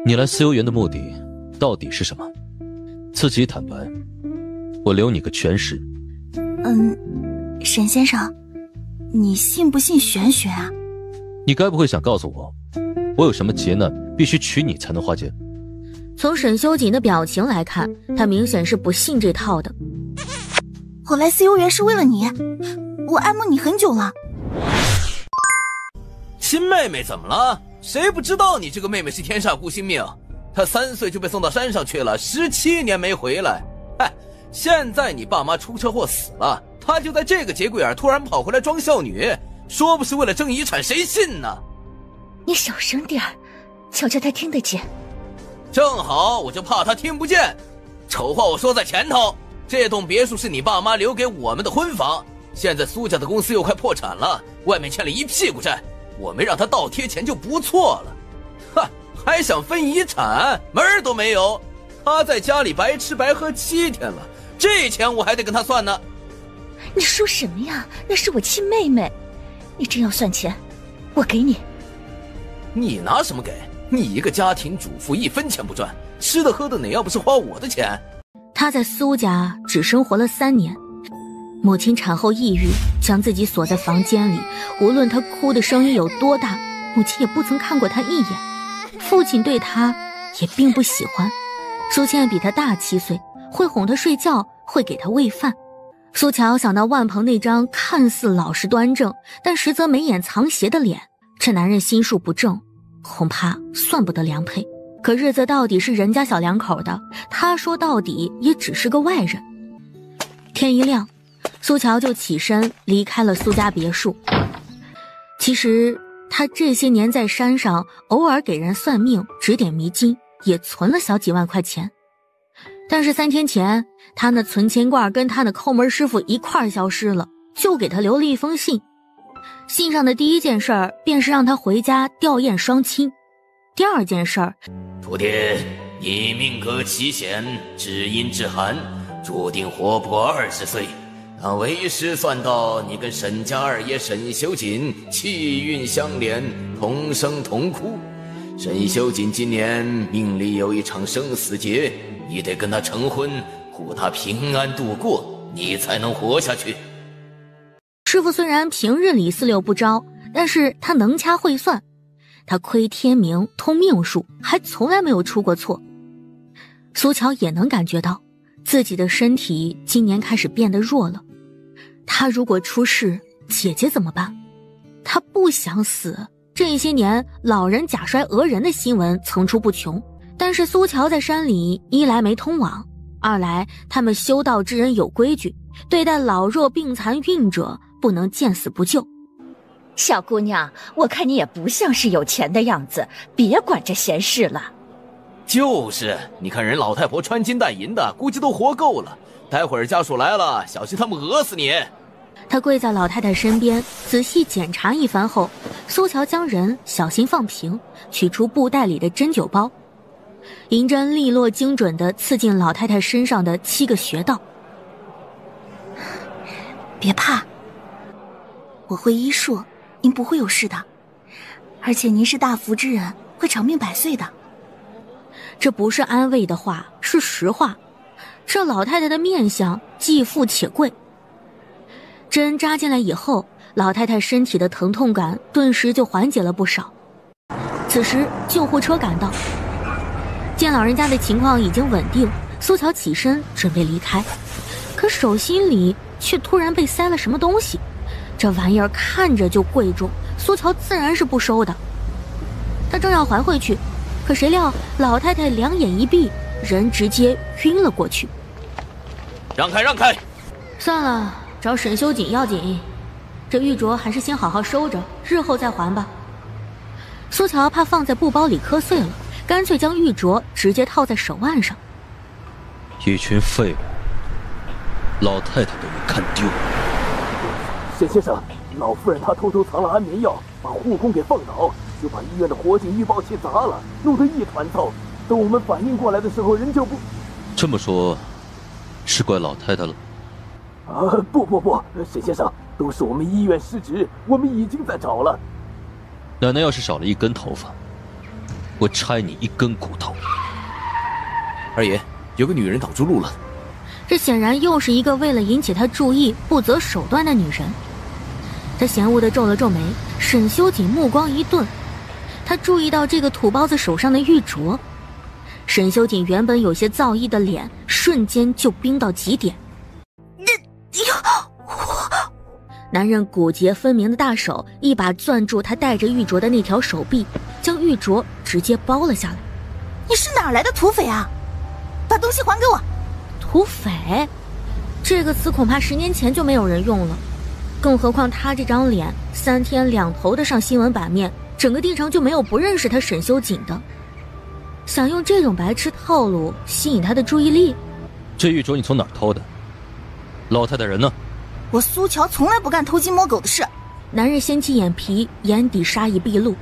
你来思游园的目的到底是什么？自己坦白，我留你个全尸。沈先生，你信不信玄学啊？你该不会想告诉我，我有什么劫难必须娶你才能化解？从沈修锦的表情来看，他明显是不信这套的。我来思游园是为了你，我爱慕你很久了。亲妹妹怎么了？谁不知道你这个妹妹是天煞孤星命？她3岁就被送到山上去了，17年没回来。现在你爸妈出车祸死了，她就在这个节骨眼突然跑回来装孝女，说不是为了争遗产，谁信呢？你小声点儿，瞧瞧她听得见。正好，我就怕她听不见。丑话我说在前头，这栋别墅是你爸妈留给我们的婚房，现在苏家的公司又快破产了，外面欠了一屁股债，我没让他倒贴钱就不错了。还想分遗产，门儿都没有。他在家里白吃白喝7天了，这钱我还得跟他算呢。你说什么呀？那是我亲妹妹，你真要算钱，我给你。你拿什么给？你一个家庭主妇，1分钱不赚，吃的喝的哪要不是花我的钱？他在苏家只生活了3年，母亲产后抑郁，将自己锁在房间里，无论他哭的声音有多大，母亲也不曾看过他一眼。父亲对他也并不喜欢。苏倩比他大7岁，会哄他睡觉，会给他喂饭。苏乔想到万鹏那张看似老实端正，但实则眉眼藏邪的脸，这男人心术不正，恐怕算不得良配。可日子到底是人家小两口的，他说到底也只是个外人。天一亮，苏乔就起身离开了苏家别墅。其实他这些年在山上偶尔给人算命指点迷津，也存了小几万块钱。但是3天前，他那存钱罐跟他那抠门师傅一块消失了，就给他留了一封信。信上的第一件事便是让他回家吊唁双亲，第二件事，徒弟，你命格奇险，至阴至寒，注定活不过20岁。但为师算到你跟沈家二爷沈修锦气运相连，同生同哭。沈修锦今年命里有一场生死劫，你得跟他成婚，护他平安度过，你才能活下去。师傅虽然平日里四六不招，但是他能掐会算，他窥天明通命术，还从来没有出过错。苏乔也能感觉到自己的身体今年开始变得弱了，他如果出事，姐姐怎么办？他不想死。这些年老人假摔讹人的新闻层出不穷，但是苏乔在山里一来没通网，二来他们修道之人有规矩，对待老弱病残孕者不能见死不救。小姑娘，我看你也不像是有钱的样子，别管这闲事了。就是，你看人老太婆穿金戴银的，估计都活够了。待会儿家属来了，小心他们讹死你。他跪在老太太身边，仔细检查一番后，苏乔将人小心放平，取出布袋里的针灸包，银针利落精准地刺进老太太身上的7个穴道。别怕，我会医术，您不会有事的，而且您是大福之人，会长命百岁的。这不是安慰的话，是实话。这老太太的面相既富且贵。针扎进来以后，老太太身体的疼痛感顿时就缓解了不少。此时救护车赶到，见老人家的情况已经稳定，苏乔起身准备离开，可手心里却突然被塞了什么东西。这玩意儿看着就贵重，苏乔自然是不收的。他正要还回去，可谁料老太太两眼一闭，人直接晕了过去。让开让开！算了，找沈修锦要紧，这玉镯还是先好好收着，日后再还吧。苏乔怕放在布包里磕碎了，干脆将玉镯直接套在手腕上。一群废物，老太太都没看丢。沈先生，老夫人她偷偷藏了安眠药，把护工给放倒，就把医院的火警预报器砸了，弄得一团糟。等我们反应过来的时候，人就不……这么说，是怪老太太了？不，沈先生，都是我们医院失职，我们已经在找了。奶奶要是少了一根头发，我拆你一根骨头。二爷，有个女人挡住路了。这显然又是一个为了引起他注意不择手段的女人。他嫌恶地皱了皱眉，沈修锦目光一顿，他注意到这个土包子手上的玉镯。沈修锦原本有些躁意的脸瞬间就冰到极点。男人骨节分明的大手一把攥住他戴着玉镯的那条手臂，将玉镯直接剥了下来。你是哪来的土匪啊？把东西还给我！土匪这个词恐怕10年前就没有人用了，更何况他这张脸3天2头的上新闻版面，整个地城就没有不认识他沈修锦的。想用这种白痴套路吸引他的注意力？这玉镯你从哪儿偷的？老太太人呢？我苏乔从来不干偷鸡摸狗的事。男人掀起眼皮，眼底杀意毕露，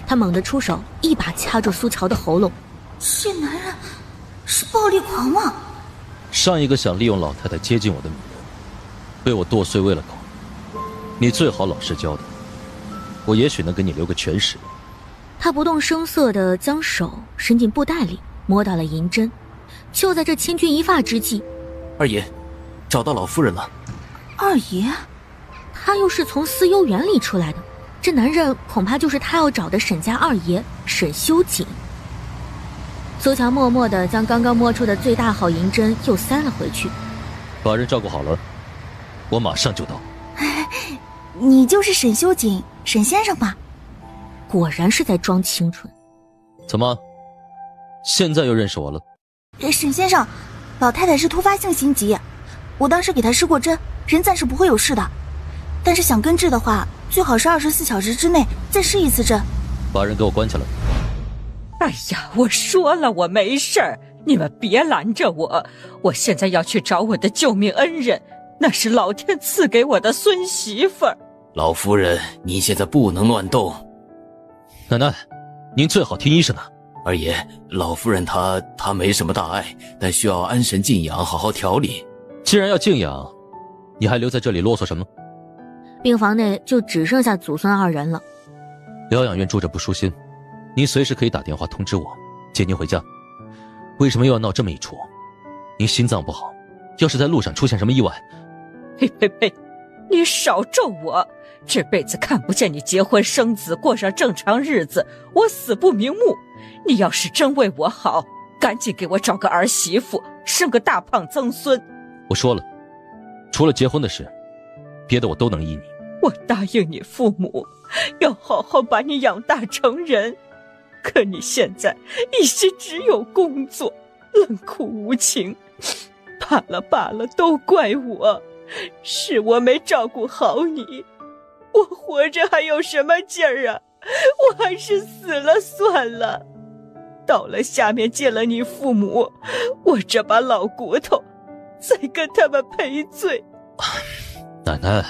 他猛地出手，一把掐住苏乔的喉咙。这男人是暴力狂吗？上一个想利用老太太接近我的女人，被我剁碎喂了狗。你最好老实交代，我也许能给你留个全尸。他不动声色地将手伸进布袋里，摸到了银针。就在这千钧一发之际，二爷，找到老夫人了。二爷？他又是从思幽园里出来的，这男人恐怕就是他要找的沈家二爷沈修锦。苏乔默默地将刚刚摸出的最大号银针又塞了回去。把人照顾好了，我马上就到。你就是沈修锦，沈先生吧？果然是在装清纯。怎么，现在又认识我了？沈先生，老太太是突发性心急，我当时给她施过针，人暂时不会有事的。但是想根治的话，最好是24小时之内再施一次针。把人给我关起来。哎呀，我说了我没事儿，你们别拦着我。我现在要去找我的救命恩人，那是老天赐给我的孙媳妇儿。老夫人，您现在不能乱动。奶奶，您最好听医生的。二爷，老夫人她没什么大碍，但需要安神静养，好好调理。既然要静养，你还留在这里啰嗦什么？病房内就只剩下祖孙2人了。疗养院住着不舒心，您随时可以打电话通知我，接您回家。为什么又要闹这么一出？您心脏不好，要是在路上出现什么意外……呸呸呸！你少咒我！这辈子看不见你结婚生子，过上正常日子，我死不瞑目。你要是真为我好，赶紧给我找个儿媳妇，生个大胖曾孙。我说了，除了结婚的事，别的我都能依你。我答应你父母，要好好把你养大成人。可你现在一心只有工作，冷酷无情，罢了，都怪我，是我没照顾好你。我活着还有什么劲儿啊？我还是死了算了。到了下面见了你父母，我这把老骨头再跟他们赔罪。奶奶，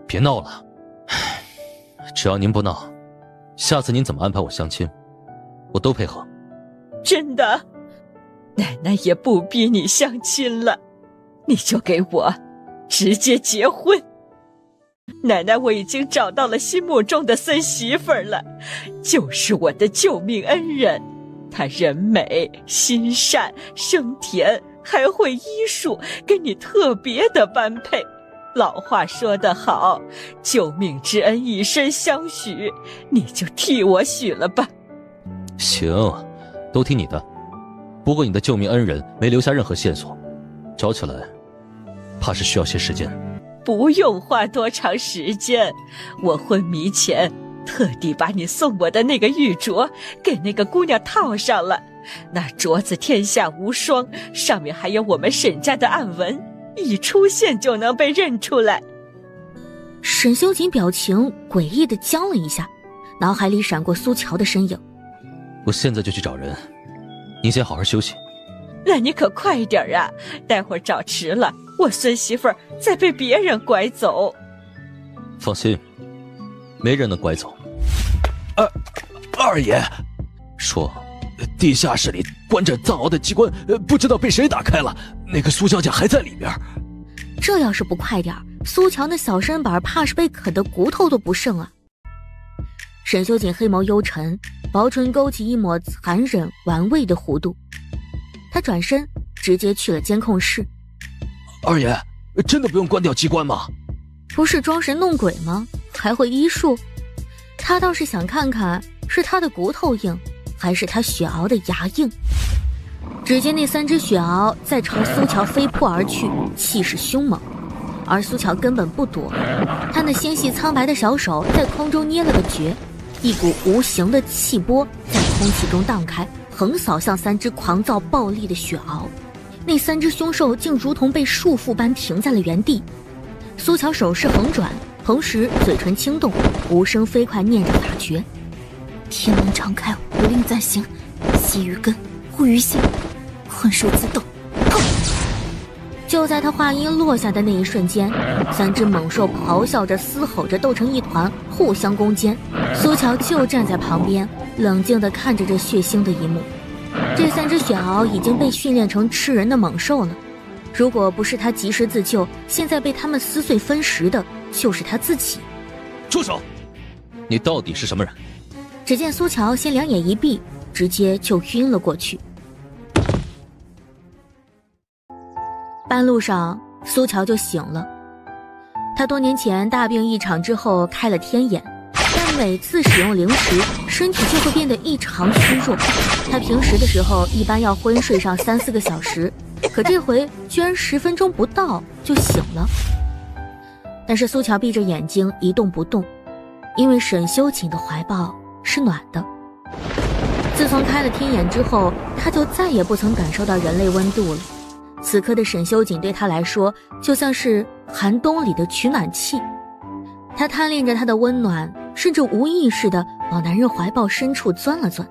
别闹了，只要您不闹，下次您怎么安排我相亲，我都配合。真的？奶奶也不逼你相亲了，你就给我直接结婚。奶奶，我已经找到了心目中的孙媳妇儿了，就是我的救命恩人。她人美心善生甜，还会医术，跟你特别的般配。老话说得好，救命之恩一生相许，你就替我许了吧。行，都听你的。不过你的救命恩人没留下任何线索，找起来怕是需要些时间。不用花多长时间，我昏迷前特地把你送我的那个玉镯给那个姑娘套上了，那镯子天下无双，上面还有我们沈家的暗纹，一出现就能被认出来。沈修锦表情诡异地僵了一下，脑海里闪过苏乔的身影。我现在就去找人，您先好好休息。那你可快点啊，待会儿找迟了，我孙媳妇儿再被别人拐走。放心，没人能拐走。二爷，说，地下室里关着藏獒的机关，不知道被谁打开了，那个苏小姐还在里边。这要是不快点，苏乔那小身板怕是被啃得骨头都不剩啊。沈修锦黑眸幽沉，薄唇勾起一抹残忍玩味的弧度。他转身直接去了监控室。二爷，真的不用关掉机关吗？不是装神弄鬼吗？还会医术？他倒是想看看是他的骨头硬，还是他雪獒的牙硬。只见那3只雪獒在朝苏乔飞扑而去，气势凶猛，而苏乔根本不躲，他那纤细苍白的小手在空中捏了个诀，一股无形的气波在空气中荡开，横扫向3只狂躁暴力的雪獒。那3只凶兽竟如同被束缚般停在了原地。苏乔手势横转，同时嘴唇轻动，无声飞快念着法诀：天门常开，无令暂行，息于根，护于心，困兽自斗。就在他话音落下的那一瞬间，3只猛兽咆哮着嘶吼着斗成一团，互相攻坚。苏乔就站在旁边，冷静地看着这血腥的一幕。这3只雪獒已经被训练成吃人的猛兽了，如果不是他及时自救，现在被他们撕碎分食的就是他自己。住手！你到底是什么人？只见苏乔先两眼一闭，直接就晕了过去。半路上苏乔就醒了，他多年前大病一场之后开了天眼，但每次使用灵石，身体就会变得异常虚弱。他平时的时候一般要昏睡上3-4个小时，可这回居然10分钟不到就醒了。但是苏乔闭着眼睛一动不动，因为沈修锦的怀抱是暖的。自从开了天眼之后，他就再也不曾感受到人类温度了。此刻的沈修锦对他来说就像是寒冬里的取暖器，他贪恋着他的温暖，甚至无意识地往男人怀抱深处钻了钻。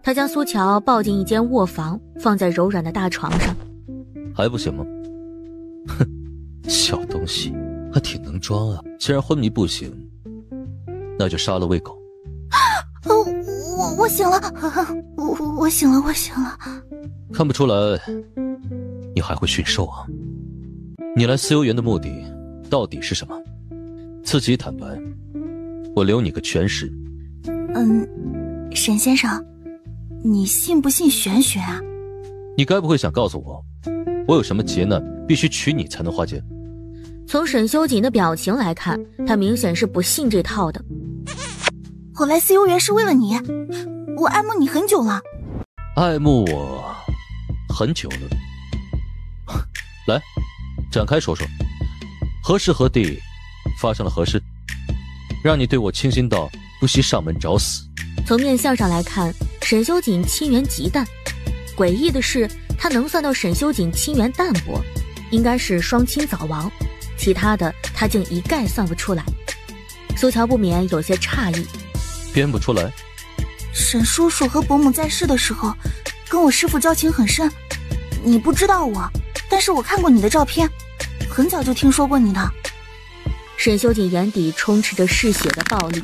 他将苏乔抱进一间卧房，放在柔软的大床上。还不行吗？哼，小东西还挺能装啊。既然昏迷不醒，那就杀了喂狗。我醒了，我醒了，我醒了。看不出来你还会驯兽啊。你来思游园的目的到底是什么？自己坦白，我留你个全尸。沈先生，你信不信玄学啊？你该不会想告诉我，我有什么劫难必须娶你才能化解？从沈修锦的表情来看，他明显是不信这套的。我来思游园是为了你，我爱慕你很久了。爱慕我很久了。来，展开说说，何时何地发生了何事，让你对我倾心到不惜上门找死？从面相上来看，沈修锦亲缘极淡。诡异的是，他能算到沈修锦亲缘淡薄，应该是双亲早亡，其他的他竟一概算不出来。苏乔不免有些诧异。编不出来？沈叔叔和伯母在世的时候跟我师父交情很深，你不知道我，但是我看过你的照片，很早就听说过你的。沈修锦眼底充斥着嗜血的暴力。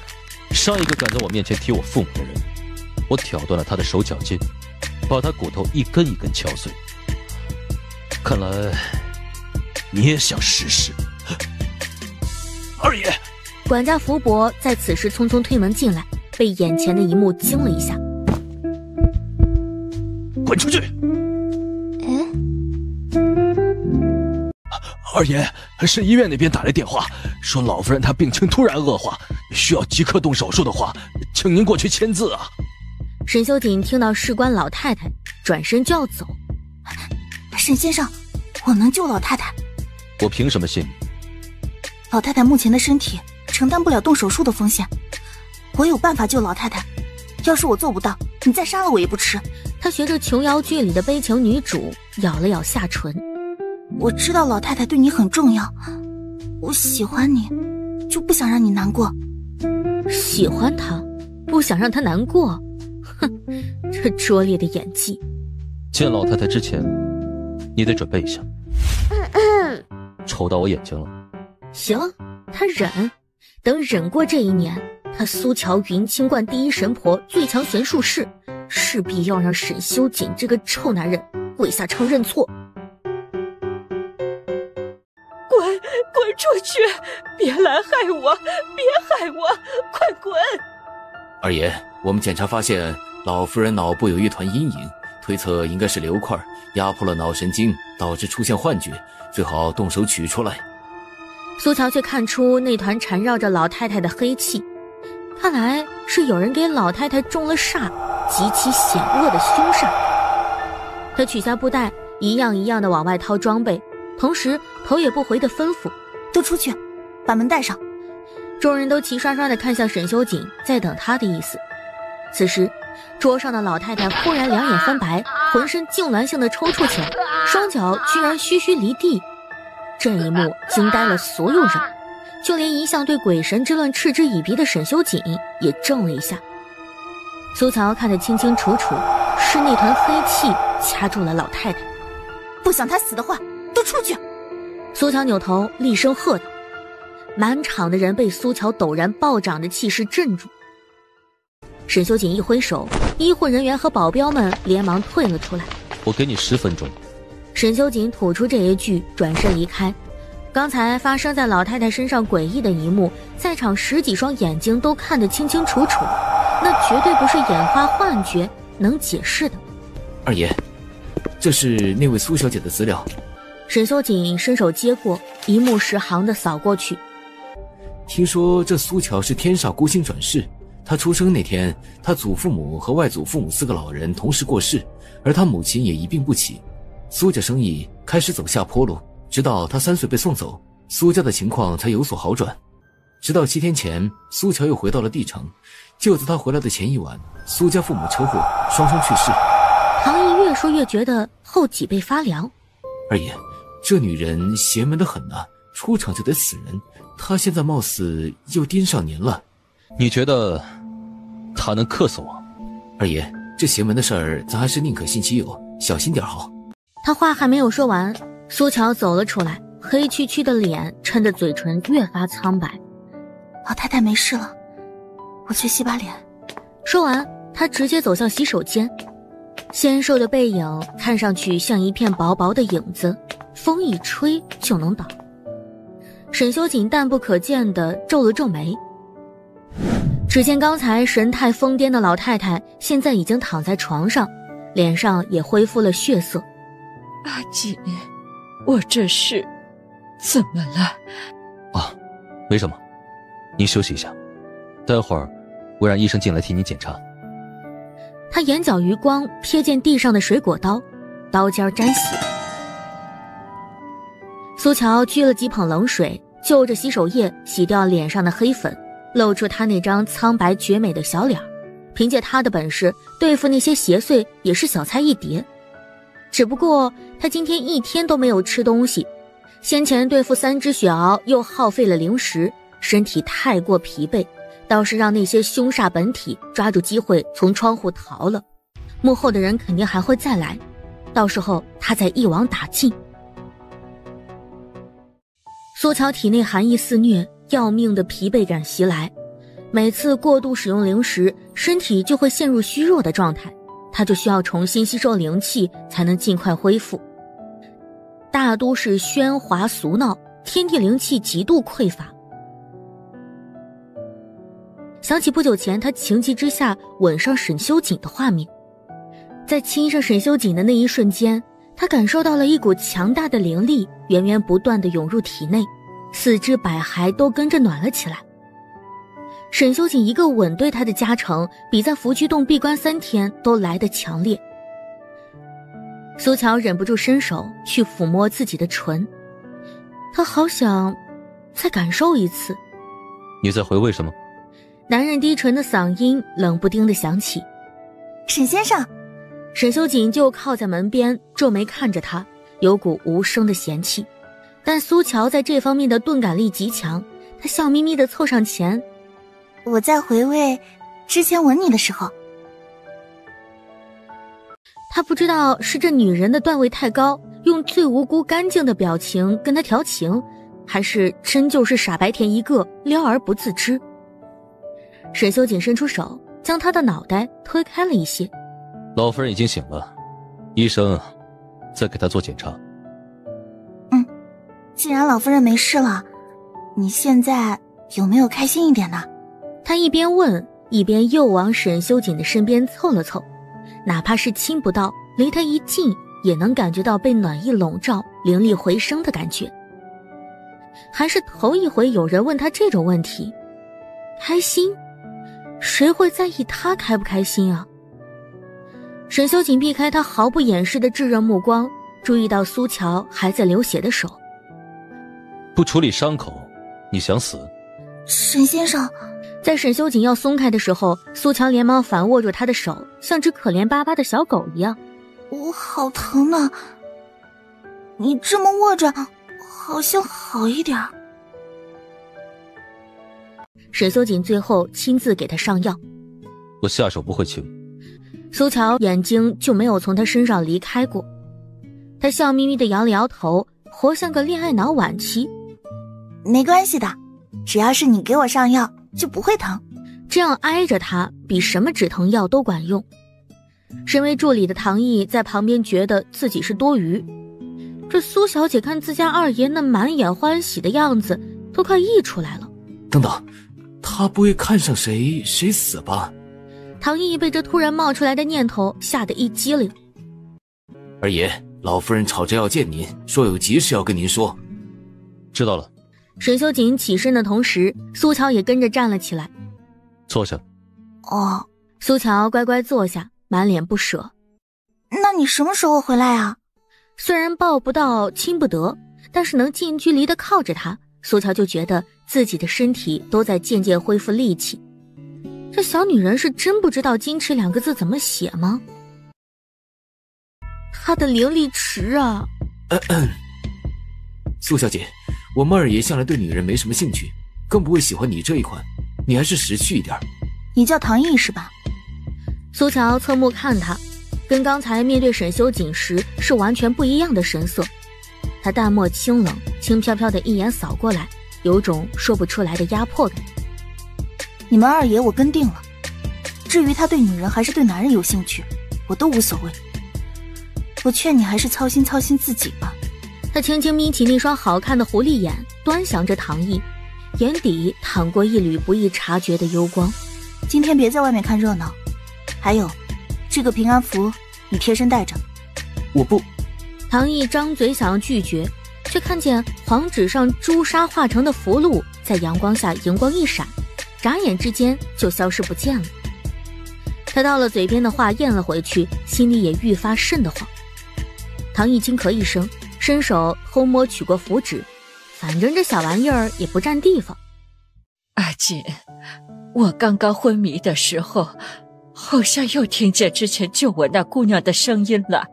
上一个敢在我面前提我父母的人，我挑断了他的手脚筋，把他骨头一根一根敲碎。看来你也想试试。二爷，管家福伯在此时匆匆推门进来，被眼前的一幕惊了一下。滚出去！二爷，是医院那边打来电话，说老夫人她病情突然恶化，需要即刻动手术的话，请您过去签字啊。沈修锦听到事关老太太，转身就要走。沈先生，我能救老太太。我凭什么信你？老太太目前的身体承担不了动手术的风险，我有办法救老太太。要是我做不到，你再杀了我也不迟。她学着琼瑶剧里的悲情女主，咬了咬下唇。我知道老太太对你很重要，我喜欢你，就不想让你难过。喜欢她，不想让她难过？哼，这拙劣的演技。见老太太之前，你得准备一下。瞅到我眼睛了。行，他忍，等忍过这一年，他苏乔云清观第一神婆最强玄术士，势必要让沈修锦这个臭男人跪下承认错。滚出去！别来害我！别害我！快滚！二爷，我们检查发现老夫人脑部有一团阴影，推测应该是瘤块压迫了脑神经，导致出现幻觉，最好动手取出来。苏乔却看出那团缠绕着老太太的黑气，看来是有人给老太太中了煞，极其险恶的凶煞。他取下布袋，一样一样的往外掏装备，同时头也不回的吩咐：都出去，把门带上。众人都齐刷刷地看向沈修锦，在等他的意思。此时桌上的老太太忽然两眼翻白，浑身痉挛性的抽搐起来，双脚居然虚虚离地。这一幕惊呆了所有人，就连一向对鬼神之论嗤之以鼻的沈修锦也怔了一下。苏乔看得清清楚楚，是那团黑气掐住了老太太。不想她死的话，都出去！苏乔扭头厉声喝道。满场的人被苏乔陡然暴涨的气势镇住。沈修锦一挥手，医护人员和保镖们连忙退了出来。我给你10分钟。沈修锦吐出这一句，转身离开。刚才发生在老太太身上诡异的一幕，在场10几双眼睛都看得清清楚楚，那绝对不是眼花幻觉能解释的。二爷，这是那位苏小姐的资料。沈修锦伸手接过，一目十行地扫过去。听说这苏乔是天煞孤星转世，她出生那天，她祖父母和外祖父母4个老人同时过世，而她母亲也一病不起。苏家生意开始走下坡路，直到她3岁被送走，苏家的情况才有所好转。直到7天前，苏乔又回到了地城，就在她回来的前一晚，苏家父母车祸，双双去世。唐毅越说越觉得后脊背发凉。二爷，这女人邪门的很啊，出场就得死人，她现在貌似又盯上您了。你觉得她能克死我？二爷，这邪门的事儿咱还是宁可信其有，小心点好。他话还没有说完，苏乔走了出来，黑黢黢的脸衬得嘴唇越发苍白。老太太没事了，我去洗把脸。说完，他直接走向洗手间。纤瘦的背影看上去像一片薄薄的影子，风一吹就能倒。沈修锦淡不可见地皱了皱眉。只见刚才神态疯癫的老太太现在已经躺在床上，脸上也恢复了血色。阿锦，我这是怎么了？啊，没什么，您休息一下，待会儿我让医生进来替你检查。他眼角余光瞥见地上的水果刀，刀尖沾血。苏乔掬了几捧冷水，就着洗手液洗掉脸上的黑粉，露出他那张苍白绝美的小脸。凭借他的本事，对付那些邪祟也是小菜一碟。只不过他今天一天都没有吃东西，先前对付3只雪獒又耗费了零食，身体太过疲惫，倒是让那些凶煞本体抓住机会从窗户逃了。幕后的人肯定还会再来，到时候他再一网打尽。苏乔体内寒意肆虐，要命的疲惫感袭来，每次过度使用灵食，身体就会陷入虚弱的状态，他就需要重新吸收灵气才能尽快恢复。大都市喧哗俗闹，天地灵气极度匮乏。想起不久前他情急之下吻上沈修锦的画面，在亲上沈修锦的那一瞬间，他感受到了一股强大的灵力源源不断地涌入体内，四肢百骸都跟着暖了起来。沈修锦一个吻对他的加成，比在福居洞闭关3天都来得强烈。苏乔忍不住伸手去抚摸自己的唇，他好想再感受一次。你在回味什么？男人低沉的嗓音冷不丁地响起。沈先生。沈修锦就靠在门边，皱眉看着他，有股无声的嫌弃。但苏乔在这方面的钝感力极强，他笑眯眯地凑上前。我在回味之前吻你的时候。他不知道是这女人的段位太高，用最无辜干净的表情跟他调情，还是真就是傻白甜一个，撩而不自知。沈修锦伸出手，将他的脑袋推开了一些。老夫人已经醒了，医生再给她做检查。既然老夫人没事了，你现在有没有开心一点呢？他一边问，一边又往沈修锦的身边凑了凑，哪怕是亲不到，离他一近也能感觉到被暖意笼罩，灵力回升的感觉。还是头一回有人问他这种问题。开心？谁会在意他开不开心啊？沈修锦避开他毫不掩饰的炙热目光，注意到苏乔还在流血的手。不处理伤口，你想死？沈先生。在沈修锦要松开的时候，苏乔连忙反握住他的手，像只可怜巴巴的小狗一样。我好疼呢，你这么握着好像好一点。沈修锦最后亲自给他上药。我下手不会轻。苏乔眼睛就没有从他身上离开过，他笑眯眯地摇了摇头，活像个恋爱脑晚期。没关系的，只要是你给我上药就不会疼。这样挨着他比什么止疼药都管用。身为助理的唐毅在旁边觉得自己是多余，这苏小姐看自家二爷那满眼欢喜的样子都快溢出来了。等等，他不会看上谁死吧？唐毅被这突然冒出来的念头吓得一激灵。二爷，老夫人吵着要见您，说有急事要跟您说。知道了。沈修锦起身的同时，苏乔也跟着站了起来。坐下。哦。苏乔乖乖坐下，满脸不舍。那你什么时候回来啊？虽然抱不到亲不得，但是能近距离的靠着他，苏乔就觉得自己的身体都在渐渐恢复力气。这小女人是真不知道矜持2个字怎么写吗？她的灵力池啊。苏小姐，我们二爷向来对女人没什么兴趣，更不会喜欢你这一款，你还是识趣一点。你叫唐毅是吧？苏乔侧目看他，跟刚才面对沈修锦时是完全不一样的神色。他淡漠清冷，轻飘飘的一眼扫过来，有种说不出来的压迫感。你们二爷我跟定了，至于他对女人还是对男人有兴趣，我都无所谓。我劝你还是操心操心自己吧。他轻轻眯起那双好看的狐狸眼，端详着唐毅，眼底淌过一缕不易察觉的幽光。今天别在外面看热闹，还有这个平安符你贴身带着。我不。唐毅张嘴想要拒绝，却看见黄纸上朱砂化成的符箓在阳光下荧光一闪，眨眼之间就消失不见了。他到了嘴边的话咽了回去，心里也愈发瘆得慌。唐毅轻咳一声，伸手偷摸取过符纸，反正这小玩意儿也不占地方。阿锦，我刚刚昏迷的时候，好像又听见之前救我那姑娘的声音了。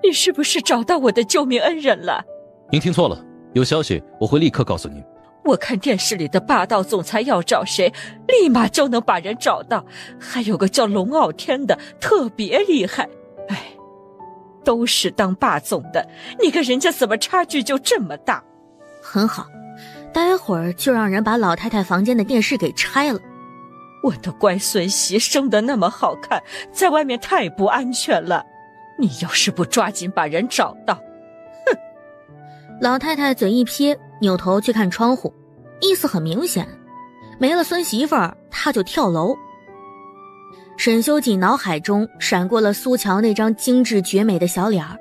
你是不是找到我的救命恩人了？您听错了，有消息我会立刻告诉您。我看电视里的霸道总裁要找谁，立马就能把人找到，还有个叫龙傲天的特别厉害。哎，都是当霸总的，你跟人家怎么差距就这么大？很好，待会儿就让人把老太太房间的电视给拆了。我的乖孙媳生得那么好看，在外面太不安全了，你要是不抓紧把人找到，哼！老太太嘴一撇，扭头去看窗户，意思很明显，没了孙媳妇儿，她就跳楼。沈修锦脑海中闪过了苏乔那张精致绝美的小脸儿，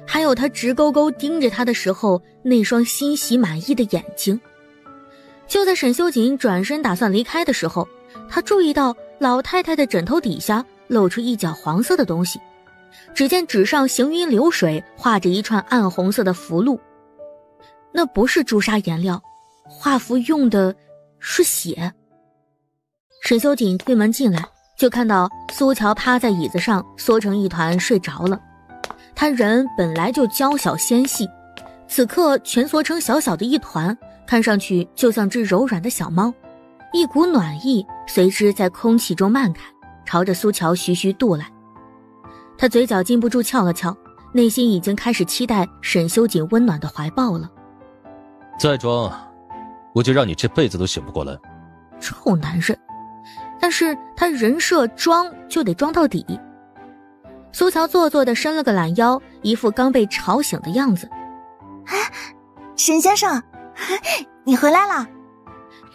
还有他直勾勾盯着他的时候那双欣喜满意的眼睛。就在沈修锦转身打算离开的时候，他注意到老太太的枕头底下露出一角黄色的东西，只见纸上行云流水，画着一串暗红色的符箓。那不是朱砂颜料，画符用的是血。沈修锦推门进来，就看到苏乔趴在椅子上缩成一团睡着了。他人本来就娇小纤细，此刻蜷缩成小小的一团，看上去就像只柔软的小猫。一股暖意随之在空气中漫开，朝着苏乔徐徐渡来。他嘴角禁不住翘了翘，内心已经开始期待沈修锦温暖的怀抱了。再装，我就让你这辈子都醒不过来。臭男人，但是他人设装就得装到底。苏乔做作地伸了个懒腰，一副刚被吵醒的样子。沈先生，你回来了。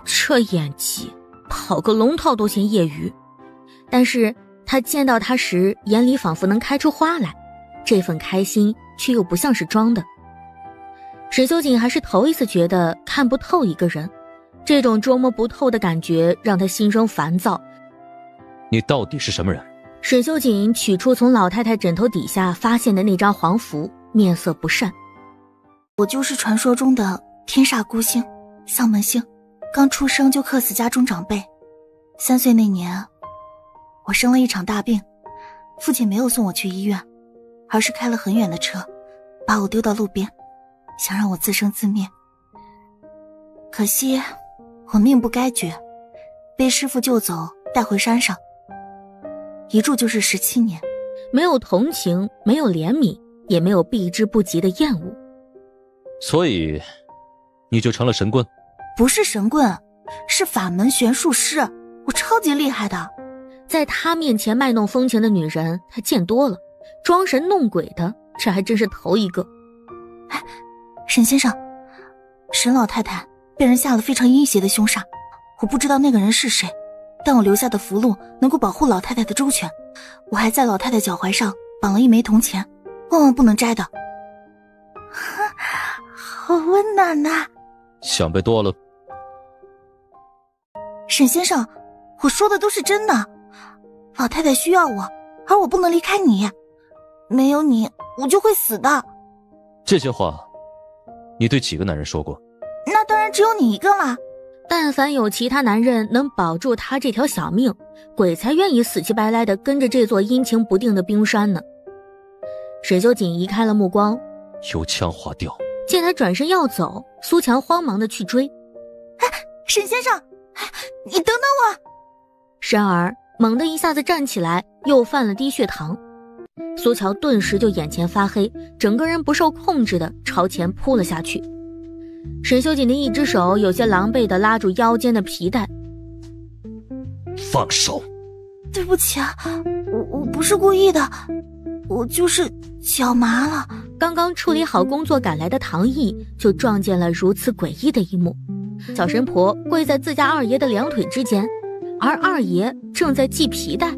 这演技，跑个龙套都嫌业余。但是他见到他时，眼里仿佛能开出花来，这份开心却又不像是装的。沈修锦还是头一次觉得看不透一个人，这种捉摸不透的感觉让他心生烦躁。你到底是什么人？沈修锦取出从老太太枕头底下发现的那张黄符，面色不善。我就是传说中的天煞孤星，丧门星，刚出生就克死家中长辈。3岁那年，我生了一场大病，父亲没有送我去医院，而是开了很远的车，把我丢到路边，想让我自生自灭。可惜我命不该绝，被师父救走，带回山上，一住就是17年。没有同情，没有怜悯，也没有避之不及的厌恶。所以你就成了神棍？不是神棍，是法门玄术师，我超级厉害的。在他面前卖弄风情的女人他见多了，装神弄鬼的这还真是头一个。沈先生，沈老太太被人下了非常阴邪的凶煞，我不知道那个人是谁，但我留下的符箓能够保护老太太的周全，我还在老太太脚踝上绑了一枚铜钱，万万不能摘的。好温暖呐！想被多了。沈先生，我说的都是真的，老太太需要我，而我不能离开你，没有你我就会死的。这些话你对几个男人说过？那当然只有你一个啦。但凡有其他男人能保住他这条小命，鬼才愿意死乞白赖地跟着这座阴晴不定的冰山呢。沈修锦移开了目光，油腔滑调。见他转身要走，苏强慌忙地去追。沈先生，你等等我！然而猛地一下子站起来，又犯了低血糖。苏乔顿时就眼前发黑，整个人不受控制地朝前扑了下去。沈修锦的一只手有些狼狈地拉住腰间的皮带。放手！对不起啊，我不是故意的，我就是脚麻了。刚刚处理好工作赶来的唐毅就撞见了如此诡异的一幕。小神婆跪在自家二爷的两腿之间，而二爷正在系皮带。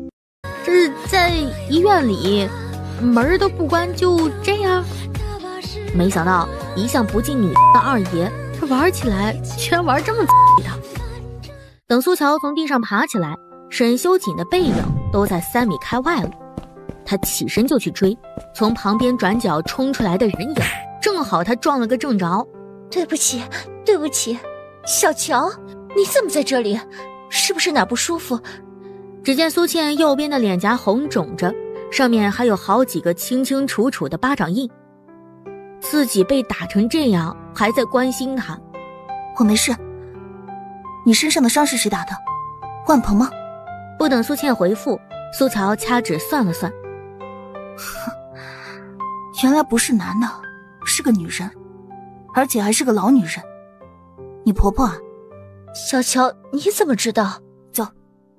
这是在医院里门都不关就这样。没想到一向不近女的二爷，这玩起来居然玩这么的。等苏乔从地上爬起来，沈修锦的背影都在3米开外了。他起身就去追，从旁边转角冲出来的人影，正好他撞了个正着。对不起，对不起，小乔，你怎么在这里？是不是哪不舒服？只见苏倩右边的脸颊红肿着，上面还有好几个清清楚楚的巴掌印。自己被打成这样，还在关心他。我没事。你身上的伤是谁打的？万鹏吗？不等苏倩回复，苏乔掐指算了算。原来不是男的，是个女人，而且还是个老女人。你婆婆啊？小乔，你怎么知道？走，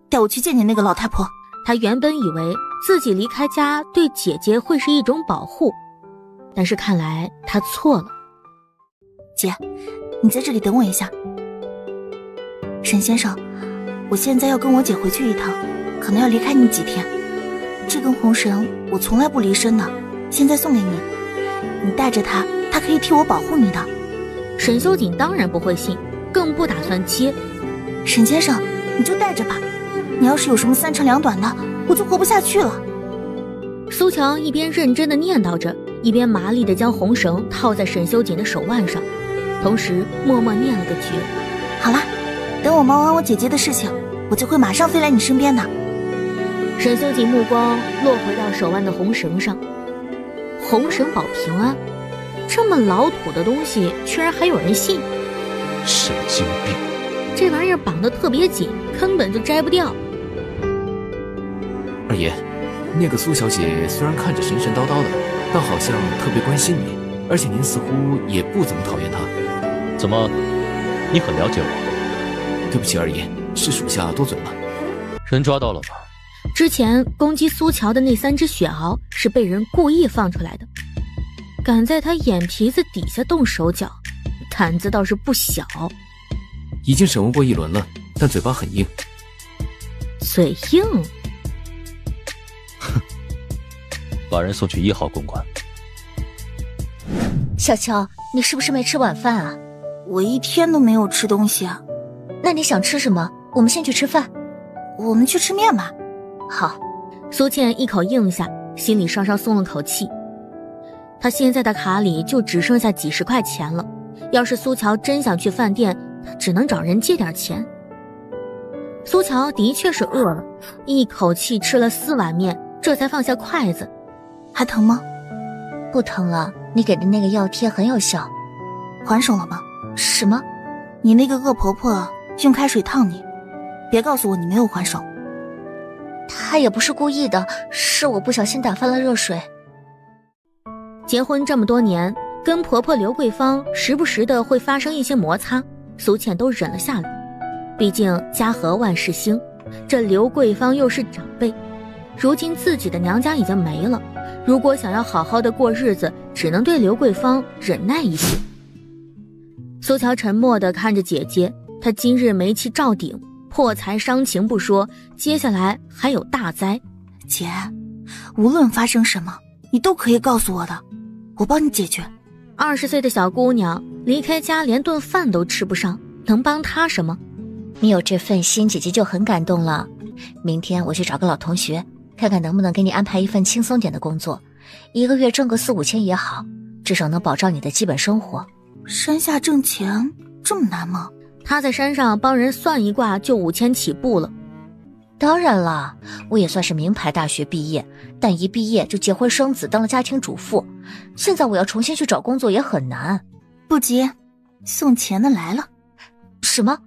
带我去见见那个老太婆。她原本以为自己离开家对姐姐会是一种保护，但是看来她错了。姐，你在这里等我一下。沈先生，我现在要跟我姐回去一趟，可能要离开你几天。这根红绳我从来不离身的，现在送给你，你带着它，它可以替我保护你的。沈修锦当然不会信，更不打算接。沈先生，你就带着吧，你要是有什么3长2短的，我就活不下去了。苏强一边认真地念叨着，一边麻利地将红绳套在沈修锦的手腕上，同时默默念了个诀。好啦，等我忙完我姐姐的事情，我就会马上飞来你身边的。沈修锦目光落回到手腕的红绳上，红绳保平安，这么老土的东西居然还有人信。神经病！这玩意儿绑得特别紧，根本就摘不掉。二爷，那个苏小姐虽然看着神神叨叨的，但好像特别关心你，而且您似乎也不怎么讨厌她。怎么，你很了解我？对不起，二爷，是属下多嘴了。人抓到了吗？之前攻击苏乔的那3只雪獒是被人故意放出来的，敢在他眼皮子底下动手脚，胆子倒是不小。已经审问过一轮了，但嘴巴很硬。嘴硬？哼，把人送去1号公馆。小乔，你是不是没吃晚饭啊？我一天都没有吃东西啊。那你想吃什么？我们先去吃饭。我们去吃面吧。好。苏倩一口应下，心里稍稍松了口气。她现在的卡里就只剩下几十块钱了，要是苏乔真想去饭店，她只能找人借点钱。苏乔的确是饿了，一口气吃了4碗面，这才放下筷子。还疼吗？不疼了，你给的那个药贴很有效。还手了吗？什么？你那个恶婆婆用开水烫你，别告诉我你没有还手。她也不是故意的，是我不小心打翻了热水。结婚这么多年，跟婆婆刘桂芳时不时的会发生一些摩擦，苏倩都忍了下来。毕竟家和万事兴，这刘桂芳又是长辈，如今自己的娘家已经没了，如果想要好好的过日子，只能对刘桂芳忍耐一些。苏乔沉默地看着姐姐，她今日煤气照顶，破财伤情不说，接下来还有大灾。姐，无论发生什么，你都可以告诉我的，我帮你解决。20岁的小姑娘离开家连顿饭都吃不上，能帮她什么？你有这份心，姐姐就很感动了。明天我去找个老同学，看看能不能给你安排一份轻松点的工作，1个月挣个4、5千也好，至少能保障你的基本生活。山下挣钱这么难吗？他在山上帮人算一卦就5000起步了。当然了，我也算是名牌大学毕业，但一毕业就结婚生子，当了家庭主妇。现在我要重新去找工作也很难。不急，送钱的来了。什么？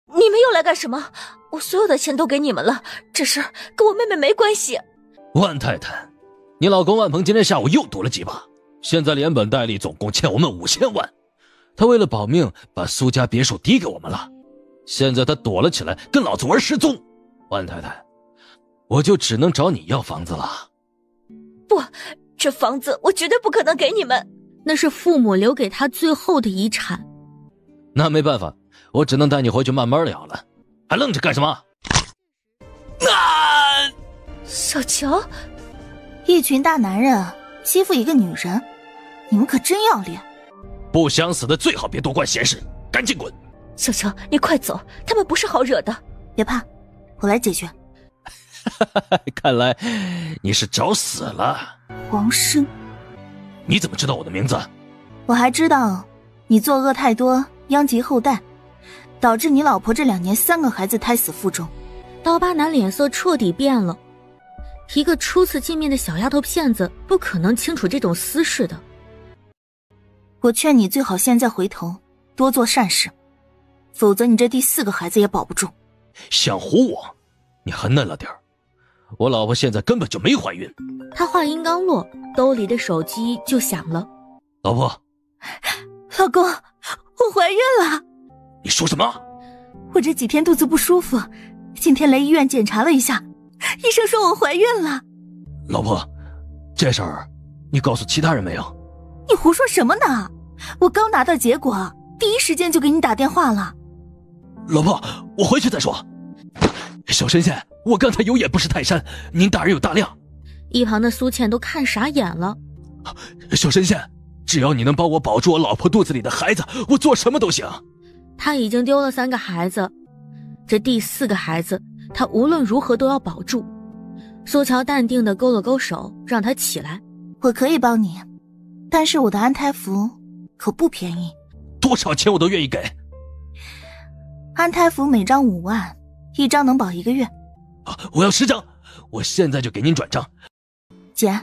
你们又来干什么？我所有的钱都给你们了，这事跟我妹妹没关系。万太太，你老公万鹏今天下午又赌了几把，现在连本带利总共欠我们5000万。他为了保命，把苏家别墅抵给我们了。现在他躲了起来，跟老子玩失踪。万太太，我就只能找你要房子了。不，这房子我绝对不可能给你们，那是父母留给他最后的遗产。那没办法，我只能带你回去慢慢聊了。还愣着干什么？小乔，一群大男人欺负一个女人，你们可真要脸。不想死的最好别多管闲事，赶紧滚！小乔，你快走，他们不是好惹的。别怕，我来解决。看来你是找死了。黄生，你怎么知道我的名字？我还知道你作恶太多，殃及后代，导致你老婆这2年3个孩子胎死腹中。刀疤男脸色彻底变了，一个初次见面的小丫头片子不可能清楚这种私事的。我劝你最好现在回头多做善事，否则你这第4个孩子也保不住。想唬我？你还嫩了点儿，我老婆现在根本就没怀孕。他话音刚落，兜里的手机就响了。老婆，老公，我怀孕了。你说什么？我这几天肚子不舒服，今天来医院检查了一下，医生说我怀孕了。老婆，这事儿你告诉其他人没有？你胡说什么呢？我刚拿到结果，第一时间就给你打电话了。老婆，我回去再说。小神仙，我刚才有眼不识泰山，您大人有大量。一旁的苏倩都看傻眼了。小神仙，只要你能帮我保住我老婆肚子里的孩子，我做什么都行。他已经丢了3个孩子，这第4个孩子他无论如何都要保住。苏乔淡定地勾了勾手，让他起来。我可以帮你，但是我的安胎服可不便宜。多少钱我都愿意给。安胎服每张5万，1张能保1个月。我要10张，我现在就给您转账。姐，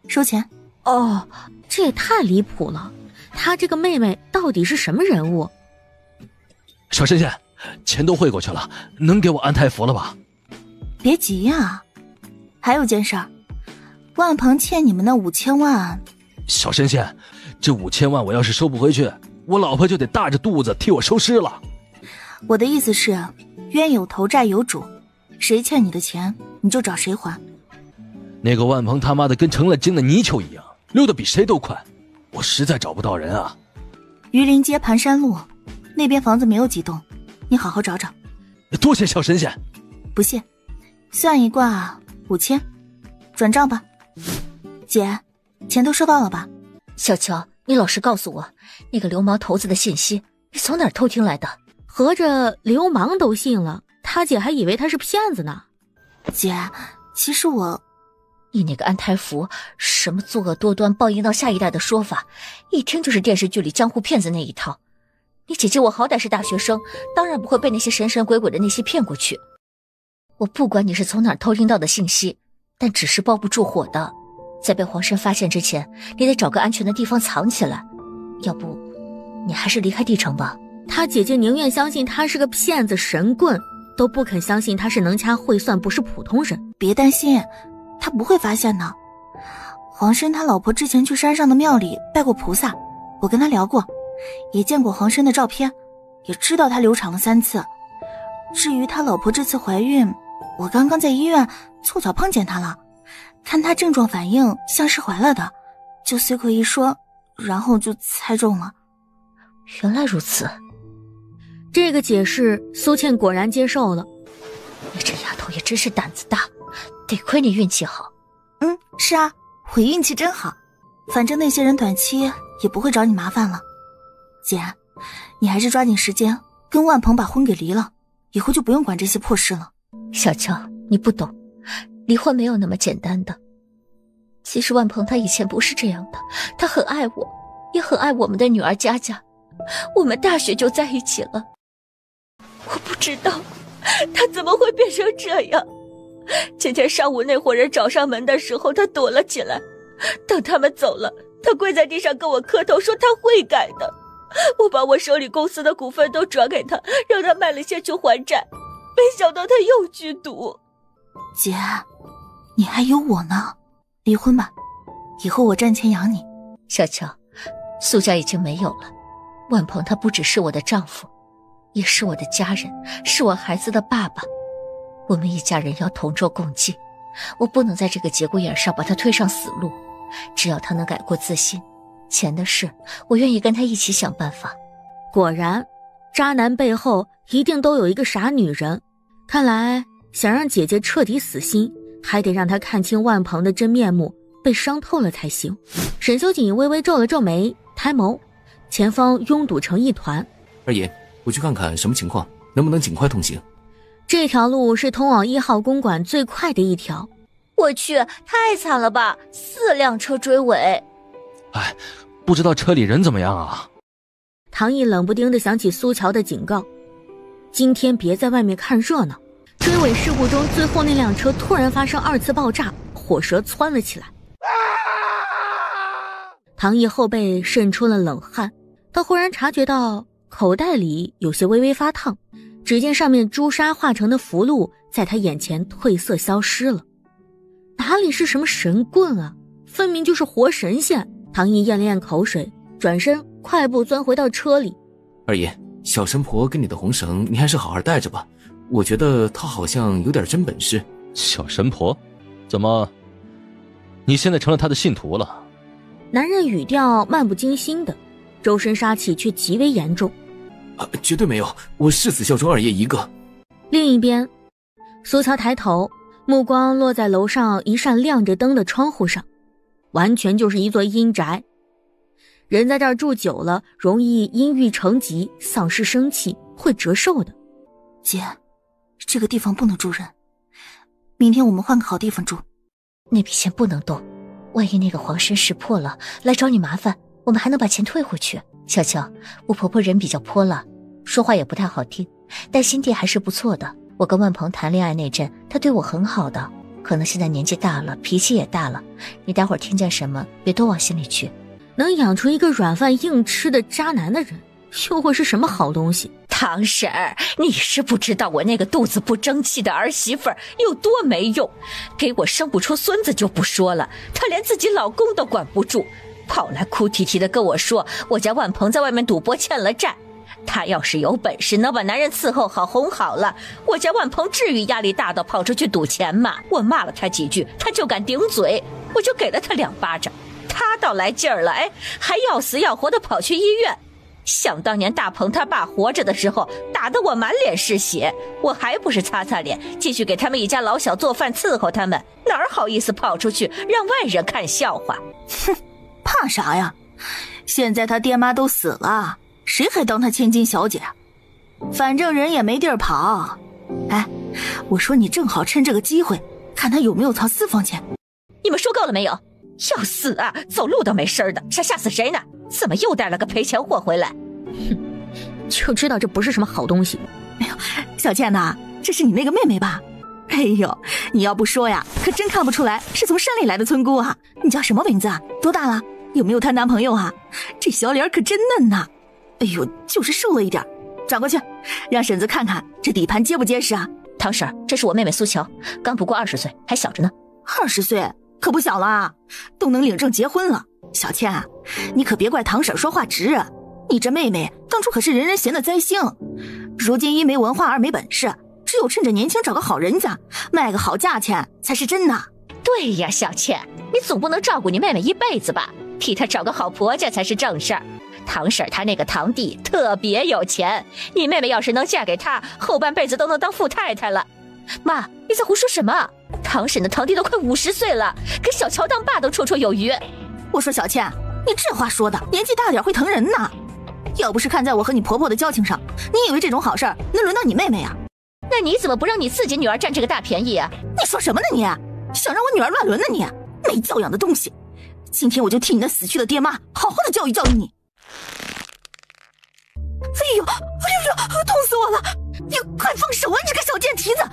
收钱。哦，这也太离谱了，她这个妹妹到底是什么人物？小神仙，钱都汇过去了，能给我安胎服了吧？别急呀，还有件事儿，万鹏欠你们那5000万。小神仙，这5000万我要是收不回去，我老婆就得大着肚子替我收尸了。我的意思是，冤有头债有主，谁欠你的钱你就找谁还。那个万鹏他妈的跟成了精的泥鳅一样，溜得比谁都快，我实在找不到人啊。榆林街盘山路那边房子没有几栋，你好好找找。多谢小神仙。不谢，算一卦5000，转账吧。姐，钱都收到了吧？小乔，你老实告诉我，那个流氓头子的信息你从哪儿偷听来的？合着流氓都信了，他姐还以为他是骗子呢。姐，其实你那个安胎符，什么作恶多端、报应到下一代的说法，一听就是电视剧里江湖骗子那一套。你姐姐我好歹是大学生，当然不会被那些神神鬼鬼的那些骗过去。我不管你是从哪儿偷听到的信息，但纸是包不住火的。在被皇上发现之前，你得找个安全的地方藏起来。要不，你还是离开帝城吧。他姐姐宁愿相信他是个骗子神棍，都不肯相信他是能掐会算，不是普通人。别担心，他不会发现的。皇申他老婆之前去山上的庙里拜过菩萨，我跟他聊过，也见过皇申的照片，也知道他流产了3次。至于他老婆这次怀孕，我刚刚在医院凑巧碰见他了，看他症状反应像是怀了的，就随口一说，然后就猜中了。原来如此，这个解释苏倩果然接受了。你这丫头也真是胆子大，得亏你运气好。是啊，我运气真好，反正那些人短期也不会找你麻烦了。姐，你还是抓紧时间跟万鹏把婚给离了，以后就不用管这些破事了。小乔，你不懂，离婚没有那么简单的。其实万鹏他以前不是这样的，他很爱我，也很爱我们的女儿佳佳，我们大学就在一起了。我不知道他怎么会变成这样。今天上午那伙人找上门的时候，他躲了起来，等他们走了，他跪在地上跟我磕头，说他会改的。我把我手里公司的股份都转给他，让他卖了些去还债，没想到他又去赌。姐，你还有我呢，离婚吧，以后我赚钱养你。小乔，苏家已经没有了，万鹏他不只是我的丈夫，也是我的家人，是我孩子的爸爸。我们一家人要同舟共济，我不能在这个节骨眼上把他推上死路。只要他能改过自新，钱的事我愿意跟他一起想办法。果然，渣男背后一定都有一个傻女人。看来想让姐姐彻底死心，还得让她看清万鹏的真面目，被伤透了才行。沈修锦微微皱了皱眉，抬眸，前方拥堵成一团。二爷，我去看看什么情况，能不能尽快通行？这条路是通往1号公馆最快的一条。我去，太惨了吧，4辆车追尾。哎，不知道车里人怎么样啊？唐毅冷不丁地想起苏乔的警告，今天别在外面看热闹。追尾事故中，最后那辆车突然发生2次爆炸，火舌窜了起来。唐毅后背渗出了冷汗，他忽然察觉到口袋里有些微微发烫，只见上面朱砂化成的符箓在他眼前褪色消失了。哪里是什么神棍啊，分明就是活神仙。唐毅咽了咽口水，转身快步钻回到车里。二爷，小神婆跟你的红绳你还是好好带着吧，我觉得她好像有点真本事。小神婆？怎么你现在成了她的信徒了？男人语调漫不经心的，周身杀气却极为严重。绝对没有，我誓死效忠二爷一个。另一边，苏乔抬头，目光落在楼上一扇亮着灯的窗户上，完全就是一座阴宅。人在这儿住久了，容易阴郁成疾，丧失生气，会折寿的。姐，这个地方不能住人，明天我们换个好地方住。那笔钱不能动，万一那个皇申识破了来找你麻烦，我们还能把钱退回去。小乔，我婆婆人比较泼辣，说话也不太好听，但心地还是不错的。我跟万鹏谈恋爱那阵，她对我很好的，可能现在年纪大了，脾气也大了，你待会儿听见什么别都往心里去。能养出一个软饭硬吃的渣男的人，又会是什么好东西？唐婶儿，你是不知道我那个肚子不争气的儿媳妇儿有多没用，给我生不出孙子就不说了，她连自己老公都管不住，跑来哭啼啼的跟我说我家万鹏在外面赌博欠了债，他要是有本事能把男人伺候好哄好了，我家万鹏至于压力大到跑出去赌钱吗？我骂了他几句他就敢顶嘴，我就给了他2巴掌，他倒来劲儿了，还要死要活的跑去医院。想当年大鹏他爸活着的时候，打得我满脸是血，我还不是擦擦脸，继续给他们一家老小做饭伺候他们，哪儿好意思跑出去让外人看笑话？哼，怕啥呀？现在他爹妈都死了，谁还当他千金小姐？反正人也没地儿跑。哎，我说你正好趁这个机会，看他有没有藏私房钱。你们说够了没有？要死啊！走路都没声的，想吓死谁呢？怎么又带了个赔钱货回来？哼，就知道这不是什么好东西。哎呦，小倩呐，这是你那个妹妹吧？哎呦，你要不说呀，可真看不出来是从山里来的村姑啊。你叫什么名字啊？多大了？有没有谈男朋友啊？这小脸可真嫩呐。哎呦，就是瘦了一点。转过去，让婶子看看这底盘结不结实啊。堂婶，这是我妹妹苏乔，刚不过20岁，还小着呢。20岁可不小了啊，都能领证结婚了。小倩啊，你可别怪堂婶说话直啊。你这妹妹当初可是人人嫌的灾星，如今一没文化二没本事，只有趁着年轻找个好人家，卖个好价钱才是真的。对呀，小倩，你总不能照顾你妹妹一辈子吧？替她找个好婆家才是正事儿。堂婶她那个堂弟特别有钱，你妹妹要是能嫁给他，后半辈子都能当富太太了。妈，你在胡说什么？堂婶的堂弟都快50岁了，给小乔当爸都绰绰有余。我说小倩，你这话说的年纪大点会疼人呐。要不是看在我和你婆婆的交情上，你以为这种好事能轮到你妹妹啊？那你怎么不让你自己女儿占这个大便宜啊？你说什么呢你？想让我女儿乱伦呢你？没教养的东西！今天我就替你那死去的爹妈好好的教育教育你。哎呦，痛死我了！你快放手啊，你这个小贱蹄子！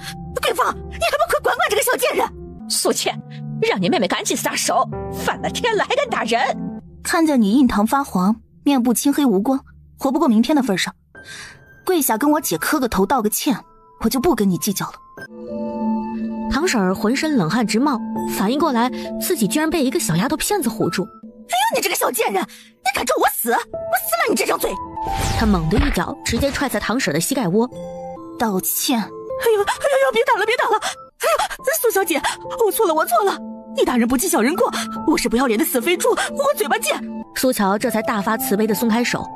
桂芳，你还不快管管这个小贱人！苏倩，让你妹妹赶紧撒手，反了天了还敢打人！看在你印堂发黄，面部青黑无光，活不过明天的份上，跪下跟我姐磕个头道个歉，我就不跟你计较了。堂婶儿浑身冷汗直冒，反应过来自己居然被一个小丫头片子唬住。哎呦，你这个小贱人，你敢咒我死？我撕了你这张嘴！他猛地一脚直接踹在堂婶的膝盖窝，道歉。哎呦，别打了！哎呦，苏小姐，我错了！你大人不计小人过，我是不要脸的死肥猪，我嘴巴贱。苏乔这才大发慈悲的松开手。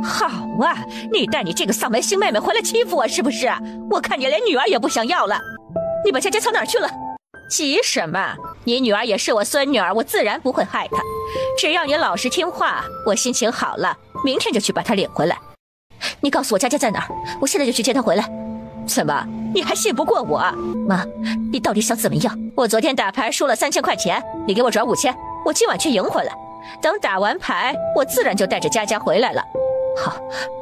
好啊，你带你这个丧门星妹妹回来欺负我是不是？我看你连女儿也不想要了。你把佳佳藏哪儿去了？急什么？你女儿也是我孙女儿，我自然不会害她。只要你老实听话，我心情好了，明天就去把她领回来。你告诉我佳佳在哪儿，我现在就去接她回来。怎么，你还信不过我？妈，你到底想怎么样？我昨天打牌输了3000块钱，你给我转5000，我今晚去赢回来。等打完牌，我自然就带着佳佳回来了。好，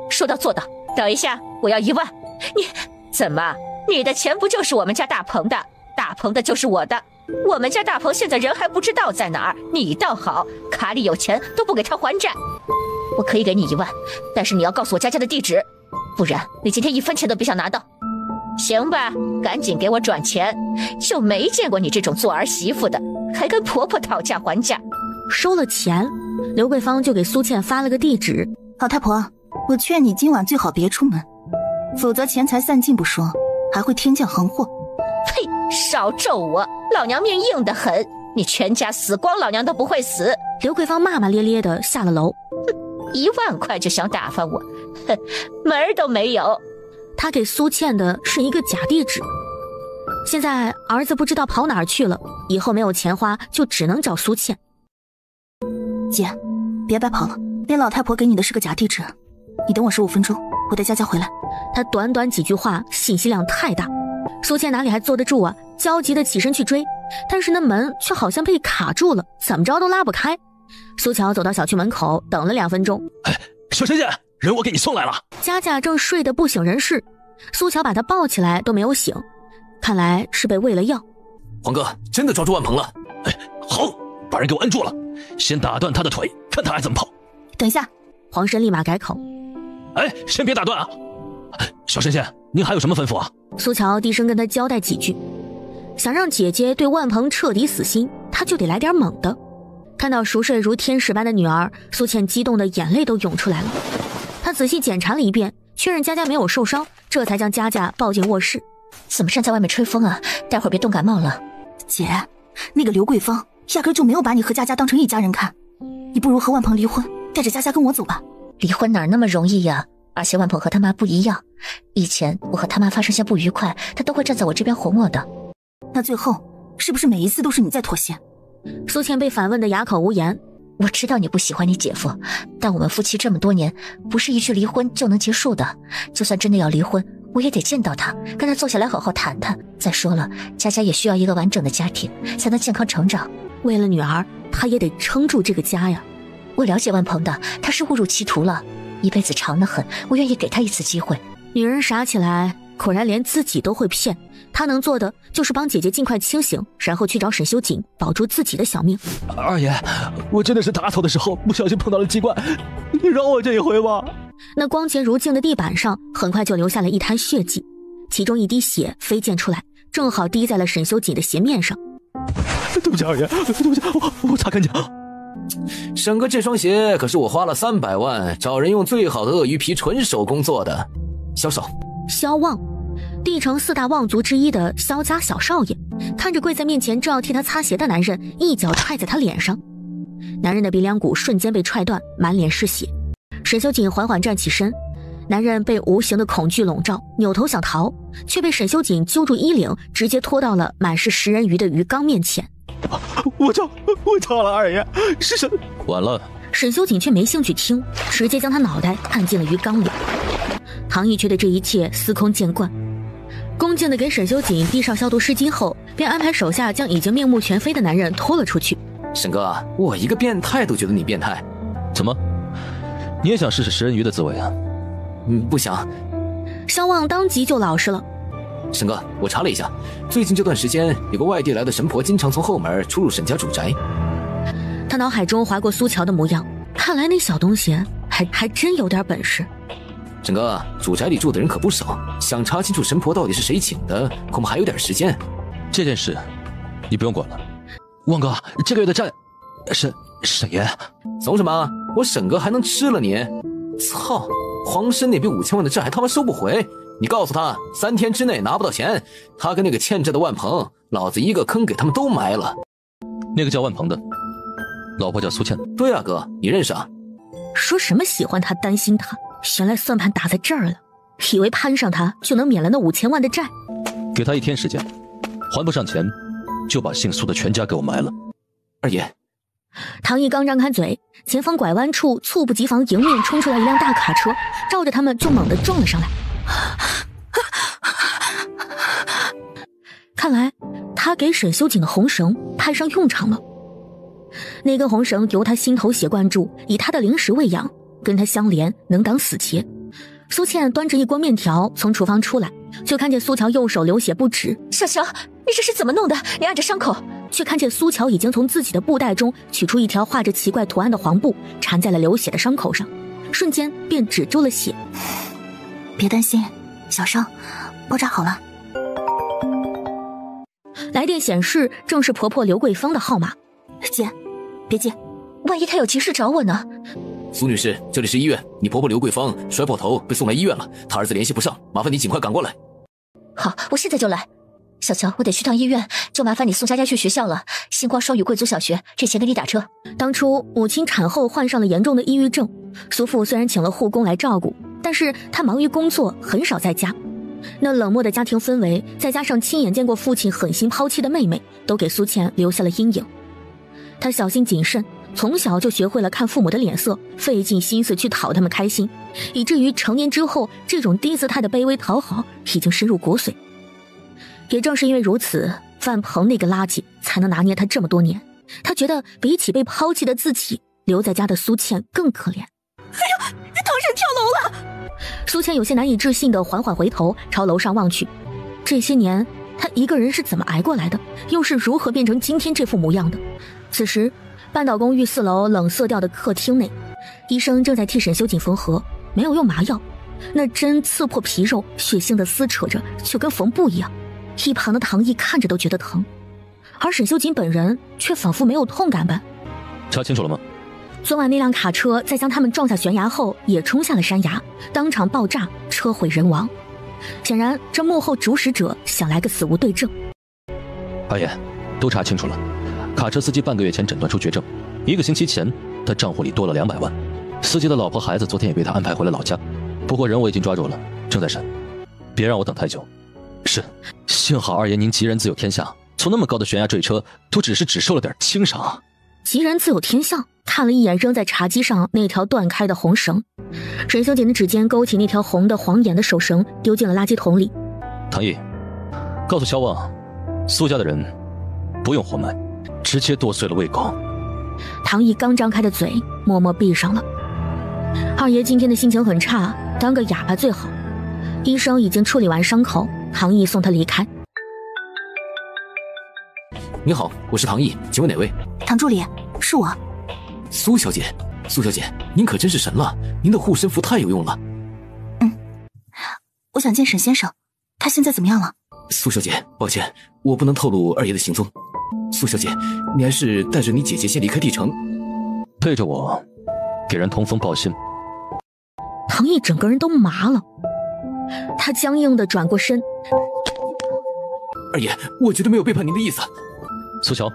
说到做到。等一下，我要1万。你怎么？你的钱不就是我们家大鹏的？大鹏的就是我的。我们家大鹏现在人还不知道在哪儿，你倒好，卡里有钱都不给他还债。我可以给你1万，但是你要告诉我佳佳的地址，不然你今天1分钱都别想拿到。行吧，赶紧给我转钱，就没见过你这种做儿媳妇的，还跟婆婆讨价还价。收了钱，刘桂芳就给苏倩发了个地址。老太婆，我劝你今晚最好别出门，否则钱财散尽不说，还会天降横祸。呸！少咒我，老娘命硬得很，你全家死光，老娘都不会死。刘桂芳骂骂咧咧的下了楼。哼，1万块就想打发我，哼，门儿都没有。他给苏倩的是一个假地址，现在儿子不知道跑哪儿去了，以后没有钱花，就只能找苏倩。姐，别白跑了，连老太婆给你的是个假地址，你等我15分钟，我带佳佳回来。他短短几句话，信息量太大，苏倩哪里还坐得住啊？焦急的起身去追，但是那门却好像被卡住了，怎么着都拉不开。苏乔走到小区门口，等了2分钟。哎，小神仙，人我给你送来了。佳佳正睡得不省人事，苏乔把她抱起来都没有醒，看来是被喂了药。黄哥真的抓住万鹏了。哎，好，把人给我摁住了，先打断他的腿，看他还怎么跑。等一下，黄生立马改口。哎，先别打断啊！小神仙，您还有什么吩咐啊？苏乔低声跟他交代几句，想让姐姐对万鹏彻底死心，他就得来点猛的。看到熟睡如天使般的女儿，苏倩激动的眼泪都涌出来了。她仔细检查了一遍，确认佳佳没有受伤，这才将佳佳抱进卧室。怎么站在外面吹风啊？待会儿别冻感冒了。姐，那个刘桂芳压根就没有把你和佳佳当成一家人看，你不如和万鹏离婚，带着佳佳跟我走吧。离婚哪那么容易呀？而且万鹏和他妈不一样，以前我和他妈发生些不愉快，他都会站在我这边哄我的。那最后是不是每一次都是你在妥协？苏倩被反问得哑口无言。我知道你不喜欢你姐夫，但我们夫妻这么多年，不是一句离婚就能结束的。就算真的要离婚，我也得见到他，跟他坐下来好好谈谈。再说了，佳佳也需要一个完整的家庭，才能健康成长。为了女儿，他也得撑住这个家呀。我了解万鹏的，他是误入歧途了，一辈子长得很，我愿意给他一次机会。女人傻起来，果然连自己都会骗。她能做的就是帮姐姐尽快清醒，然后去找沈修锦，保住自己的小命。二爷，我真的是打扫的时候不小心碰到了机关，你饶我这一回吧。那光洁如镜的地板上很快就留下了一滩血迹，其中一滴血飞溅出来，正好滴在了沈修锦的鞋面上。对不起二爷，对不起，我擦干净。沈哥，这双鞋可是我花了300万找人用最好的鳄鱼皮纯手工做的。萧少，萧望，帝城4大望族之一的萧家小少爷，看着跪在面前正要替他擦鞋的男人，一脚踹在他脸上，男人的鼻梁骨瞬间被踹断，满脸是血。沈修锦缓缓站起身，男人被无形的恐惧笼罩，扭头想逃，却被沈修锦揪住衣领，直接拖到了满是食人鱼的鱼缸面前。我错了，二爷，是神。完了。沈修锦却没兴趣听，直接将他脑袋探进了鱼缸里。唐毅却对这一切司空见惯，恭敬地给沈修锦递上消毒湿巾后，便安排手下将已经面目全非的男人拖了出去。沈哥，我一个变态都觉得你变态。怎么？你也想试试食人鱼的滋味啊？不想。萧望当即就老实了。沈哥，我查了一下，最近这段时间有个外地来的神婆经常从后门出入沈家主宅。他脑海中划过苏乔的模样，看来那小东西还真有点本事。沈哥，主宅里住的人可不少，想查清楚神婆到底是谁请的，恐怕还有点时间。这件事你不用管了。旺哥，这个月的债，沈爷。怂什么？我沈哥还能吃了你？操！黄申那笔5000万的债还他妈收不回，你告诉他3天之内拿不到钱，他跟那个欠债的万鹏，老子一个坑给他们都埋了。那个叫万鹏的，老婆叫苏倩。对啊，哥，你认识啊？说什么喜欢他，担心他，原来算盘打在这儿了，以为攀上他就能免了那5000万的债。给他1天时间，还不上钱，就把姓苏的全家给我埋了。二爷。唐毅刚张开嘴，前方拐弯处猝不及防迎面冲出来一辆大卡车，照着他们就猛地撞了上来。看来他给沈修锦的红绳派上用场了。那根红绳由他心头血灌注，以他的灵石喂养，跟他相连，能挡死劫。苏倩端着一锅面条从厨房出来，就看见苏乔右手流血不止。小乔，你这是怎么弄的？你按着伤口。却看见苏乔已经从自己的布袋中取出一条画着奇怪图案的黄布，缠在了流血的伤口上，瞬间便止住了血。别担心，小伤，包扎好了。来电显示正是婆婆刘桂芳的号码。姐，别接，万一她有急事找我呢？苏女士，这里是医院，你婆婆刘桂芳摔破头被送来医院了，她儿子联系不上，麻烦你尽快赶过来。好，我现在就来。小乔，我得去趟医院，就麻烦你送佳佳去学校了。星光双语贵族小学，这钱给你打车。当初母亲产后患上了严重的抑郁症，苏父虽然请了护工来照顾，但是他忙于工作，很少在家。那冷漠的家庭氛围，再加上亲眼见过父亲狠心抛弃的妹妹，都给苏倩留下了阴影。她小心谨慎，从小就学会了看父母的脸色，费尽心思去讨他们开心，以至于成年之后，这种低姿态的卑微讨好已经深入骨髓。也正是因为如此，范鹏那个垃圾才能拿捏他这么多年。他觉得比起被抛弃的自己，留在家的苏倩更可怜。哎呦，唐婶跳楼了！苏倩有些难以置信地缓缓回头，朝楼上望去。这些年，她一个人是怎么挨过来的？又是如何变成今天这副模样的？此时，半岛公寓4楼冷色调的客厅内，医生正在替沈修锦缝合，没有用麻药，那针刺破皮肉，血腥地撕扯着，就跟缝布一样。一旁的唐毅看着都觉得疼，而沈修锦本人却仿佛没有痛感般。查清楚了吗？昨晚那辆卡车在将他们撞下悬崖后，也冲下了山崖，当场爆炸，车毁人亡。显然，这幕后主使者想来个死无对证。二爷，都查清楚了。卡车司机半个月前诊断出绝症，1个星期前他账户里多了200万。司机的老婆孩子昨天也被他安排回了老家，不过人我已经抓住了，正在审，别让我等太久。是，幸好二爷您吉人自有天相，从那么高的悬崖坠车，都只受了点轻伤。吉人自有天相，看了一眼扔在茶几上那条断开的红绳，沈修锦的指尖勾起那条红的晃眼的手绳，丢进了垃圾桶里。唐毅，告诉萧望，苏家的人不用活埋，直接剁碎了喂狗。唐毅刚张开的嘴默默闭上了。二爷今天的心情很差，当个哑巴最好。医生已经处理完伤口，唐毅送他离开。你好，我是唐毅，请问哪位？唐助理，是我。苏小姐，苏小姐，您可真是神了，您的护身符太有用了。我想见沈先生，他现在怎么样了？苏小姐，抱歉，我不能透露二爷的行踪。苏小姐，你还是带着你姐姐先离开帝城。背着我给人通风报信。唐毅整个人都麻了，他僵硬地转过身。二爷，我绝对没有背叛您的意思。苏乔，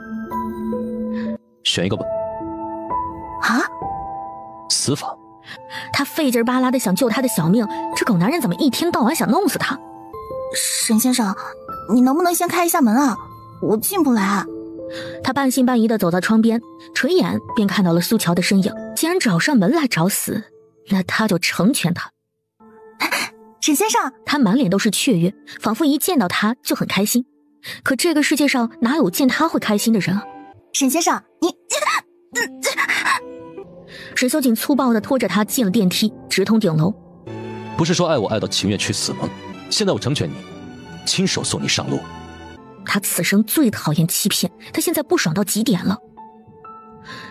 选一个吧。啊？死法。他费劲巴拉的想救他的小命，这狗男人怎么一天到晚想弄死他？沈先生，你能不能先开一下门啊？我进不来。他半信半疑的走到窗边，垂眼便看到了苏乔的身影。既然找上门来找死，那他就成全他。沈先生，他满脸都是雀跃，仿佛一见到他就很开心。可这个世界上哪有见他会开心的人啊？沈先生，你……沈修锦粗暴地拖着他进了电梯，直通顶楼。不是说爱我爱到情愿去死吗？现在我成全你，亲手送你上路。他此生最讨厌欺骗，他现在不爽到极点了。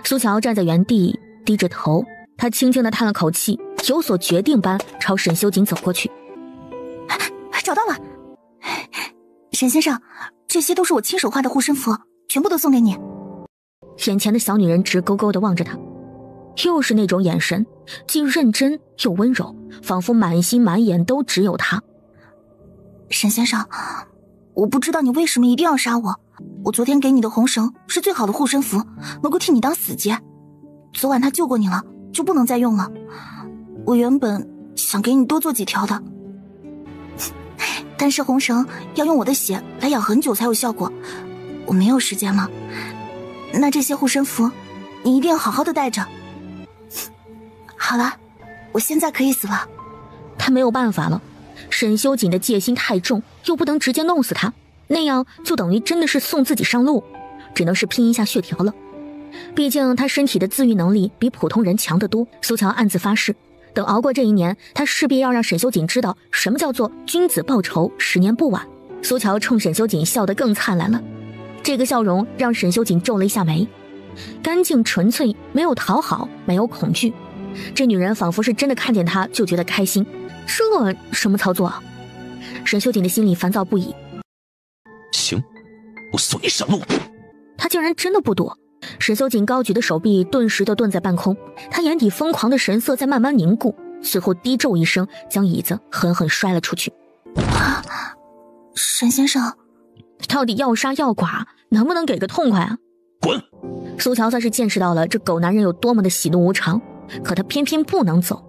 苏乔站在原地，低着头，他轻轻地叹了口气，有所决定般朝沈修锦走过去。找到了，沈先生，这些都是我亲手画的护身符，全部都送给你。眼前的小女人直勾勾地望着他，又是那种眼神，既认真又温柔，仿佛满心满眼都只有他。沈先生，我不知道你为什么一定要杀我。我昨天给你的红绳是最好的护身符，能够替你当死结。昨晚他救过你了，就不能再用了。我原本想给你多做几条的，但是红绳要用我的血来养很久才有效果，我没有时间了。那这些护身符，你一定要好好的带着。好了，我现在可以死了。他没有办法了，沈修锦的戒心太重，又不能直接弄死他，那样就等于真的是送自己上路，只能是拼一下血条了。毕竟他身体的自愈能力比普通人强得多。苏乔暗自发誓，等熬过这一年，他势必要让沈修锦知道什么叫做君子报仇，10年不晚。苏乔冲沈修锦笑得更灿烂了，这个笑容让沈修锦皱了一下眉，干净纯粹，没有讨好，没有恐惧。这女人仿佛是真的看见他就觉得开心，这什么操作啊？沈修锦的心里烦躁不已。行，我送你上路。他竟然真的不躲。沈修锦高举的手臂顿时就顿在半空，他眼底疯狂的神色在慢慢凝固，随后低咒一声，将椅子狠狠摔了出去。沈先生，到底要杀要剐，能不能给个痛快啊？滚！苏乔算是见识到了这狗男人有多么的喜怒无常，可他偏偏不能走。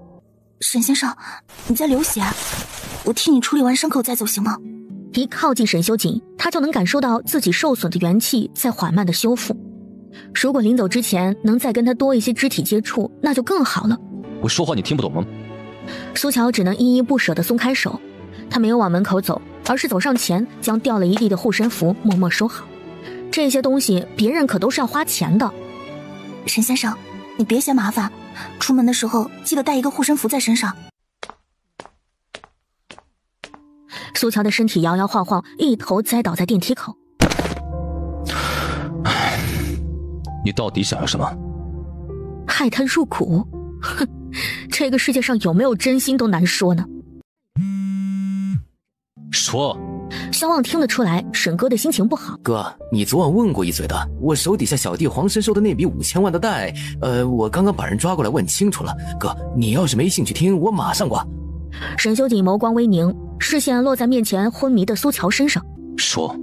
沈先生，你在流血，我替你处理完伤口再走行吗？一靠近沈修锦，他就能感受到自己受损的元气在缓慢的修复。如果临走之前能再跟他多一些肢体接触，那就更好了。我说话你听不懂吗？苏乔只能依依不舍地松开手，他没有往门口走，而是走上前，将掉了一地的护身符默默收好。这些东西别人可都是要花钱的。沈先生，你别嫌麻烦，出门的时候记得带一个护身符在身上。苏乔的身体摇摇晃晃，一头栽倒在电梯口。你到底想要什么？害他入骨？哼，这个世界上有没有真心都难说呢。说。萧望听得出来沈哥的心情不好。哥，你昨晚问过一嘴的，我手底下小弟黄申收的那笔5000万的贷，我刚刚把人抓过来问清楚了。哥，你要是没兴趣听，我马上挂。沈修锦眸光微凝，视线落在面前昏迷的苏乔身上。说。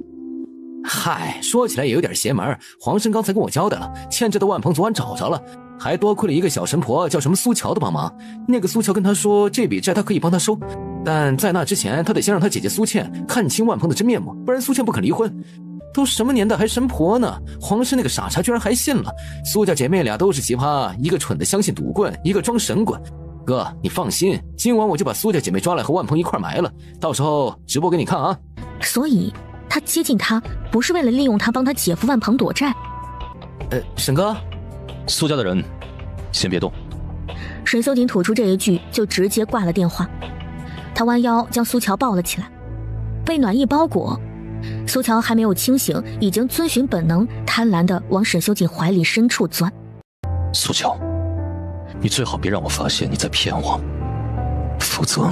嗨，说起来也有点邪门，黄申刚才跟我交代了，欠着的万鹏昨晚找着了，还多亏了一个小神婆叫什么苏乔的帮忙。那个苏乔跟他说这笔债他可以帮他收，但在那之前他得先让他姐姐苏倩看清万鹏的真面目，不然苏倩不肯离婚。都什么年代还神婆呢？皇室那个傻叉居然还信了。苏家姐妹俩都是奇葩，一个蠢的相信赌棍，一个装神棍。哥，你放心，今晚我就把苏家姐妹抓来和万鹏一块埋了，到时候直播给你看啊。所以他接近他不是为了利用他帮他姐夫万鹏躲债。沈哥，苏家的人先别动。沈修锦吐出这一句就直接挂了电话。他弯腰将苏乔抱了起来，被暖意包裹。苏乔还没有清醒，已经遵循本能，贪婪地往沈修锦怀里深处钻。苏乔，你最好别让我发现你在骗我，否则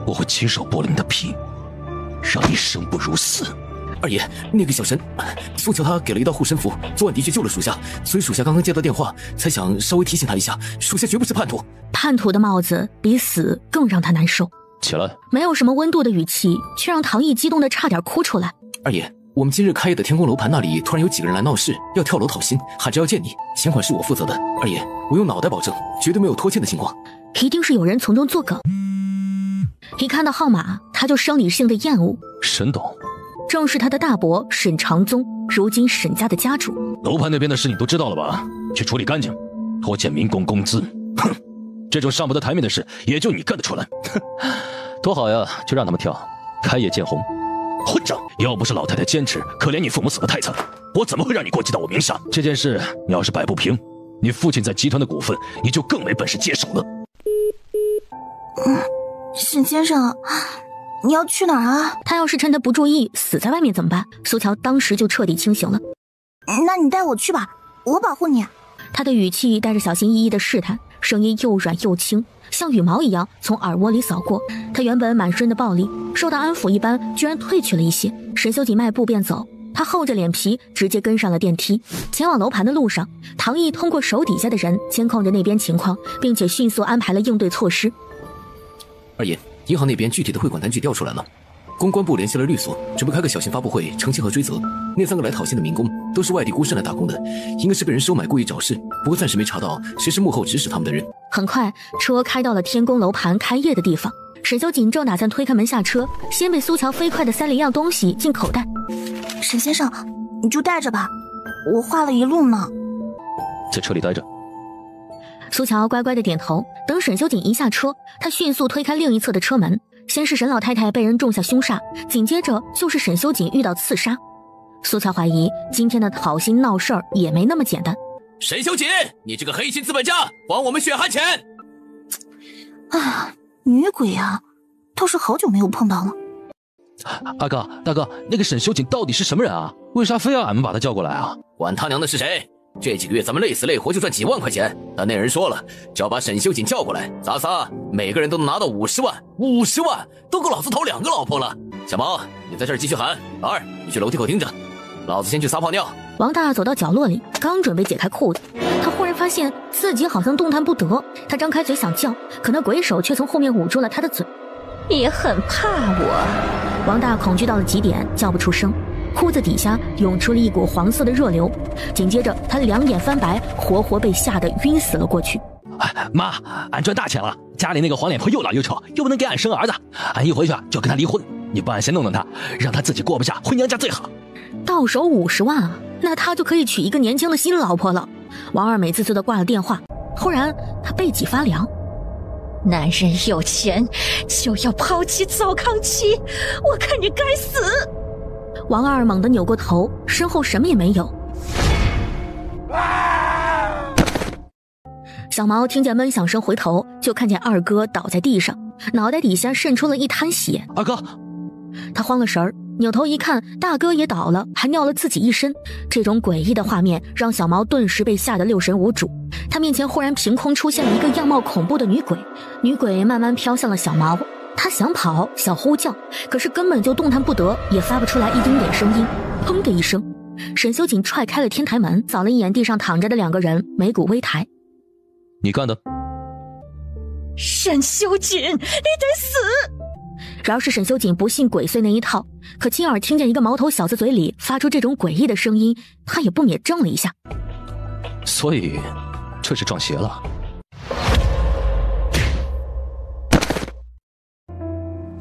我会亲手剥了你的皮，让你生不如死。二爷，那个小神苏乔他给了一道护身符，昨晚的确救了属下，所以属下刚刚接到电话，才想稍微提醒他一下，属下绝不是叛徒。叛徒的帽子比死更让他难受。起来！没有什么温度的语气，却让唐毅激动得差点哭出来。二爷，我们今日开业的天宫楼盘那里突然有几个人来闹事，要跳楼讨薪，喊着要见你，钱款是我负责的。二爷，我用脑袋保证，绝对没有拖欠的情况。一定是有人从中作梗。一看到号码，他就生理性的厌恶。沈董，正是他的大伯沈长宗，如今沈家的家主。楼盘那边的事你都知道了吧？去处理干净，拖欠民工工资。哼，这种上不得台面的事，也就你干得出来。哼，多好呀，就让他们跳，开业见红。混账！要不是老太太坚持，可怜你父母死得太惨，我怎么会让你过继到我名下？这件事你要是摆不平，你父亲在集团的股份，你就更没本事接手了。沈先生，你要去哪儿啊？他要是趁他不注意死在外面怎么办？苏乔当时就彻底清醒了。那你带我去吧，我保护你。他的语气带着小心翼翼的试探，声音又软又轻，像羽毛一样从耳窝里扫过。他原本满身的暴力，受到安抚一般，居然褪去了一些。沈修锦迈步便走，他厚着脸皮直接跟上了电梯。前往楼盘的路上，唐毅通过手底下的人监控着那边情况，并且迅速安排了应对措施。二爷，银行那边具体的汇款单据调出来了，公关部联系了律所，准备开个小型发布会澄清和追责。那3个来讨薪的民工都是外地孤身来打工的，应该是被人收买故意找事，不过暂时没查到谁是幕后指使他们的人。很快车开到了天宫楼盘开业的地方，沈修锦正打算推开门下车，先被苏乔飞快地塞了一样东西进口袋。沈先生，你就带着吧，我画了一路呢。在车里待着。苏乔乖乖地点头，等沈修锦一下车，他迅速推开另一侧的车门。先是沈老太太被人种下凶煞，紧接着就是沈修锦遇到刺杀。苏乔怀疑今天的讨薪闹事儿也没那么简单。沈修锦，你这个黑心资本家，还我们血汗钱！啊，女鬼啊，倒是好久没有碰到了。阿哥，大哥，那个沈修锦到底是什么人啊？为啥非要俺们把他叫过来啊？管他娘的是谁！这几个月咱们累死累活就赚几万块钱，但那人说了，只要把沈修锦叫过来，咱仨每个人都能拿到50万，50万都够老子讨2个老婆了。小毛，你在这儿继续喊，老二，你去楼梯口盯着，老子先去撒泡尿。王大走到角落里，刚准备解开裤子，他忽然发现自己好像动弹不得。他张开嘴想叫，可那鬼手却从后面捂住了他的嘴。你很怕我？王大恐惧到了极点，叫不出声。裤子底下涌出了一股黄色的热流，紧接着他两眼翻白，活活被吓得晕死了过去。妈，俺赚大钱了，家里那个黄脸婆又老又丑，又不能给俺生儿子，俺一回去就跟他离婚。你帮俺先弄弄他，让他自己过不下，回娘家最好。到手50万啊，那他就可以娶一个年轻的新老婆了。王二美滋滋的挂了电话，突然他背脊发凉。男人有钱就要抛弃糟糠妻，我看你该死！王二猛地扭过头，身后什么也没有。小毛听见闷响声回头，就看见二哥倒在地上，脑袋底下渗出了一滩血。二哥，他慌了神儿，扭头一看，大哥也倒了，还尿了自己一身。这种诡异的画面让小毛顿时被吓得六神无主。他面前忽然凭空出现了一个样貌恐怖的女鬼，女鬼慢慢飘向了小毛。他想跑，想呼叫，可是根本就动弹不得，也发不出来一丁点声音。砰的一声，沈修锦踹开了天台门，扫了一眼地上躺着的2个人，眉骨微抬。你干的？沈修锦，你得死！饶是沈修锦不信鬼祟那一套，可亲耳听见一个毛头小子嘴里发出这种诡异的声音，他也不免怔了一下。所以这是撞邪了。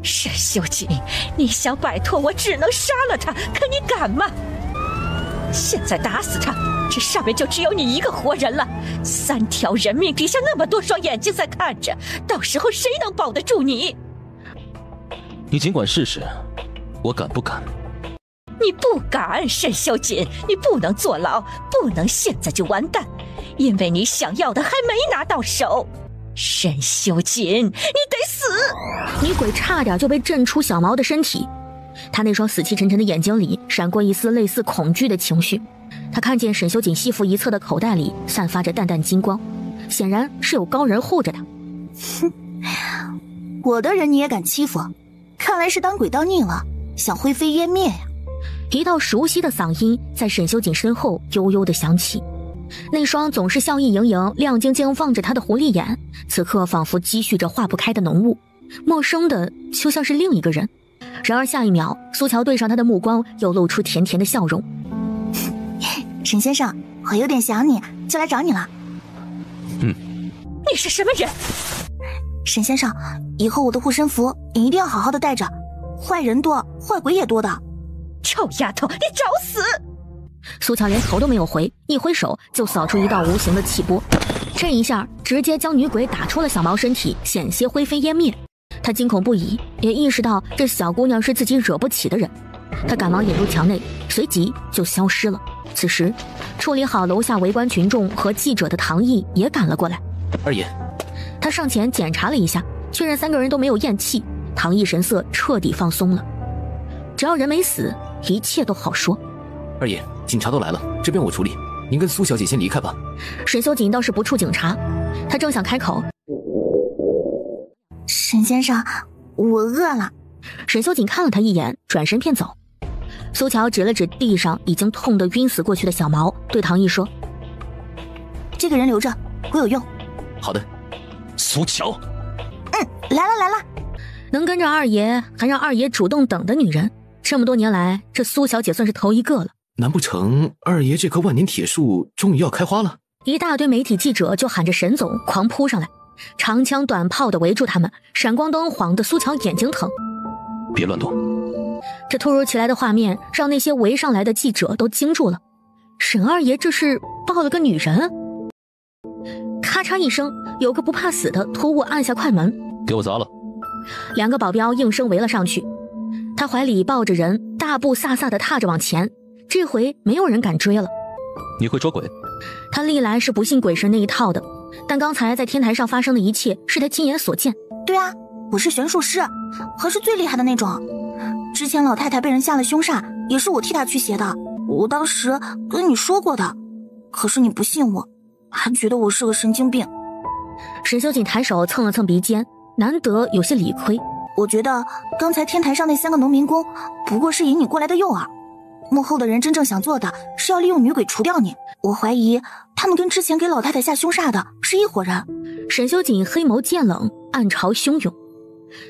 沈修锦，你想摆脱我，只能杀了他，可你敢吗？现在打死他，这上面就只有你一个活人了。3条人命底下那么多双眼睛在看着，到时候谁能保得住你？你尽管试试，我敢不敢？你不敢，沈修锦，你不能坐牢，不能现在就完蛋，因为你想要的还没拿到手。沈修锦，你得死！女鬼差点就被震出小毛的身体，她那双死气沉沉的眼睛里闪过一丝类似恐惧的情绪。她看见沈修锦西服一侧的口袋里散发着淡淡金光，显然是有高人护着她。哼，我的人你也敢欺负？看来是当鬼当腻了，想灰飞烟灭呀！一道熟悉的嗓音在沈修锦身后悠悠地响起，那双总是笑意盈盈、亮晶晶望着他的狐狸眼，此刻仿佛积蓄着化不开的浓雾，陌生的就像是另一个人。然而下一秒，苏乔对上他的目光又露出甜甜的笑容。沈先生，我有点想你，就来找你了。你是什么人？沈先生，以后我的护身符你一定要好好的带着，坏人多，坏鬼也多的。臭丫头，你找死！苏乔连头都没有回，一挥手就扫出一道无形的气波，这一下直接将女鬼打出了小毛身体，险些灰飞烟灭。他惊恐不已，也意识到这小姑娘是自己惹不起的人，他赶忙引入墙内，随即就消失了。此时处理好楼下围观群众和记者的唐毅也赶了过来。二爷，他上前检查了一下，确认3个人都没有咽气，唐毅神色彻底放松了。只要人没死，一切都好说。二爷，警察都来了，这边我处理，您跟苏小姐先离开吧。沈修锦倒是不触警察，他正想开口，沈先生，我饿了。沈修锦看了他一眼，转身便走。苏乔指了指地上已经痛得晕死过去的小毛，对唐毅说：“这个人留着，我有用。”好的。苏乔，来了来了。能跟着二爷，还让二爷主动等的女人，这么多年来，这苏小姐算是头一个了。难不成二爷这棵万年铁树终于要开花了？一大堆媒体记者就喊着沈总狂扑上来，长枪短炮的围住他们，闪光灯晃得苏乔眼睛疼。别乱动！这突如其来的画面让那些围上来的记者都惊住了。沈二爷这是抱了个女人？咔嚓一声，有个不怕死的突兀按下快门，给我砸了！2个保镖应声围了上去。他怀里抱着人，大步飒飒地踏着往前。这回没有人敢追了。你会捉鬼？他历来是不信鬼神那一套的，但刚才在天台上发生的一切是他亲眼所见。对啊，我是玄术师，还是最厉害的那种。之前老太太被人下了凶煞，也是我替她驱邪的。我当时跟你说过的，可是你不信我，还觉得我是个神经病。沈修锦抬手蹭了蹭鼻尖，难得有些理亏。我觉得刚才天台上那3个农民工不过是引你过来的诱饵，幕后的人真正想做的是要利用女鬼除掉你。我怀疑他们跟之前给老太太下凶煞的是一伙人。沈修锦黑眸渐冷，暗潮汹涌。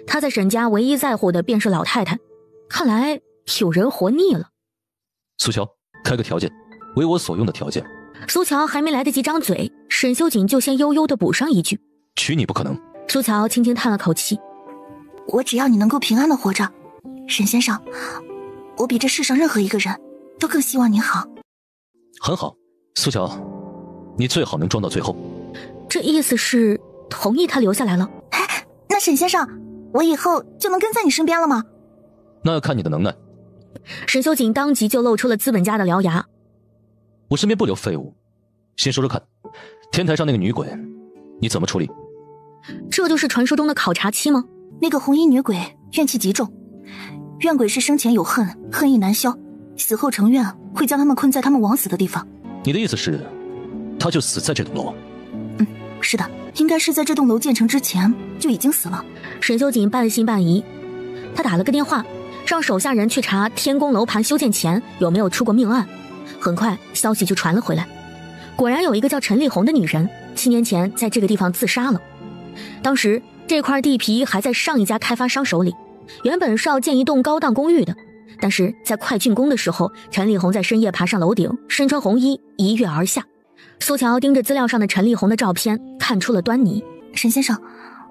他在沈家唯一在乎的便是老太太，看来有人活腻了。苏乔，开个条件，为我所用的条件。苏乔还没来得及张嘴，沈修锦就先悠悠地补上一句：娶你不可能。苏乔轻轻叹了口气：我只要你能够平安地活着，沈先生，我比这世上任何一个人都更希望你好。很好，苏乔，你最好能装到最后。这意思是同意他留下来了？那沈先生，我以后就能跟在你身边了吗？那要看你的能耐。沈修锦当即就露出了资本家的獠牙。我身边不留废物，先说说看，天台上那个女鬼你怎么处理？这就是传说中的考察期吗？那个红衣女鬼怨气极重，怨鬼是生前有恨，恨意难消，死后成怨会将他们困在他们枉死的地方。你的意思是她就死在这栋楼？是的，应该是在这栋楼建成之前就已经死了。沈修锦半信半疑，他打了个电话，让手下人去查天宫楼盘修建前有没有出过命案。很快消息就传了回来，果然有一个叫陈丽红的女人7年前在这个地方自杀了。当时这块地皮还在上一家开发商手里，原本是要建一栋高档公寓的，但是在快竣工的时候，陈丽红在深夜爬上楼顶，身穿红衣一跃而下，苏乔盯着资料上的陈丽红的照片，看出了端倪。沈先生，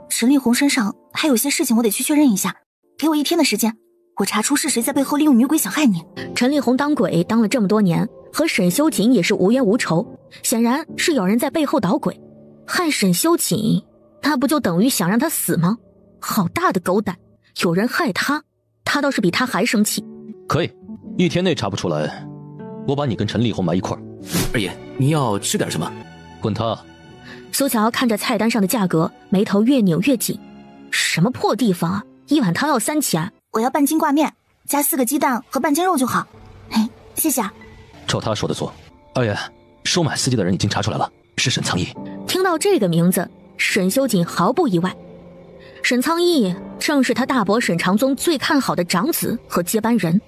陈丽红身上还有些事情我得去确认一下，给我1天的时间，我查出是谁在背后利用女鬼想害你。陈丽红当鬼当了这么多年，和沈修锦也是无冤无仇，显然是有人在背后捣鬼，害沈修锦，那不就等于想让他死吗？好大的狗胆，有人害他，他倒是比他还生气。可以，1天内查不出来，我把你跟陈丽红埋一块儿。二爷，你要吃点什么？滚他！苏乔看着菜单上的价格，眉头越扭越紧。什么破地方啊，1碗汤要3钱。我要半斤挂面，加4个鸡蛋和半斤肉就好。谢谢啊。照他说的做。二爷，收买司机的人已经查出来了，是沈苍逸。听到这个名字，沈修锦毫不意外。沈苍逸正是他大伯沈长宗最看好的长子和接班人。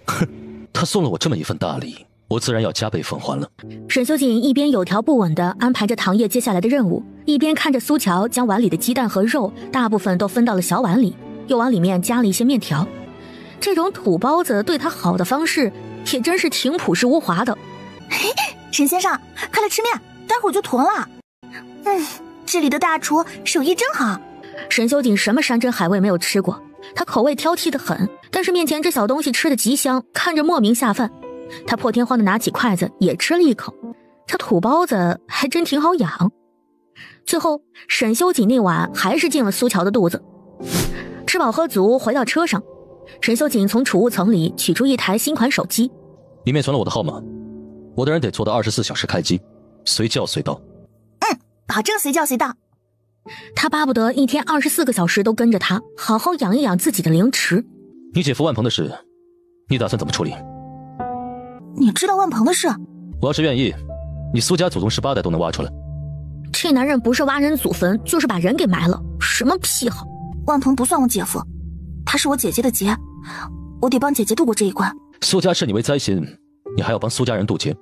哼，他送了我这么一份大礼，我自然要加倍奉还了。沈修锦一边有条不紊地安排着唐烨接下来的任务，一边看着苏乔将碗里的鸡蛋和肉大部分都分到了小碗里，又往里面加了一些面条。这种土包子对他好的方式也真是挺朴实无华的。沈先生，快来吃面，待会儿就囤了。这里的大厨手艺真好。沈修锦什么山珍海味没有吃过，他口味挑剔得很，但是面前这小东西吃得极香，看着莫名下饭。他破天荒地拿起筷子也吃了一口，这土包子还真挺好养。最后沈修锦那碗还是进了苏乔的肚子。吃饱喝足回到车上，沈修锦从储物层里取出一台新款手机，里面存了我的号码，我的人得做到24小时开机，随叫随到。保证随叫随到。他巴不得1天24个小时都跟着他，好好养一养自己的凌迟。你姐夫万鹏的事，你打算怎么处理？你知道万鹏的事？我要是愿意，你苏家祖宗18代都能挖出来。这男人不是挖人祖坟，就是把人给埋了，什么癖好？万鹏不算我姐夫，他是我姐姐的劫，我得帮姐姐度过这一关。苏家视你为灾星，你还要帮苏家人渡劫，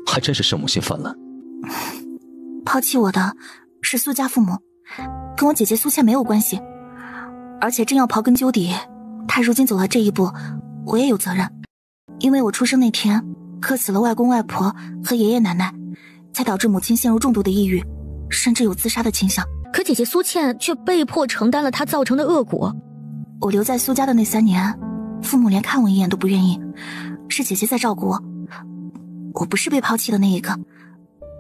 还真是圣母心泛滥。抛弃我的是苏家父母，跟我姐姐苏倩没有关系。而且真要刨根究底，她如今走到这一步，我也有责任。因为我出生那天克死了外公外婆和爷爷奶奶，才导致母亲陷入重度的抑郁，甚至有自杀的倾向。可姐姐苏倩却被迫承担了她造成的恶果。我留在苏家的那3年，父母连看我一眼都不愿意，是姐姐在照顾我。我不是被抛弃的那一个，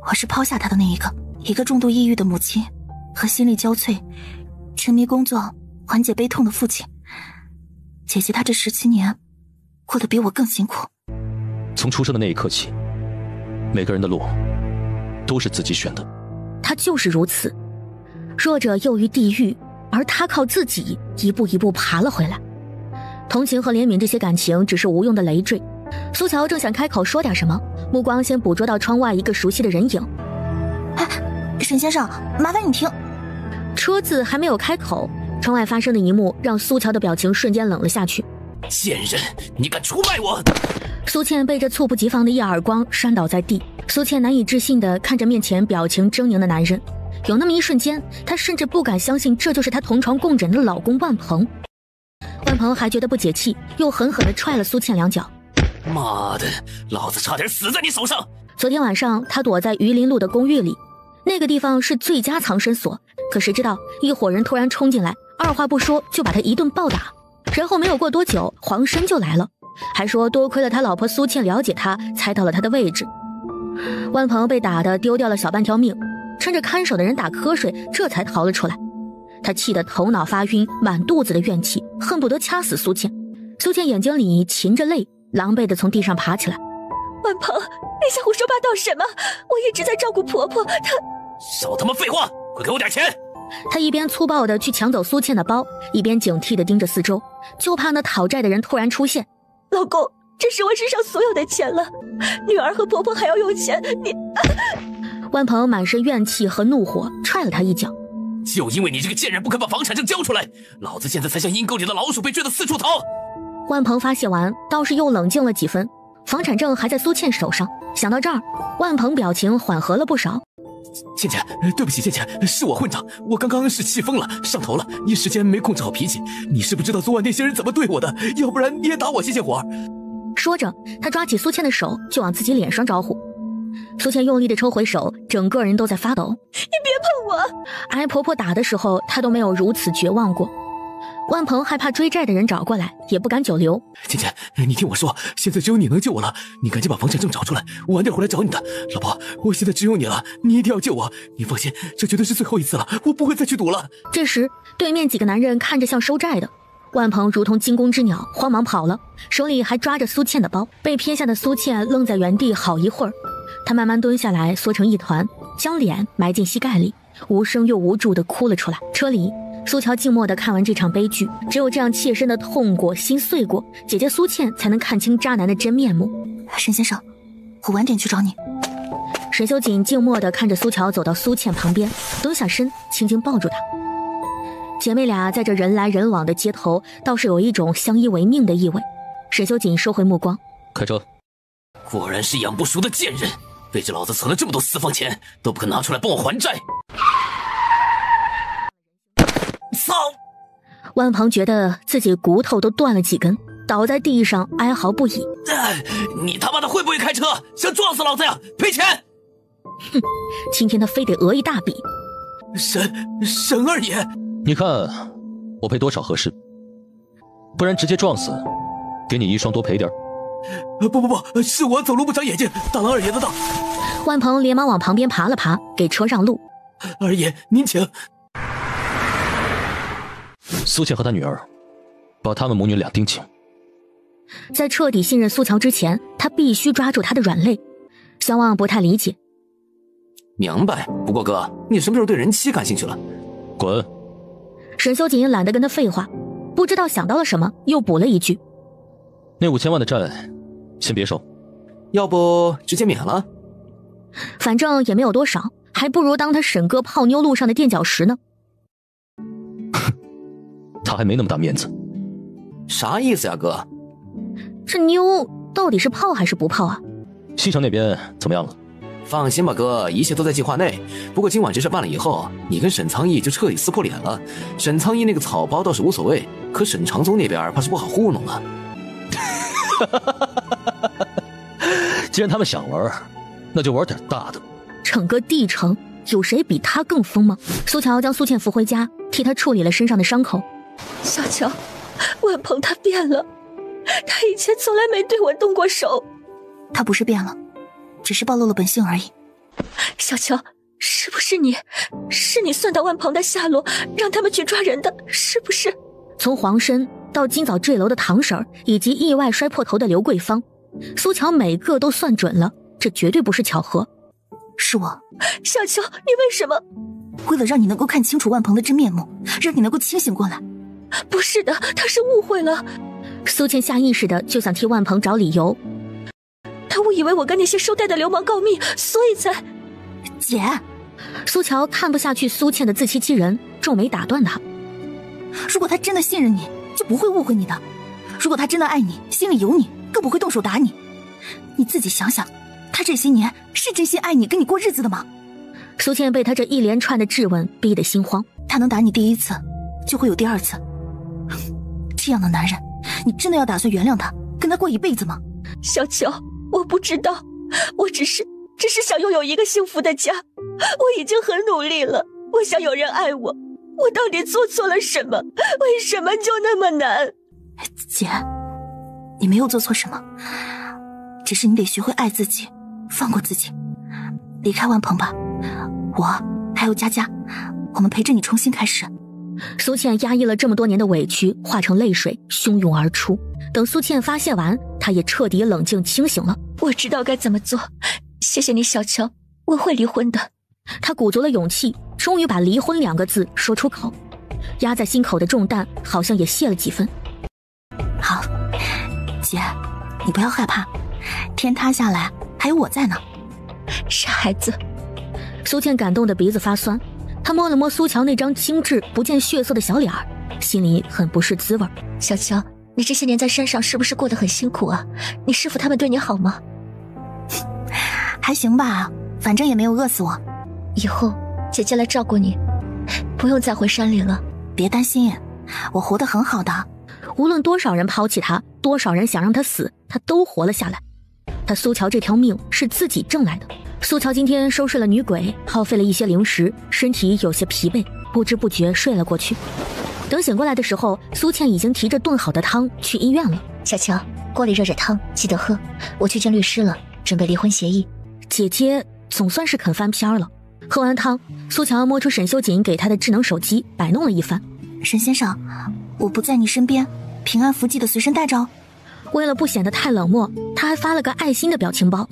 我是抛下她的那一个。一个重度抑郁的母亲和心力交瘁、沉迷工作缓解悲痛的父亲。姐姐她这17年过得比我更辛苦。从出生的那一刻起，每个人的路都是自己选的。他就是如此，弱者囿于地狱，而他靠自己一步一步爬了回来。同情和怜悯这些感情只是无用的累赘。苏乔正想开口说点什么，目光先捕捉到窗外一个熟悉的人影。沈先生，麻烦你听。车子还没有开口，窗外发生的一幕让苏乔的表情瞬间冷了下去。贱人，你敢出卖我！苏倩被这猝不及防的一耳光扇倒在地。苏倩难以置信地看着面前表情狰狞的男人，有那么一瞬间，她甚至不敢相信这就是她同床共枕的老公万鹏。万鹏还觉得不解气，又狠狠地踹了苏倩2脚。妈的，老子差点死在你手上！昨天晚上，他躲在榆林路的公寓里，那个地方是最佳藏身所。可谁知道，一伙人突然冲进来，二话不说就把他一顿暴打。然后没有过多久，黄申就来了，还说多亏了他老婆苏倩了解他，猜到了他的位置。万鹏被打得丢掉了小半条命，趁着看守的人打瞌睡，这才逃了出来。他气得头脑发晕，满肚子的怨气，恨不得掐死苏倩。苏倩眼睛里噙着泪，狼狈地从地上爬起来。万鹏，你在胡说八道什么？我一直在照顾婆婆，她……少他妈废话，快给我点钱！他一边粗暴地去抢走苏倩的包，一边警惕地盯着四周，就怕那讨债的人突然出现。老公，这是我身上所有的钱了，女儿和婆婆还要用钱，你……万鹏满身怨气和怒火，踹了他一脚。就因为你这个贱人不肯把房产证交出来，老子现在才像阴沟里的老鼠，被追得四处逃。万鹏发泄完，倒是又冷静了几分。房产证还在苏倩手上，想到这儿，万鹏表情缓和了不少。倩倩，对不起，倩倩，是我混账，我刚刚是气疯了，上头了，一时间没控制好脾气。你是不知道昨晚那些人怎么对我的，要不然你也打我泄泄火。说着，他抓起苏倩的手就往自己脸上招呼。苏倩用力地抽回手，整个人都在发抖。你别碰我！挨婆婆打的时候，她都没有如此绝望过。万鹏害怕追债的人找过来，也不敢久留。倩倩，你听我说，现在只有你能救我了，你赶紧把房产证找出来，我晚点回来找你的。老婆，我现在只有你了，你一定要救我。你放心，这绝对是最后一次了，我不会再去赌了。这时，对面几个男人看着像收债的，万鹏如同惊弓之鸟，慌忙跑了，手里还抓着苏倩的包。被撇下的苏倩愣在原地好一会儿，她慢慢蹲下来，缩成一团，将脸埋进膝盖里，无声又无助地哭了出来。车里，苏乔静默地看完这场悲剧，只有这样切身的痛过、心碎过，姐姐苏倩才能看清渣男的真面目。沈先生，我晚点去找你。沈修锦静默地看着苏乔走到苏倩旁边，蹲下身，轻轻抱住她。姐妹俩在这人来人往的街头，倒是有一种相依为命的意味。沈修锦收回目光，开车。果然是养不熟的贱人，背着老子存了这么多私房钱，都不肯拿出来帮我还债。操！万鹏觉得自己骨头都断了几根，倒在地上哀嚎不已。你他妈的会不会开车？想撞死老子呀？赔钱！哼，今天他非得讹一大笔。沈二爷，你看我赔多少合适？不然直接撞死，给你遗孀多赔点。不，是我走路不长眼睛，挡了二爷的道。万鹏连忙往旁边爬了爬，给车让路。二爷，您请。苏倩和她女儿，把他们母女俩盯紧。在彻底信任苏乔之前，他必须抓住她的软肋。相望不太理解。明白，不过哥，你什么时候对人妻感兴趣了？滚！沈修锦懒得跟他废话，不知道想到了什么，又补了一句：那5000万的债，先别收，要不直接免了？反正也没有多少，还不如当他沈哥泡妞路上的垫脚石呢。他还没那么大面子。啥意思呀，哥？这妞到底是泡还是不泡啊？西城那边怎么样了？放心吧，哥，一切都在计划内。不过今晚这事办了以后，你跟沈苍毅就彻底撕破脸了。沈苍毅那个草包倒是无所谓，可沈长宗那边怕是不好糊弄了。既然他们想玩，那就玩点大的。整个帝城有谁比他更疯吗？苏乔将苏倩扶回家，替她处理了身上的伤口。小乔，万鹏他变了，他以前从来没对我动过手。他不是变了，只是暴露了本性而已。小乔，是不是你？是你算到万鹏的下落，让他们去抓人的，是不是？从黄申到今早坠楼的唐婶儿，以及意外摔破头的刘桂芳，苏乔每个都算准了，这绝对不是巧合。是我。小乔，你为什么？为了让你能够看清楚万鹏的真面目，让你能够清醒过来。不是的，他是误会了。苏倩下意识的就想替万鹏找理由。他误以为我跟那些收贷的流氓告密，所以才……姐，苏乔看不下去苏倩的自欺欺人，皱眉打断他。如果他真的信任你，就不会误会你的。如果他真的爱你，心里有你，更不会动手打你。你自己想想，他这些年是真心爱你，跟你过日子的吗？苏倩被他这一连串的质问逼得心慌。他能打你第一次，就会有第二次。这样的男人，你真的要打算原谅他，跟他过一辈子吗？小乔，我不知道，我只是想拥有一个幸福的家。我已经很努力了，我想有人爱我。我到底做错了什么？为什么就那么难？姐，你没有做错什么，只是你得学会爱自己，放过自己。离开万鹏吧，我还有佳佳，我们陪着你重新开始。苏倩压抑了这么多年的委屈化成泪水汹涌而出。等苏倩发泄完，她也彻底冷静清醒了。我知道该怎么做，谢谢你小乔，我会离婚的。她鼓足了勇气，终于把离婚2个字说出口，压在心口的重担好像也卸了几分。好，姐，你不要害怕，天塌下来还有我在呢。傻孩子。苏倩感动的鼻子发酸，她摸了摸苏乔那张精致不见血色的小脸儿，心里很不是滋味。小乔，你这些年在山上是不是过得很辛苦啊？你师父他们对你好吗？还行吧，反正也没有饿死我。以后姐姐来照顾你，不用再回山里了。别担心，我活得很好的。无论多少人抛弃他，多少人想让他死，他都活了下来。他苏乔这条命是自己挣来的，苏乔今天收拾了女鬼，耗费了一些零食，身体有些疲惫，不知不觉睡了过去。等醒过来的时候，苏倩已经提着炖好的汤去医院了。小乔，锅里热着汤，记得喝。我去见律师了，准备离婚协议。姐姐总算是肯翻篇了。喝完汤，苏乔摸出沈秀锦给她的智能手机，摆弄了一番。沈先生，我不在你身边，平安符记得随身带着哦。为了不显得太冷漠，他还发了个爱心的表情包。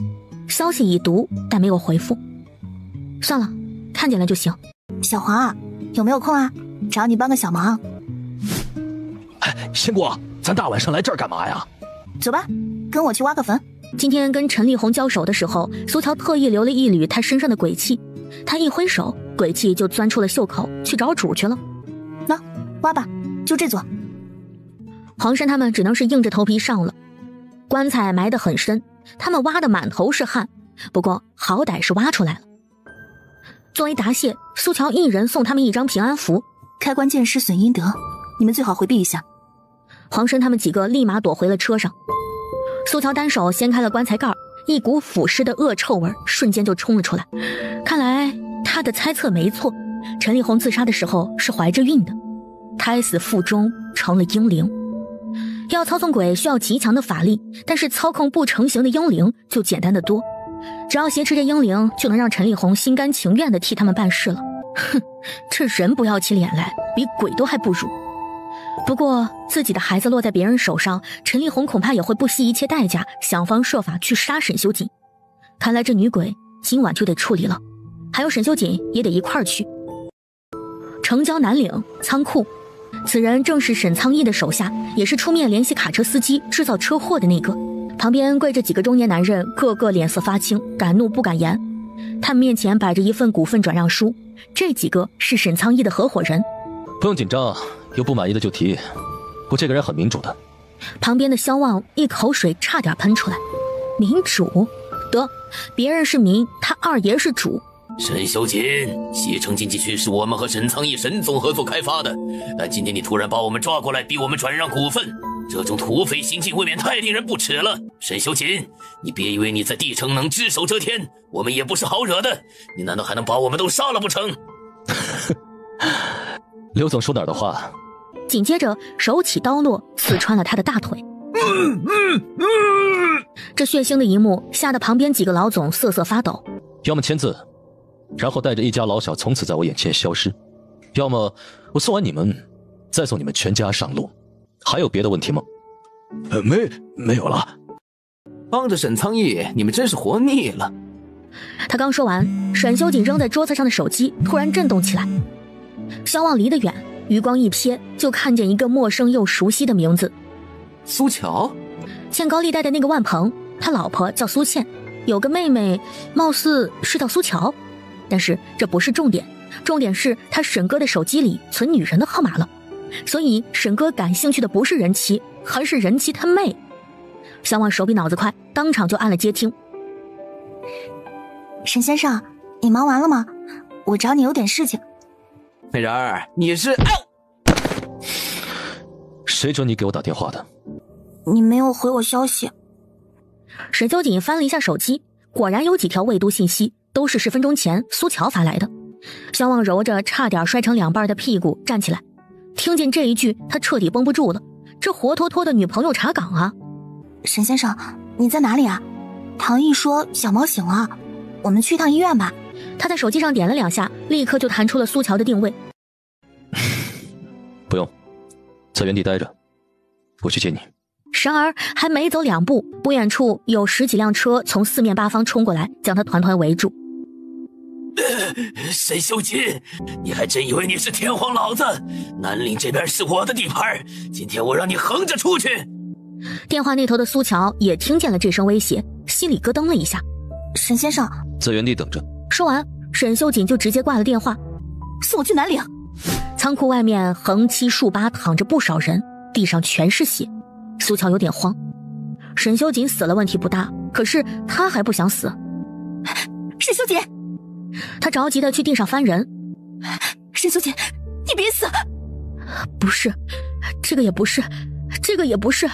消息已读，但没有回复。算了，看见了就行。小黄啊，有没有空啊？找你帮个小忙。哎，仙姑，咱大晚上来这儿干嘛呀？走吧，跟我去挖个坟。今天跟陈丽红交手的时候，苏乔特意留了一缕他身上的鬼气，他一挥手，鬼气就钻出了袖口，去找主去了。那挖吧，就这座。黄山他们只能是硬着头皮上了。棺材埋得很深，他们挖得满头是汗，不过好歹是挖出来了。作为答谢，苏乔一人送他们一张平安符。开棺见尸损阴德，你们最好回避一下。黄生他们几个立马躲回了车上。苏乔单手掀开了棺材盖，一股腐尸的恶臭味瞬间就冲了出来。看来他的猜测没错，陈丽红自杀的时候是怀着孕的，胎死腹中成了婴灵。要操纵鬼需要极强的法力，但是操控不成形的婴灵就简单的多，只要挟持着婴灵，就能让陈丽红心甘情愿地替他们办事了。哼，这人不要起脸来，比鬼都还不如。不过自己的孩子落在别人手上，陈丽红恐怕也会不惜一切代价，想方设法去杀沈修锦。看来这女鬼今晚就得处理了，还有沈修锦也得一块儿去。城郊南岭仓库，此人正是沈苍逸的手下，也是出面联系卡车司机制造车祸的那个。旁边跪着几个中年男人，个个脸色发青，敢怒不敢言。他们面前摆着一份股份转让书，这几个是沈苍逸的合伙人。不用紧张，有不满意的就提，我这个人很民主的。旁边的萧望一口水差点喷出来。民主？得，别人是民，他二爷是主。沈修锦，西城经济区是我们和沈苍逸沈总合作开发的，但今天你突然把我们抓过来，逼我们转让股份，这种土匪行径未免太令人不齿了。沈修锦，你别以为你在地城能只手遮天，我们也不是好惹的，你难道还能把我们都杀了不成？刘总说哪儿的话？紧接着手起刀落，刺穿了他的大腿。这血腥的一幕吓得旁边几个老总瑟瑟发抖。要么签字，然后带着一家老小从此在我眼前消失，要么我送完你们，再送你们全家上路。还有别的问题吗？没有了。帮着沈苍逸，你们真是活腻了。他刚说完，沈修锦扔在桌子上的手机突然震动起来。萧望离得远，余光一瞥就看见一个陌生又熟悉的名字。苏乔，欠高利贷的那个万鹏，他老婆叫苏倩，有个妹妹，貌似是叫苏乔。但是这不是重点，重点是他沈哥的手机里存女人的号码了，所以沈哥感兴趣的不是人妻，而是人妻他妹。萧望手比脑子快，当场就按了接听。沈先生，你忙完了吗？我找你有点事情。美人儿，你是？谁准你给我打电话的？你没有回我消息。沈修锦翻了一下手机，果然有几条未读信息，都是10分钟前苏乔发来的。萧望揉着差点摔成两半的屁股站起来，听见这一句，他彻底绷不住了。这活脱脱的女朋友查岗啊！沈先生，你在哪里啊？唐毅说小毛醒了，我们去趟医院吧。他在手机上点了2下，立刻就弹出了苏乔的定位。不用，在原地待着，我去接你。然而还没走2步，不远处有10几辆车从4面8方冲过来，将他团团围住。沈修锦，你还真以为你是天皇老子？南岭这边是我的地盘，今天我让你横着出去。电话那头的苏乔也听见了这声威胁，心里咯噔了一下。沈先生，在原地等着。说完，沈修锦就直接挂了电话。送我去南岭。仓库外面横七竖八躺着不少人，地上全是血。苏乔有点慌，沈修锦死了问题不大，可是他还不想死。沈修锦，他着急的去地上翻人。沈修锦，你别死！不是，这个也不是，这个也不是。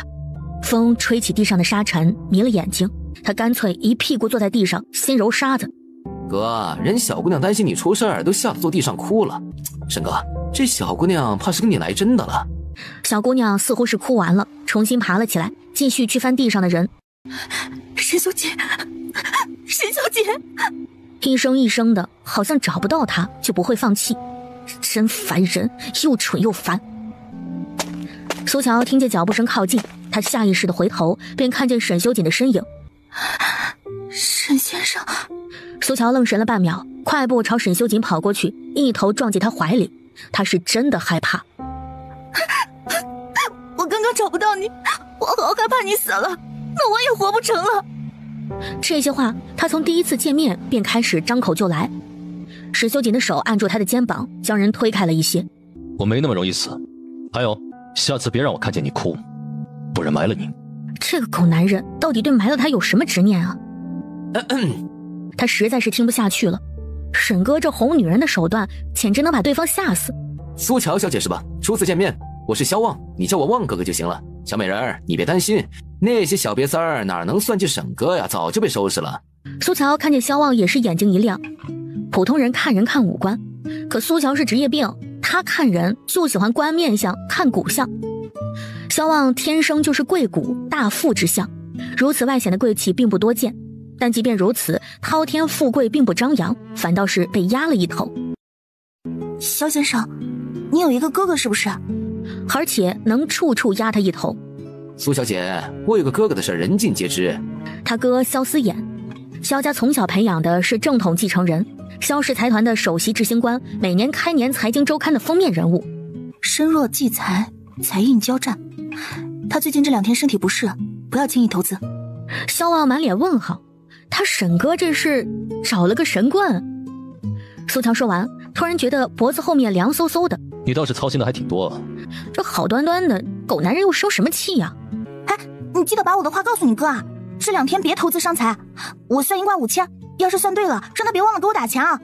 风吹起地上的沙尘，迷了眼睛。他干脆一屁股坐在地上，先揉沙子，哥，人小姑娘担心你出事儿，都吓得坐地上哭了。沈哥，这小姑娘怕是跟你来真的了。小姑娘似乎是哭完了，重新爬了起来，继续去翻地上的人。沈小姐，沈小姐，一声一声的，好像找不到她就不会放弃，真烦人，又蠢又烦。苏乔听见脚步声靠近，他下意识的回头，便看见沈修锦的身影。沈先生，苏乔愣神了半秒，快步朝沈修锦跑过去，一头撞进他怀里。他是真的害怕。我刚刚找不到你，我好害怕你死了，那我也活不成了。这些话他从第一次见面便开始张口就来。沈修锦的手按住他的肩膀，将人推开了一些。我没那么容易死，还有下次别让我看见你哭，不然埋了你。这个狗男人到底对埋了他有什么执念啊？他实在是听不下去了。沈哥这哄女人的手段简直能把对方吓死。苏乔小姐是吧？初次见面，我是萧望，你叫我望哥哥就行了。小美人儿，你别担心，那些小瘪三儿哪能算计沈哥呀，早就被收拾了。苏乔看见萧望也是眼睛一亮。普通人看人看五官，可苏乔是职业病，他看人就喜欢观面相，看骨相。萧望天生就是贵骨大富之相，如此外显的贵气并不多见，但即便如此，滔天富贵并不张扬，反倒是被压了一头。萧先生，你有一个哥哥是不是？而且能处处压他一头。苏小姐，我有个哥哥的事人尽皆知。他哥萧思衍，萧家从小培养的是正统继承人，萧氏财团的首席执行官，每年开年财经周刊的封面人物。身弱忌财，财运交战。他最近这2天身体不适，不要轻易投资。萧望满脸问号，他沈哥这是找了个神棍。苏乔说完，突然觉得脖子后面凉飕飕的。你倒是操心的还挺多。这好端端的狗男人又生什么气呀？哎，你记得把我的话告诉你哥啊，这2天别投资伤财。我算一卦5000，要是算对了，让他别忘了给我打钱啊。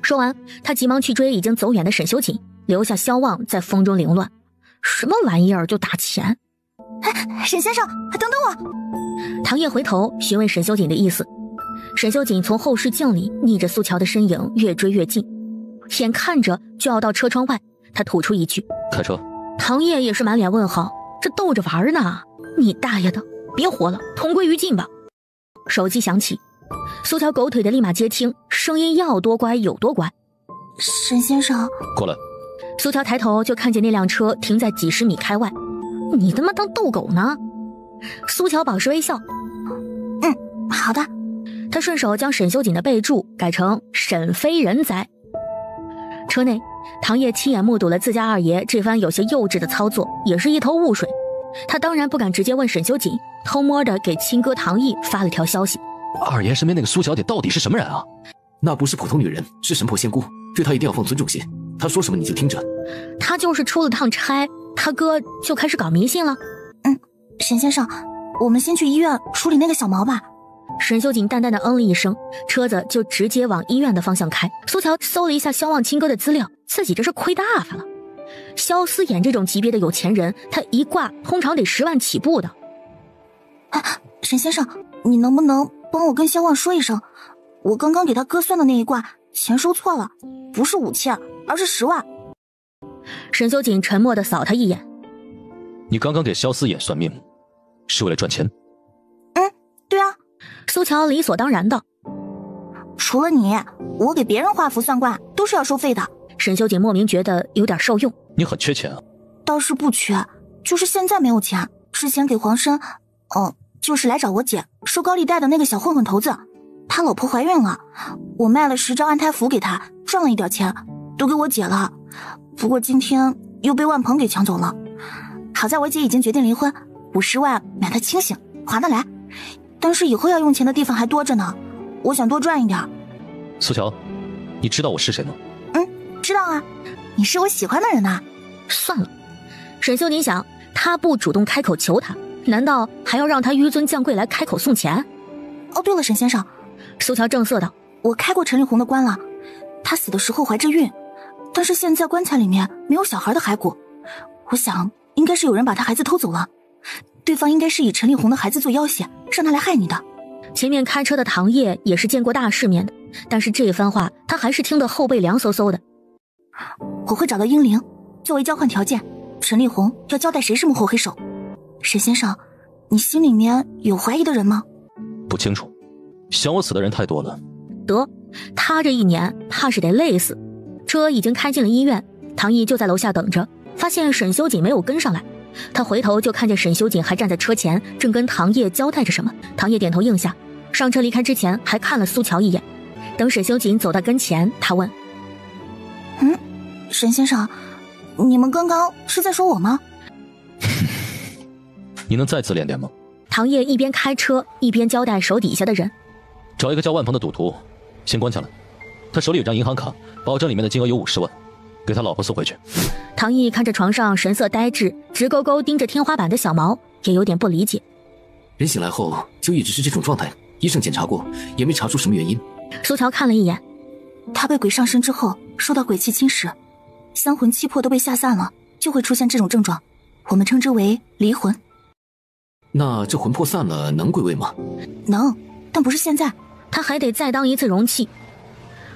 说完，他急忙去追已经走远的沈修锦，留下萧望在风中凌乱。什么玩意儿就打钱？哎，沈先生，等等我。唐烨回头询问沈修锦的意思。沈修锦从后视镜里逆着苏乔的身影越追越近，眼看着就要到车窗外，他吐出一句：开车。唐烨也是满脸问号，这逗着玩呢？你大爷的，别活了，同归于尽吧。手机响起，苏乔狗腿的立马接听，声音要多乖有多乖。沈先生，过来。苏乔抬头就看见那辆车停在几十米开外。你他妈当逗狗呢？苏乔保持微笑。好的。他顺手将沈修锦的备注改成沈非人哉。车内，唐烨亲眼目睹了自家二爷这番有些幼稚的操作，也是一头雾水。他当然不敢直接问沈修锦，偷摸的给亲哥唐毅发了条消息：二爷身边那个苏小姐到底是什么人啊？那不是普通女人，是神婆仙姑，对她一定要放尊重心。她说什么你就听着。他就是出了趟差，他哥就开始搞迷信了。沈先生，我们先去医院处理那个小毛吧。沈修锦淡淡的嗯了一声，车子就直接往医院的方向开。苏乔搜了一下萧望亲哥的资料，自己这是亏大发了。萧思衍这种级别的有钱人，他一挂通常得10万起步的。沈先生，你能不能帮我跟萧望说一声，我刚刚给他哥算的那一卦钱收错了，不是5000，而是10万。沈修锦沉默的扫他一眼。你刚刚给萧思衍算命，是为了赚钱？对啊。苏乔理所当然道。除了你，我给别人画符算卦都是要收费的。沈修锦莫名觉得有点受用。你很缺钱啊？倒是不缺，就是现在没有钱。之前给黄申，就是来找我姐收高利贷的那个小混混头子，他老婆怀孕了，我卖了10张安胎符给他，赚了一点钱，都给我姐了。不过今天又被万鹏给抢走了。好在我姐已经决定离婚，50万买他清醒，划得来。但是以后要用钱的地方还多着呢，我想多赚一点。苏乔，你知道我是谁吗？知道啊，你是我喜欢的人呐。算了，沈修锦想，他不主动开口求他，难道还要让他纡尊降贵来开口送钱？对了，沈先生，苏乔正色道，我开过陈丽红的棺了，她死的时候怀着孕，但是现在棺材里面没有小孩的骸骨，我想应该是有人把她孩子偷走了，对方应该是以陈丽红的孩子做要挟，让他来害你的。前面开车的唐烨也是见过大世面的，但是这番话他还是听得后背凉飕飕的。我会找到英灵，作为交换条件，陈立红要交代谁是幕后黑手。沈先生，你心里面有怀疑的人吗？不清楚，想我死的人太多了。得，他这一年怕是得累死。车已经开进了医院，唐毅就在楼下等着，发现沈修锦没有跟上来。他回头就看见沈修锦还站在车前，正跟唐烨交代着什么。唐烨点头应下，上车离开之前还看了苏乔一眼。等沈修锦走到跟前，他问：沈先生，你们刚刚是在说我吗？你能再自恋点吗？唐烨一边开车一边交代手底下的人：找一个叫万鹏的赌徒，先关起来。他手里有张银行卡，保证里面的金额有50万，给他老婆送回去。唐毅看着床上神色呆滞、直勾勾盯着天花板的小毛，也有点不理解。人醒来后就一直是这种状态，医生检查过，也没查出什么原因。苏乔看了一眼，他被鬼上身之后，受到鬼气侵蚀，三魂七魄都被吓散了，就会出现这种症状，我们称之为离魂。那这魂魄散了能归位吗？能，但不是现在，他还得再当一次容器。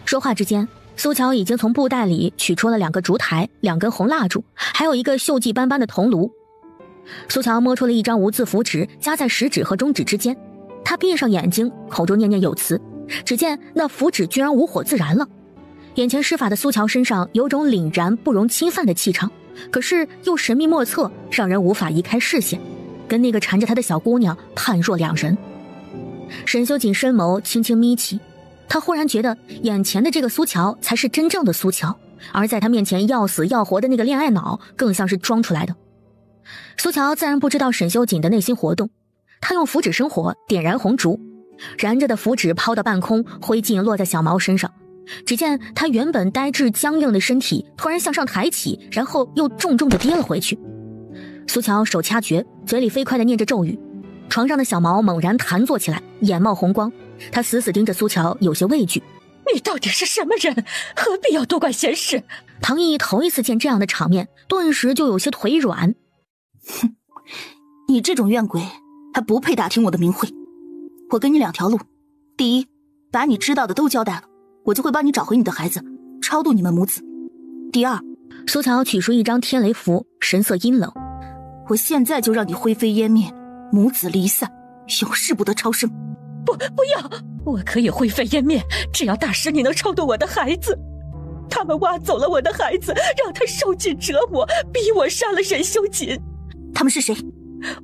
说话之间，苏乔已经从布袋里取出了2个烛台、2根红蜡烛，还有一个锈迹斑斑的铜炉。苏乔摸出了一张无字符纸，夹在食指和中指之间。他闭上眼睛，口中念念有词，只见那符纸居然无火自燃了。眼前施法的苏乔身上有种凛然不容侵犯的气场，可是又神秘莫测，让人无法移开视线，跟那个缠着他的小姑娘判若两人。沈修锦深眸轻轻眯起，他忽然觉得眼前的这个苏乔才是真正的苏乔，而在他面前要死要活的那个恋爱脑更像是装出来的。苏乔自然不知道沈修锦的内心活动，他用符纸生火，点燃红烛，燃着的符纸抛到半空，灰烬落在小毛身上。只见他原本呆滞僵硬的身体突然向上抬起，然后又重重地跌了回去。苏乔手掐诀，嘴里飞快地念着咒语。床上的小毛猛然弹坐起来，眼冒红光，他死死盯着苏乔，有些畏惧。你到底是什么人？何必要多管闲事？唐毅头一次见这样的场面，顿时就有些腿软。哼，你这种怨鬼还不配打听我的名讳。我给你2条路，第一，把你知道的都交代了，我就会帮你找回你的孩子，超度你们母子。第二，苏乔取出一张天雷符，神色阴冷。我现在就让你灰飞烟灭，母子离散，永世不得超生。不要，我可以灰飞烟灭，只要大师你能超度我的孩子。他们挖走了我的孩子，让他受尽折磨，逼我杀了沈修锦。他们是谁？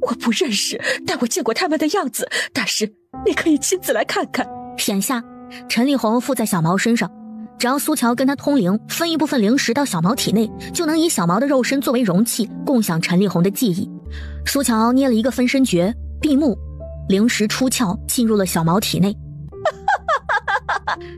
我不认识，但我见过他们的样子。大师，你可以亲自来看看。眼下陈立红附在小毛身上，只要苏乔跟他通灵，分一部分灵石到小毛体内，就能以小毛的肉身作为容器，共享陈立红的记忆。苏乔捏了一个分身诀，闭目，灵石出窍进入了小毛体内。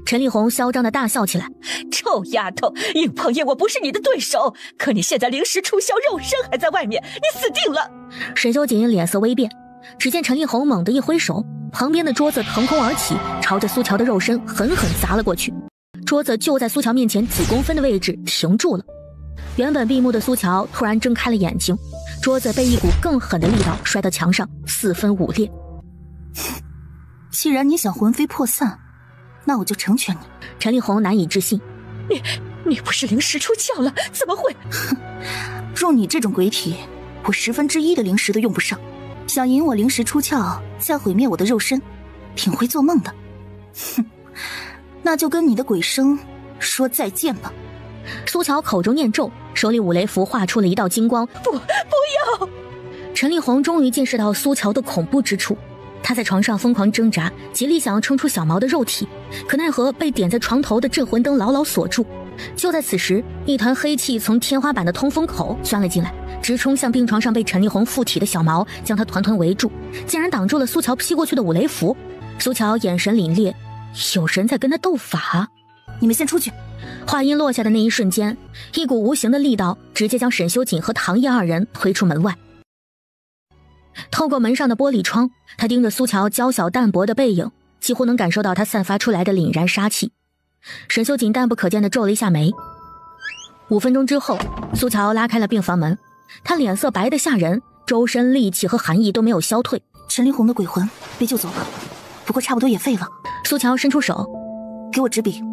陈立红嚣张地大笑起来，臭丫头，硬碰硬我不是你的对手，可你现在灵石出窍，肉身还在外面，你死定了。沈修锦脸色微变，只见陈立红猛地一挥手，旁边的桌子腾空而起，朝着苏乔的肉身狠狠砸了过去。桌子就在苏乔面前几公分的位置停住了。原本闭目的苏乔突然睁开了眼睛，桌子被一股更狠的力道摔到墙上，4分5裂。既然你想魂飞魄散，那我就成全你。陈立红难以置信，你不是灵石出窍了，怎么会？哼，若你这种鬼体，我1/10的灵石都用不上，想引我灵石出窍再毁灭我的肉身，挺会做梦的。哼，那就跟你的鬼生说再见吧。苏乔口中念咒，手里五雷符画出了一道金光。不要！陈立红终于见识到苏乔的恐怖之处，他在床上疯狂挣扎，极力想要冲出小毛的肉体，可奈何被点在床头的镇魂灯牢牢锁住。就在此时，一团黑气从天花板的通风口钻了进来，直冲向病床上被陈立红附体的小毛，将他团团围住，竟然挡住了苏乔劈过去的五雷符。苏乔眼神凛冽，有人在跟他斗法。你们先出去。话音落下的那一瞬间，一股无形的力道直接将沈修锦和唐烨2人推出门外。透过门上的玻璃窗，他盯着苏乔娇小淡薄的背影，几乎能感受到他散发出来的凛然杀气。沈修锦淡不可见地皱了一下眉。5分钟之后，苏乔拉开了病房门，他脸色白得吓人，周身戾气和寒意都没有消退。陈立红的鬼魂被救走了，不过差不多也废了。苏乔伸出手，给我纸笔。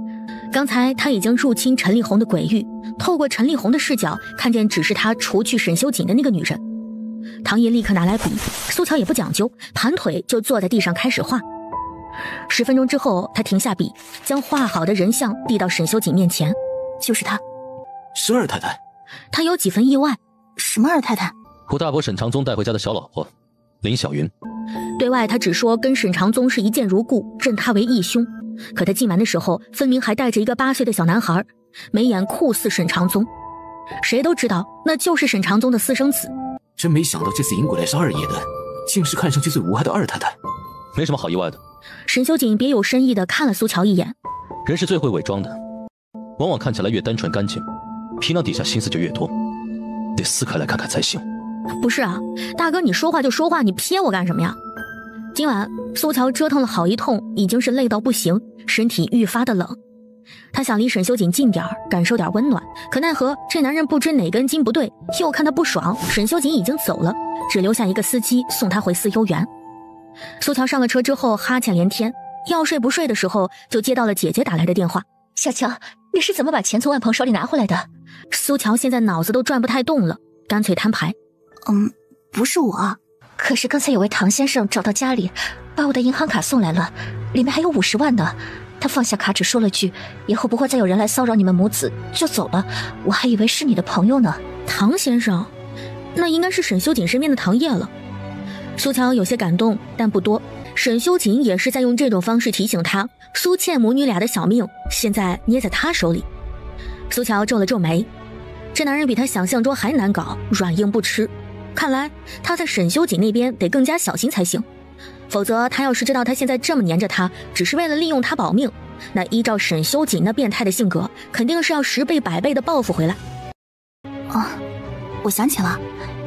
刚才他已经入侵陈立红的鬼域，透过陈立红的视角看见只是他除去沈修锦的那个女人。唐毅立刻拿来笔，苏乔也不讲究，盘腿就坐在地上开始画。10分钟之后，他停下笔，将画好的人像递到沈修锦面前。就是他。是二太太。他有几分意外。什么二太太？胡大伯沈长宗带回家的小老婆林小云。对外他只说跟沈长宗是一见如故，认他为义兄，可他进门的时候分明还带着一个8岁的小男孩，眉眼酷似沈长宗，谁都知道那就是沈长宗的私生子。真没想到这次引过来是二爷的，竟是看上去最无害的二太太。没什么好意外的。沈修锦别有深意地看了苏乔一眼。人是最会伪装的，往往看起来越单纯干净，皮囊底下心思就越多，得撕开来看看才行。不是啊，大哥你说话就说话，你瞥我干什么呀？今晚苏乔折腾了好一通，已经是累到不行，身体愈发的冷。他想离沈修锦近点儿，感受点温暖，可奈何这男人不知哪根筋不对，又看他不爽。沈修锦已经走了，只留下一个司机送他回思悠园。苏乔上了车之后哈欠连天，要睡不睡的时候就接到了姐姐打来的电话。小乔，你是怎么把钱从万鹏手里拿回来的？苏乔现在脑子都转不太动了，干脆摊牌。不是我。可是刚才有位唐先生找到家里，把我的银行卡送来了，里面还有50万呢。他放下卡只说了句以后不会再有人来骚扰你们母子就走了，我还以为是你的朋友呢。唐先生，那应该是沈修锦身边的唐烨了。苏乔有些感动，但不多。沈修锦也是在用这种方式提醒他，苏倩母女俩的小命现在捏在他手里。苏乔皱了皱眉，这男人比他想象中还难搞，软硬不吃。看来他在沈修锦那边得更加小心才行，否则他要是知道他现在这么黏着他，只是为了利用他保命，那依照沈修锦那变态的性格，肯定是要10倍100倍的报复回来。我想起了，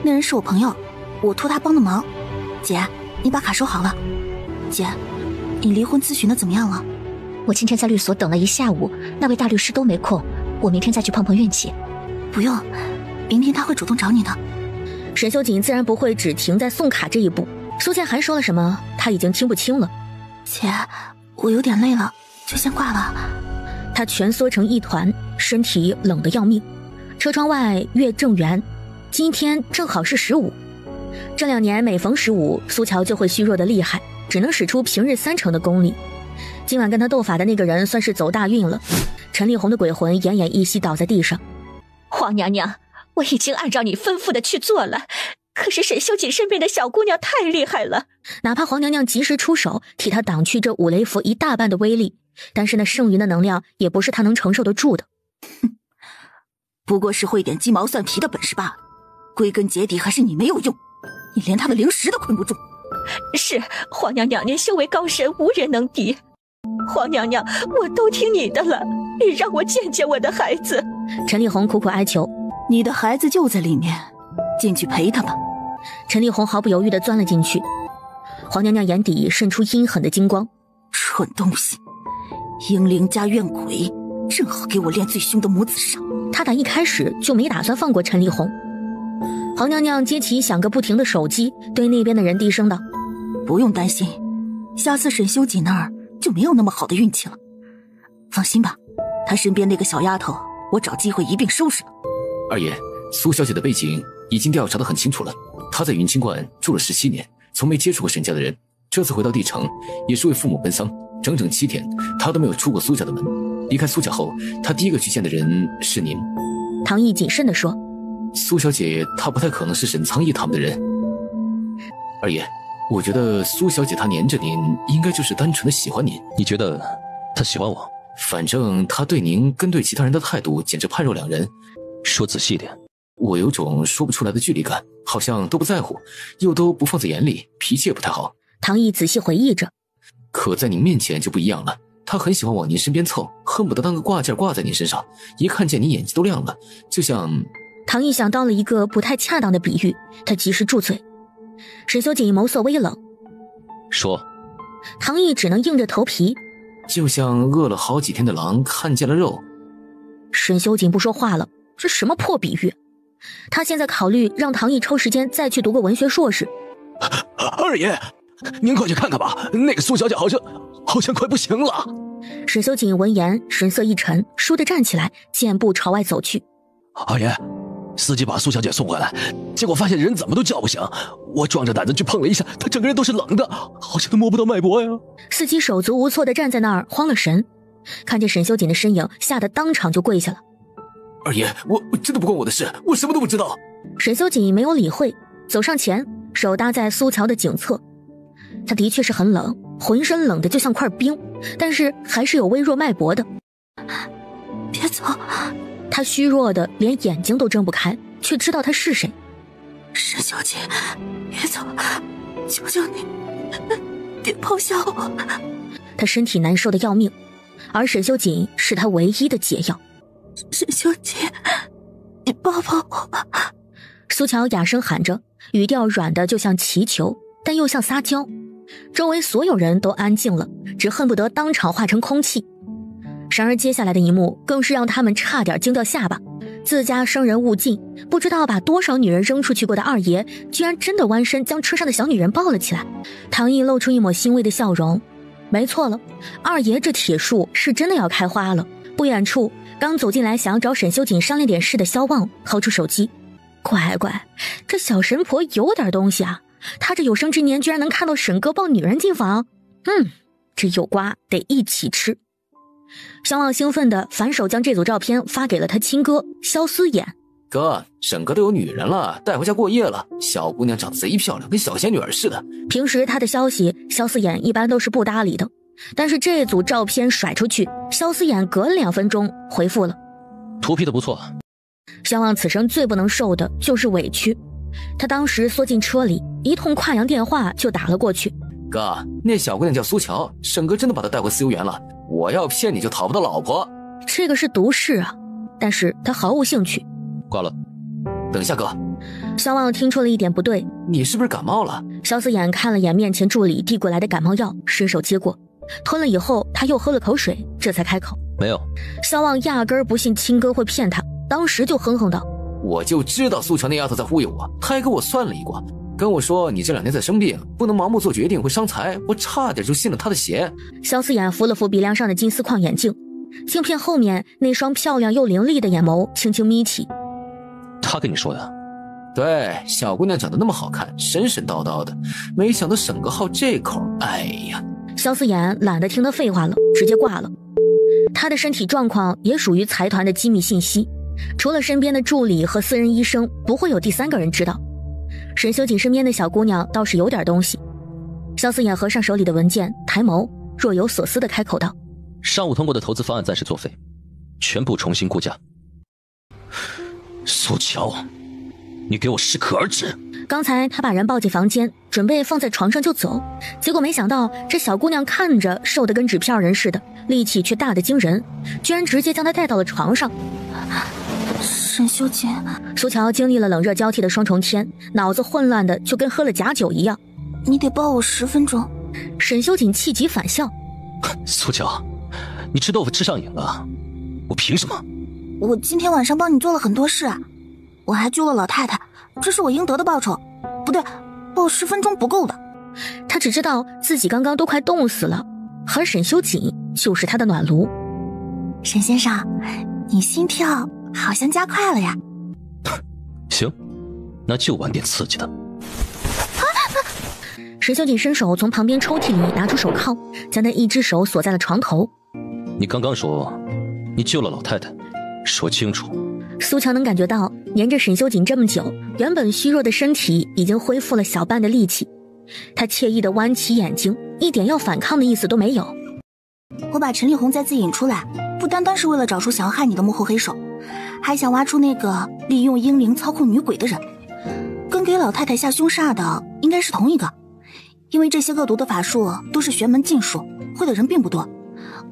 那人是我朋友，我托他帮的忙。姐，你把卡收好了。姐，你离婚咨询的怎么样了？我今天在律所等了一下午，那位大律师都没空，我明天再去碰碰运气。不用，明天他会主动找你的。沈修锦自然不会只停在送卡这一步，苏倩还说了什么他已经听不清了。姐，我有点累了，就先挂了。他蜷缩成一团，身体冷得要命。车窗外月正圆，今天正好是15。这2年每逢15，苏乔就会虚弱的厉害，只能使出平日3成的功力。今晚跟他斗法的那个人算是走大运了。陈立红的鬼魂奄奄一息倒在地上。皇娘娘，我已经按照你吩咐的去做了，可是沈修锦身边的小姑娘太厉害了，哪怕皇娘娘及时出手替她挡去这5雷符一大半的威力，但是那剩余的能量也不是她能承受得住的。不过是会点鸡毛蒜皮的本事罢了，归根结底还是你没有用，你连他的灵石都困不住。是，皇娘娘您修为高深，无人能敌。皇娘娘，我都听你的了，你让我见见我的孩子。陈立红苦苦哀求。你的孩子就在里面，进去陪他吧。陈立红毫不犹豫地钻了进去。皇娘娘眼底渗出阴狠的金光。蠢东西，英灵加怨鬼，正好给我练最凶的母子伤。他打一开始就没打算放过陈立红。皇娘娘接起响个不停的手机，对那边的人低声道：不用担心，下次沈修锦那儿就没有那么好的运气了。放心吧，他身边那个小丫头，我找机会一并收拾了。二爷，苏小姐的背景已经调查得很清楚了，她在云清观住了17年，从没接触过沈家的人。这次回到帝城，也是为父母奔丧，整整7天，她都没有出过苏家的门。离开苏家后，她第一个去见的人是您。唐毅谨慎地说：苏小姐她不太可能是沈苍逸他们的人。二爷，我觉得苏小姐她黏着您，应该就是单纯的喜欢您。你觉得她喜欢我？反正她对您跟对其他人的态度简直判若两人。说仔细点。我有种说不出来的距离感，好像都不在乎，又都不放在眼里，脾气也不太好。唐毅仔细回忆着。可在您面前就不一样了，她很喜欢往您身边凑，恨不得当个挂件挂在您身上，一看见你眼睛都亮了，就像……唐毅想到了一个不太恰当的比喻，他及时住嘴。沈修锦眸色微冷。说。唐毅只能硬着头皮。就像饿了好几天的狼看见了肉。沈修锦不说话了，这什么破比喻？他现在考虑让唐毅抽时间再去读个文学硕士。二爷，您快去看看吧，那个苏小姐好像快不行了。沈修锦闻言神色一沉，倏地站起来，健步朝外走去。二爷，司机把苏小姐送回来，结果发现人怎么都叫不醒，我壮着胆子去碰了一下，她整个人都是冷的，好像都摸不到脉搏呀。司机手足无措地站在那儿，慌了神，看见沈修锦的身影，吓得当场就跪下了。二爷，我真的不关我的事，我什么都不知道。沈修锦没有理会，走上前，手搭在苏乔的颈侧。他的确是很冷，浑身冷得就像块冰，但是还是有微弱脉搏的。别走！他虚弱的连眼睛都睁不开，却知道他是谁。沈小姐，别走，求求你，别抛下我。他身体难受的要命，而沈修锦是他唯一的解药。沈小姐，你抱抱我吧。苏乔哑声喊着，语调软的就像祈求，但又像撒娇。周围所有人都安静了，只恨不得当场化成空气。然而接下来的一幕更是让他们差点惊掉下巴。自家生人勿近，不知道把多少女人扔出去过的二爷，居然真的弯身将车上的小女人抱了起来。唐毅露出一抹欣慰的笑容。没错了，二爷这铁树是真的要开花了。不远处，刚走进来想要找沈修锦商量点事的萧望掏出手机。乖乖，这小神婆有点东西啊，她这有生之年居然能看到沈哥抱女人进房，这有瓜得一起吃。萧望兴奋地反手将这组照片发给了他亲哥萧思衍。哥，沈哥都有女人了，带回家过夜了，小姑娘长得贼漂亮，跟小仙女儿似的。平时他的消息萧思衍一般都是不搭理的，但是这组照片甩出去，萧思衍隔了2分钟回复了。图 P 的不错。萧望此生最不能受的就是委屈，他当时缩进车里，一通跨洋电话就打了过去。哥，那小姑娘叫苏乔，沈哥真的把她带回思悠园了，我要骗你就讨不到老婆。这个是毒誓啊，但是他毫无兴趣。挂了。等一下哥。萧望听出了一点不对。你是不是感冒了？萧思衍看了眼面前助理递过来的感冒药，伸手接过，吞了以后他又喝了口水，这才开口。没有。萧望压根儿不信亲哥会骗他，当时就哼哼道：我就知道苏乔那丫头在忽悠我，她还给我算了一卦，跟我说你这2年在生病，不能盲目做决定，会伤财，我差点就信了她的邪。萧思衍扶了扶鼻梁上的金丝框眼镜，镜片后面那双漂亮又凌厉的眼眸轻轻眯起。他跟你说的？对，小姑娘长得那么好看，神神叨叨的，没想到沈哥好这口，哎呀。萧思衍懒得听他废话了，直接挂了。他的身体状况也属于财团的机密信息，除了身边的助理和私人医生，不会有第3个人知道。沈修锦身边的小姑娘倒是有点东西。萧思衍合上手里的文件，抬眸，若有所思地开口道：上午通过的投资方案暂时作废，全部重新估价。苏乔，你给我适可而止。刚才他把人抱进房间，准备放在床上就走，结果没想到这小姑娘看着瘦得跟纸片人似的，力气却大得惊人，居然直接将她带到了床上。沈修锦，苏乔经历了冷热交替的双重天，脑子混乱的就跟喝了假酒一样。你得抱我10分钟。沈修锦气急反笑：苏乔，你吃豆腐吃上瘾了，我凭什么？我今天晚上帮你做了很多事啊，我还救了老太太，这是我应得的报酬。不对，抱10分钟不够的。他只知道自己刚刚都快冻死了，而沈修锦就是他的暖炉。沈先生，你心跳好像加快了呀。行，那就玩点刺激的。沈修锦伸手从旁边抽屉里拿出手铐，将他一只手锁在了床头。你刚刚说你救了老太太，说清楚。苏乔能感觉到黏着沈修锦这么久，原本虚弱的身体已经恢复了小半的力气。他惬意地弯起眼睛，一点要反抗的意思都没有。我把陈丽红再次引出来，不单单是为了找出想要害你的幕后黑手，还想挖出那个利用婴灵操控女鬼的人，跟给老太太下凶煞的应该是同一个。因为这些恶毒的法术都是玄门禁术，会的人并不多，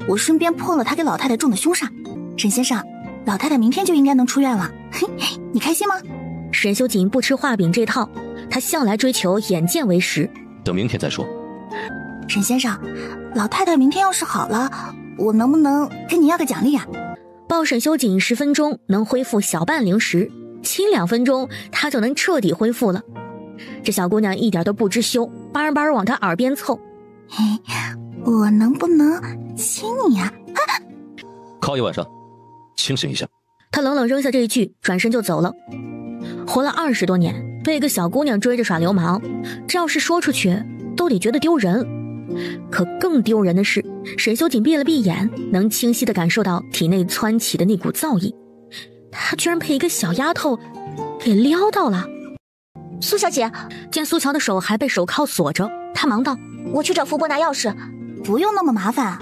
我顺便破了他给老太太中的凶煞。沈先生，老太太明天就应该能出院了，你开心吗？沈修锦不吃画饼这套，他向来追求眼见为实。等明天再说。沈先生，老太太明天要是好了，我能不能跟你要个奖励啊？抱沈修锦10分钟能恢复小半灵时，亲2分钟他就能彻底恢复了。这小姑娘一点都不知羞，巴巴往他耳边凑。我能不能亲你啊！靠一晚上，清醒一下。他冷冷扔下这一句，转身就走了。活了20多年，被一个小姑娘追着耍流氓，这要是说出去，都得觉得丢人。可更丢人的是，沈修锦闭了闭眼，能清晰地感受到体内窜起的那股燥意。他居然被一个小丫头给撩到了。苏小姐，见苏乔的手还被手铐锁着，他忙道：“我去找福伯拿钥匙。”不用那么麻烦。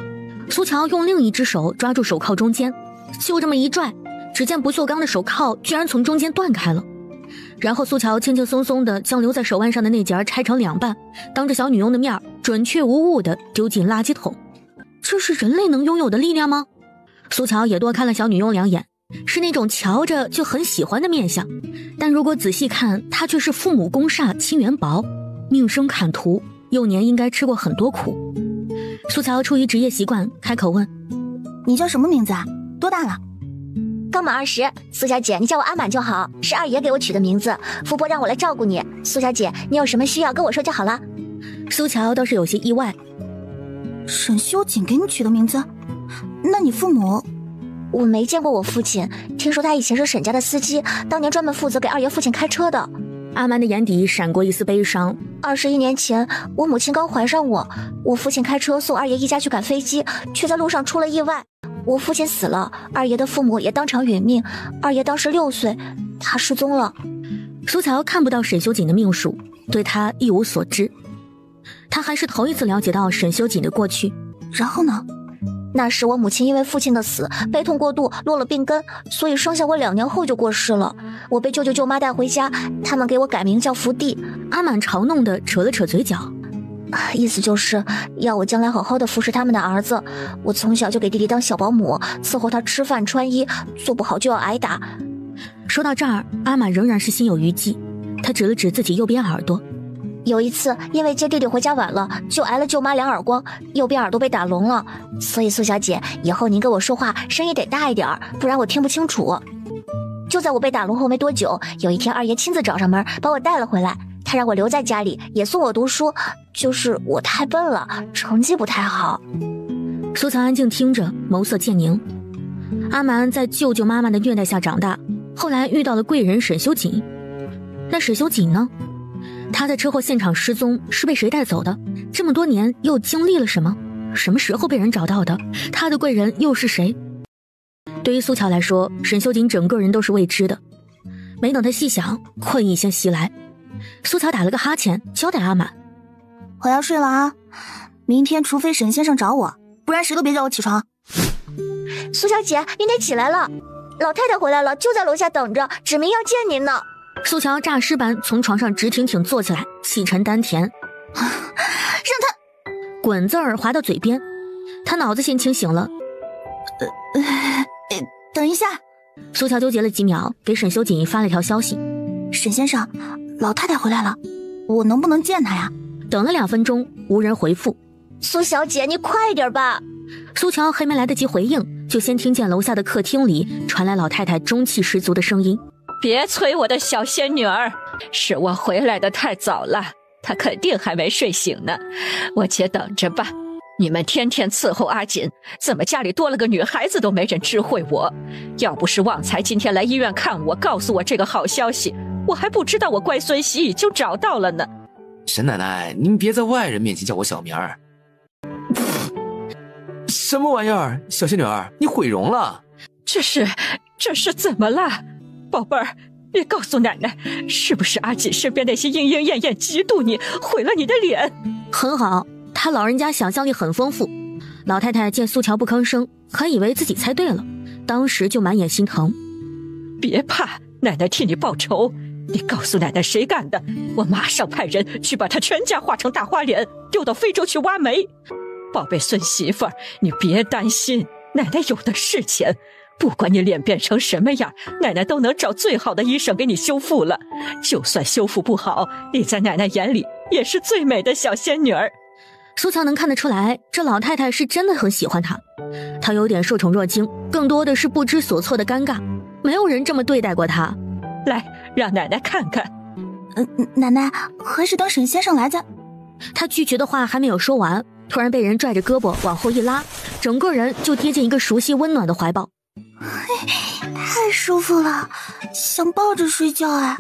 苏乔用另一只手抓住手铐中间，就这么一拽，只见不锈钢的手铐居然从中间断开了。然后苏乔轻轻松松地将留在手腕上的那截拆成2半，当着小女佣的面准确无误地丢进垃圾桶。这是人类能拥有的力量吗？苏乔也多看了小女佣2眼，是那种瞧着就很喜欢的面相，但如果仔细看，她却是父母攻煞亲缘薄，命生坎途，幼年应该吃过很多苦。苏乔出于职业习惯开口问：“你叫什么名字啊？多大了？”刚满20，苏小姐，你叫我阿满就好，是二爷给我取的名字，福伯让我来照顾你。苏小姐，你有什么需要跟我说就好了。苏乔倒是有些意外，沈修锦给你取的名字？那你父母？我没见过我父亲，听说他以前是沈家的司机，当年专门负责给二爷父亲开车的。阿蛮的眼底闪过一丝悲伤。21年前，我母亲刚怀上我，我父亲开车送二爷一家去赶飞机，却在路上出了意外。我父亲死了，二爷的父母也当场殒命。二爷当时6岁，他失踪了。苏乔看不到沈修锦的命数，对他一无所知。他还是头一次了解到沈修锦的过去。然后呢？那时我母亲因为父亲的死，悲痛过度，落了病根，所以生下我2年后就过世了。我被舅舅舅妈带回家，他们给我改名叫福地。阿满嘲弄地扯了扯嘴角。意思就是要我将来好好的服侍他们的儿子。我从小就给弟弟当小保姆，伺候他吃饭穿衣，做不好就要挨打。说到这儿，阿满仍然是心有余悸，他指了指自己右边耳朵。有一次因为接弟弟回家晚了，就挨了舅妈2耳光，右边耳朵被打聋了。所以苏小姐，以后您跟我说话声音得大一点，不然我听不清楚。就在我被打聋后没多久，有一天二爷亲自找上门把我带了回来，他让我留在家里，也送我读书，就是我太笨了，成绩不太好。苏乔安静听着，眸色渐凝。阿蛮在舅舅妈妈的虐待下长大，后来遇到了贵人沈修锦。那沈修锦呢？他在车祸现场失踪，是被谁带走的？这么多年又经历了什么？什么时候被人找到的？他的贵人又是谁？对于苏乔来说，沈修锦整个人都是未知的。没等他细想，困意先袭来。苏乔打了个哈欠，交代阿满：“我要睡了啊，明天除非沈先生找我，不然谁都别叫我起床。”苏小姐，您得起来了，老太太回来了，就在楼下等着，指明要见您呢。苏乔诈尸般从床上直挺挺坐起来，气沉丹田，让他滚字儿滑到嘴边。他脑子先清醒了。等一下。苏乔纠结了几秒，给沈修锦发了条消息：“沈先生，老太太回来了，我能不能见她呀？”等了2分钟，无人回复。苏小姐，你快点吧。苏乔还没来得及回应，就先听见楼下的客厅里传来老太太中气十足的声音：“别催我的小仙女儿，是我回来的太早了，她肯定还没睡醒呢，我且等着吧。你们天天伺候阿锦，怎么家里多了个女孩子都没人知会我？要不是旺财今天来医院看我，告诉我这个好消息，我还不知道我乖孙媳已经找到了呢。”沈奶奶，您别在外人面前叫我小名儿。什么玩意儿，小仙女儿，你毁容了？这是怎么了，宝贝儿？别告诉奶奶，是不是阿锦身边那些莺莺燕燕嫉妒你，毁了你的脸？很好，他老人家想象力很丰富。老太太见苏乔不吭声，还以为自己猜对了，当时就满眼心疼。别怕，奶奶替你报仇。你告诉奶奶谁干的，我马上派人去把他全家化成大花脸，丢到非洲去挖煤。宝贝孙媳妇儿，你别担心，奶奶有的是钱，不管你脸变成什么样，奶奶都能找最好的医生给你修复了。就算修复不好，你在奶奶眼里也是最美的小仙女儿。苏乔能看得出来，这老太太是真的很喜欢她。她有点受宠若惊，更多的是不知所措的尴尬。没有人这么对待过她。来，让奶奶看看。奶奶，还是等沈先生来再……她拒绝的话还没有说完，突然被人拽着胳膊往后一拉，整个人就跌进一个熟悉温暖的怀抱。太舒服了，想抱着睡觉哎。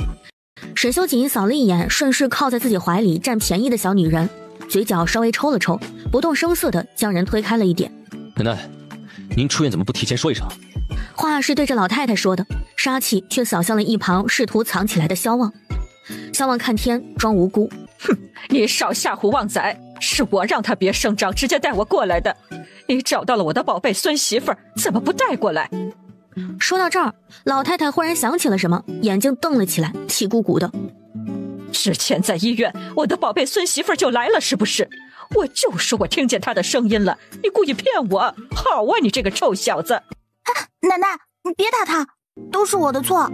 沈修锦扫了一眼顺势靠在自己怀里占便宜的小女人，嘴角稍微抽了抽，不动声色地将人推开了一点。奶奶，您出院怎么不提前说一声？话是对着老太太说的，杀气却扫向了一旁试图藏起来的萧望。萧望看天装无辜，哼，你少吓唬旺仔，是我让他别声张，直接带我过来的。你找到了我的宝贝孙媳妇儿，怎么不带过来？说到这儿，老太太忽然想起了什么，眼睛瞪了起来，气鼓鼓的。之前在医院，我的宝贝孙媳妇儿就来了，是不是？我就说我听见她的声音了，你故意骗我！好啊，你这个臭小子！奶奶，你别打她，都是我的错。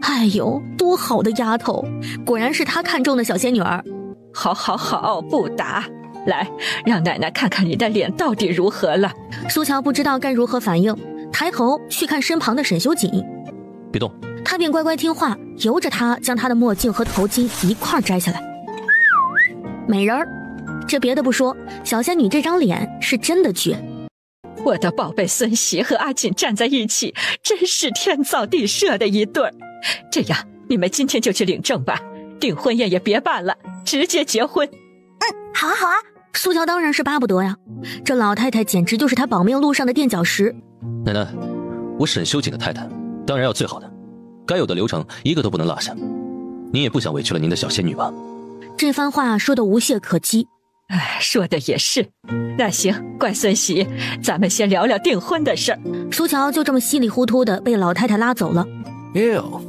哎呦，多好的丫头，果然是她看中的小仙女儿。好好好，不打。来，让奶奶看看你的脸到底如何了。苏乔不知道该如何反应，抬头去看身旁的沈修锦。别动。他便乖乖听话，由着他将他的墨镜和头巾一块摘下来。美人儿，这别的不说，小仙女这张脸是真的绝。我的宝贝孙媳和阿锦站在一起，真是天造地设的一对儿。这样，你们今天就去领证吧，订婚宴也别办了，直接结婚。好啊好啊。苏乔当然是巴不得呀，这老太太简直就是他保命路上的垫脚石。奶奶，我沈修锦的太太当然要最好的，该有的流程一个都不能落下。您也不想委屈了您的小仙女吧？这番话说得无懈可击。哎，说的也是。那行，乖孙媳，咱们先聊聊订婚的事儿。苏乔就这么稀里糊涂的被老太太拉走了。哎呦，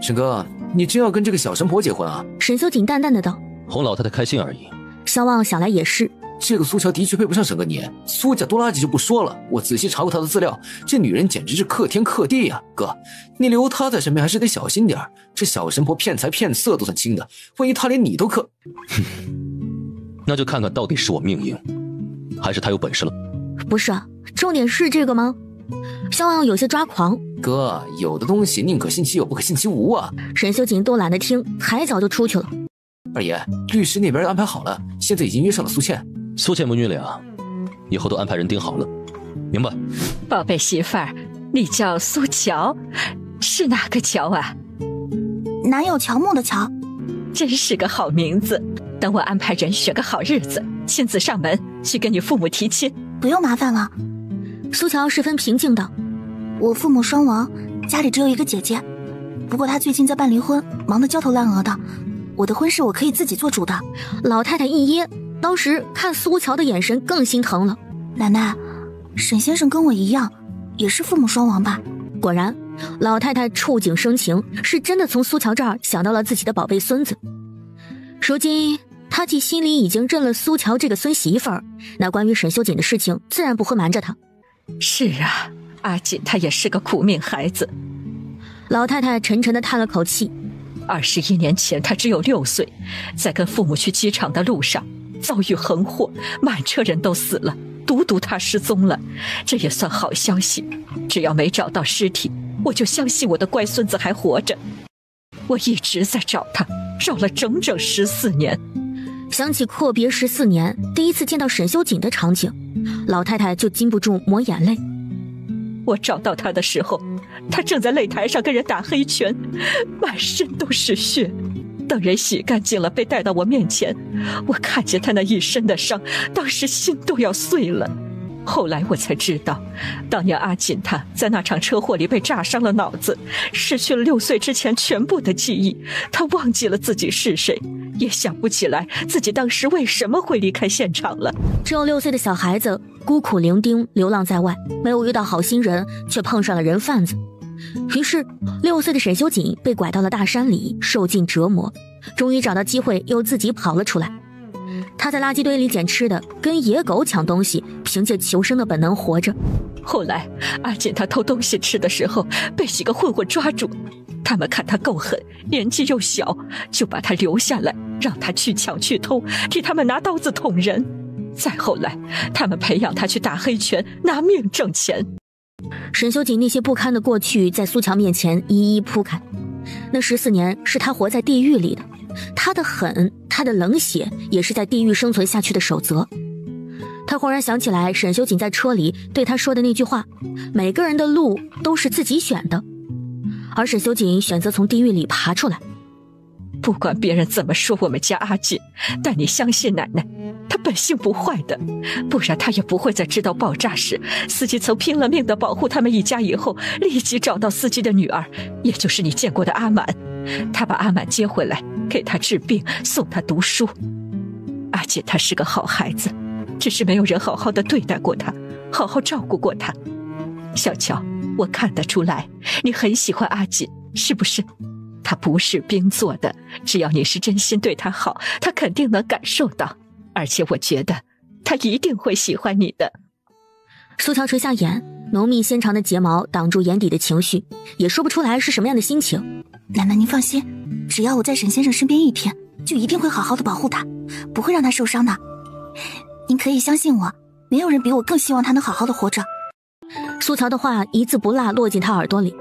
沈哥，你真要跟这个小神婆结婚啊？沈修锦淡淡的道。哄老太太开心而已。萧望想来也是，这个苏乔的确配不上沈哥你。苏家多垃圾就不说了，我仔细查过她的资料，这女人简直是克天克地啊！哥，你留她在身边还是得小心点，这小神婆骗财骗色都算轻的，万一她连你都克……那就看看到底是我命硬，还是她有本事了。不是啊，重点是这个吗？萧望有些抓狂。哥，有的东西宁可信其有不可信其无啊。沈修锦都懒得听，抬脚就出去了。二爷，律师那边安排好了，现在已经约上了苏倩。苏倩母女俩以后都安排人盯好了，明白？宝贝媳妇儿，你叫苏乔，是哪个乔啊？哪有乔木的乔？真是个好名字。等我安排人选个好日子，亲自上门去跟你父母提亲。不用麻烦了。苏乔十分平静道：我父母双亡，家里只有一个姐姐，不过她最近在办离婚，忙得焦头烂额的。我的婚事我可以自己做主的。老太太一噎，当时看苏乔的眼神更心疼了。奶奶，沈先生跟我一样，也是父母双亡吧？果然，老太太触景生情，是真的从苏乔这儿想到了自己的宝贝孙子。如今她既心里已经认了苏乔这个孙媳妇儿，那关于沈修锦的事情自然不会瞒着她。是啊，阿锦她也是个苦命孩子。老太太沉沉地叹了口气。21年前，他只有6岁，在跟父母去机场的路上遭遇横祸，满车人都死了，独独他失踪了。这也算好消息，只要没找到尸体，我就相信我的乖孙子还活着。我一直在找他，找了整整14年。想起阔别14年第一次见到沈修锦的场景，老太太就禁不住抹眼泪。我找到他的时候，他正在擂台上跟人打黑拳，满身都是血。等人洗干净了，被带到我面前，我看见他那一身的伤，当时心都要碎了。后来我才知道，当年阿锦他在那场车祸里被炸伤了脑子，失去了6岁之前全部的记忆，他忘记了自己是谁，也想不起来自己当时为什么会离开现场了。只有6岁的小孩子孤苦伶仃流浪在外，没有遇到好心人，却碰上了人贩子。于是6岁的沈修锦被拐到了大山里，受尽折磨，终于找到机会又自己跑了出来。他在垃圾堆里捡吃的，跟野狗抢东西，凭借求生的本能活着。后来阿锦他偷东西吃的时候被几个混混抓住，他们看他够狠，年纪又小，就把他留下来，让他去抢去偷，替他们拿刀子捅人。再后来他们培养他去打黑拳，拿命挣钱。沈修锦那些不堪的过去在苏乔面前一一铺开。那14年是他活在地狱里的，他的狠，他的冷血，也是在地狱生存下去的守则。他忽然想起来沈修锦在车里对他说的那句话，每个人的路都是自己选的，而沈修锦选择从地狱里爬出来。不管别人怎么说我们家阿锦，但你相信奶奶，她本性不坏的，不然她也不会在知道爆炸时，司机曾拼了命的保护他们一家以后，立即找到司机的女儿，也就是你见过的阿满。他把阿满接回来，给他治病，送他读书。阿锦她是个好孩子，只是没有人好好的对待过她，好好照顾过她。小乔，我看得出来，你很喜欢阿锦，是不是？他不是冰做的，只要你是真心对他好，他肯定能感受到，而且我觉得他一定会喜欢你的。苏乔垂下眼，浓密纤长的睫毛挡住眼底的情绪，也说不出来是什么样的心情。奶奶您放心，只要我在沈先生身边一天，就一定会好好的保护他，不会让他受伤的。您可以相信我，没有人比我更希望他能好好的活着。苏乔的话一字不落落进他耳朵里。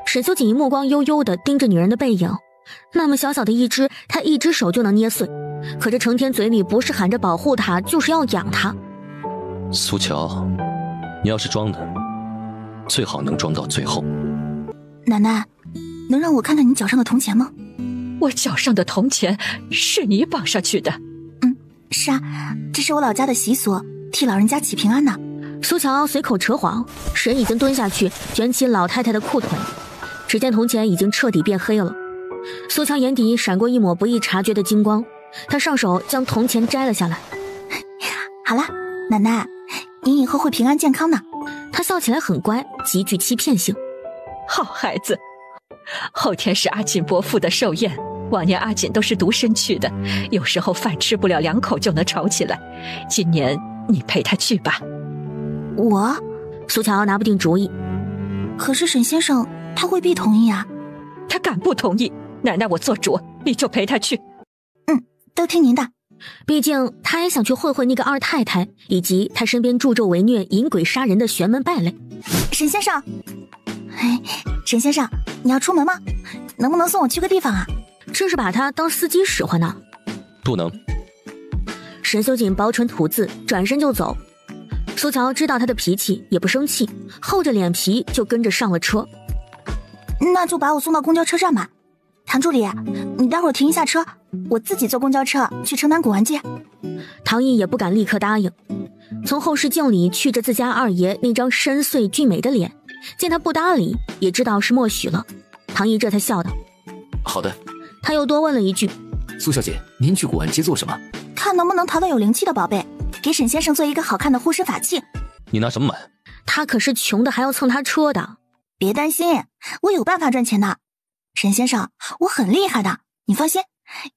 沈修锦目光悠悠地盯着女人的背影，那么小小的一只，他一只手就能捏碎，可这成天嘴里不是喊着保护她，就是要养她。苏乔，你要是装的，最好能装到最后。奶奶，能让我看看你脚上的铜钱吗？我脚上的铜钱是你绑上去的？是啊，这是我老家的习俗，替老人家祈平安呢。苏乔随口扯谎，神已经蹲下去卷起老太太的裤腿，只见铜钱已经彻底变黑了。苏乔眼底闪过一抹不易察觉的金光，他上手将铜钱摘了下来。好了，奶奶，您以后会平安健康的。他笑起来很乖，极具欺骗性。好孩子，后天是阿锦伯父的寿宴，往年阿锦都是独身去的，有时候饭吃不了2口就能吵起来，今年你陪他去吧。我？苏乔拿不定主意。可是沈先生他未必同意啊。他敢不同意？奶奶我做主，你就陪他去。都听您的。毕竟他也想去会会那个二太太，以及他身边助纣为虐、引鬼杀人的玄门败类。沈先生，沈先生，你要出门吗？能不能送我去个地方啊？这是把他当司机使唤呢。不能。沈修锦薄唇吐字，转身就走。苏乔知道他的脾气，也不生气，厚着脸皮就跟着上了车。那就把我送到公交车站吧。唐助理，你待会儿停一下车，我自己坐公交车去城南古玩街。唐毅也不敢立刻答应，从后视镜里觑着自家二爷那张深邃俊美的脸，见他不搭理，也知道是默许了。唐毅这才笑道：好的。他又多问了一句：苏小姐，您去古玩街做什么？看能不能淘到有灵气的宝贝，给沈先生做一个好看的护身法器。你拿什么买？他可是穷的还要蹭他车的。别担心，我有办法赚钱的。沈先生，我很厉害的，你放心，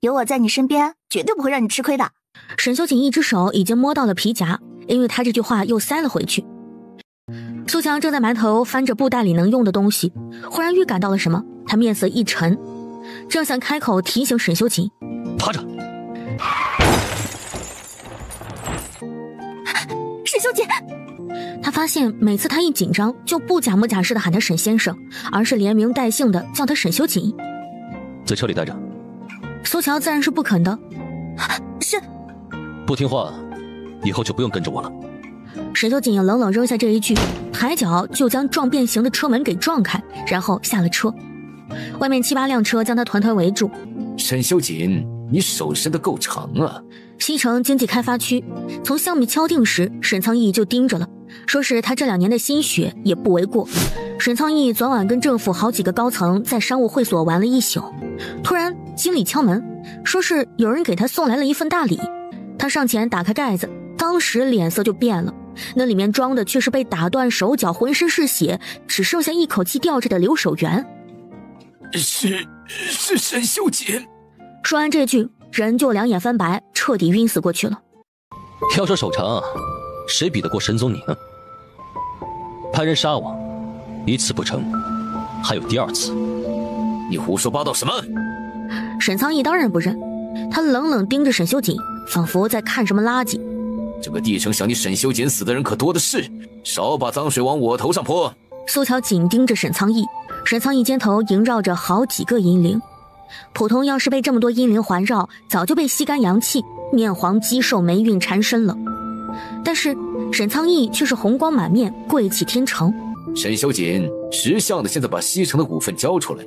有我在你身边，绝对不会让你吃亏的。沈修锦一只手已经摸到了皮夹，因为他这句话又塞了回去。苏强正在埋头翻着布袋里能用的东西，忽然预感到了什么，他面色一沉，正想开口提醒沈修锦：趴着。沈修锦，他发现每次他一紧张，就不假模假式的喊他沈先生，而是连名带姓的叫他沈修锦。在车里待着。苏乔自然是不肯的。是。不听话，以后就不用跟着我了。沈修锦也冷冷扔下这一句，抬脚就将撞变形的车门给撞开，然后下了车。外面7、8辆车将他团团围住。沈修锦，你手伸得够长啊！西城经济开发区，从项目敲定时，沈苍毅就盯着了，说是他这2年的心血也不为过。沈苍毅昨晚跟政府好几个高层在商务会所玩了一宿，突然经理敲门，说是有人给他送来了一份大礼。他上前打开盖子，当时脸色就变了，那里面装的却是被打断手脚、浑身是血，只剩下一口气吊着的留守员。是沈修锦。说完这句，人就2眼翻白，彻底晕死过去了。要说手长，谁比得过沈总你呢？派人杀我，1次不成，还有第2次。你胡说八道什么？沈苍毅当然不认，他冷冷盯着沈修锦，仿佛在看什么垃圾。这个地城想你沈修锦死的人可多的是，少把脏水往我头上泼。苏乔紧盯着沈苍毅，沈苍毅肩头萦绕着好几个阴灵，普通要是被这么多阴灵环绕，早就被吸干阳气，面黄肌瘦霉运缠身了。但是沈苍逸却是红光满面，贵气天成。沈修锦，识相的现在把西城的股份交出来，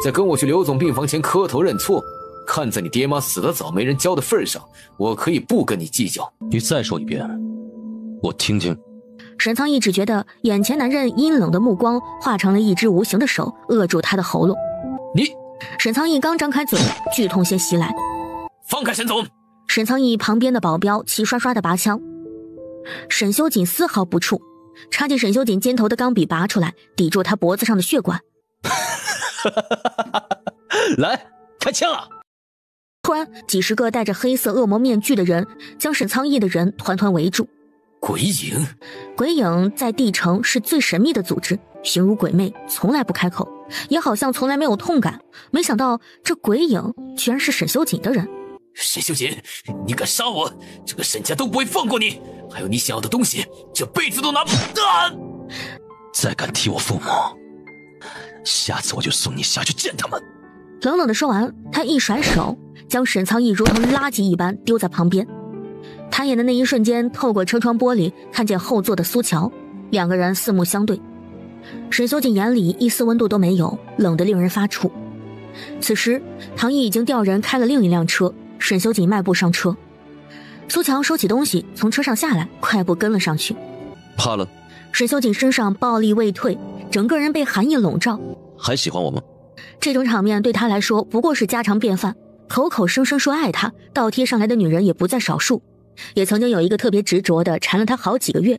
再跟我去刘总病房前磕头认错。看在你爹妈死得早没人教的份上，我可以不跟你计较。你再说一遍，我听听。沈苍逸只觉得眼前男人阴冷的目光化成了一只无形的手，扼住他的喉咙。你！沈苍逸刚张开嘴，剧痛先袭来。放开沈总！沈苍逸旁边的保镖齐刷刷的拔枪，沈修锦丝毫不怵，插进沈修锦肩头的钢笔拔出来，抵住他脖子上的血管。来，开枪啊！突然，几十个戴着黑色恶魔面具的人将沈苍逸的人团团围住。鬼影，鬼影在地城是最神秘的组织，形如鬼魅，从来不开口，也好像从来没有痛感。没想到这鬼影居然是沈修锦的人。沈修锦，你敢杀我，这个沈家都不会放过你，还有你想要的东西，这辈子都拿不到。再敢提我父母，下次我就送你下去见他们。冷冷的说完，他一甩手，将沈苍逸如同垃圾一般丢在旁边。抬眼的那一瞬间，透过车窗玻璃看见后座的苏乔，两个人四目相对。沈修锦眼里一丝温度都没有，冷得令人发怵。此时唐毅已经调人开了另一辆车，沈修锦迈步上车。苏乔收起东西从车上下来，快步跟了上去。怕了？沈修锦身上暴力未退，整个人被寒意笼罩。还喜欢我吗？这种场面对他来说不过是家常便饭，口口声声说爱他，倒贴上来的女人也不在少数。也曾经有一个特别执着的缠了他好几个月，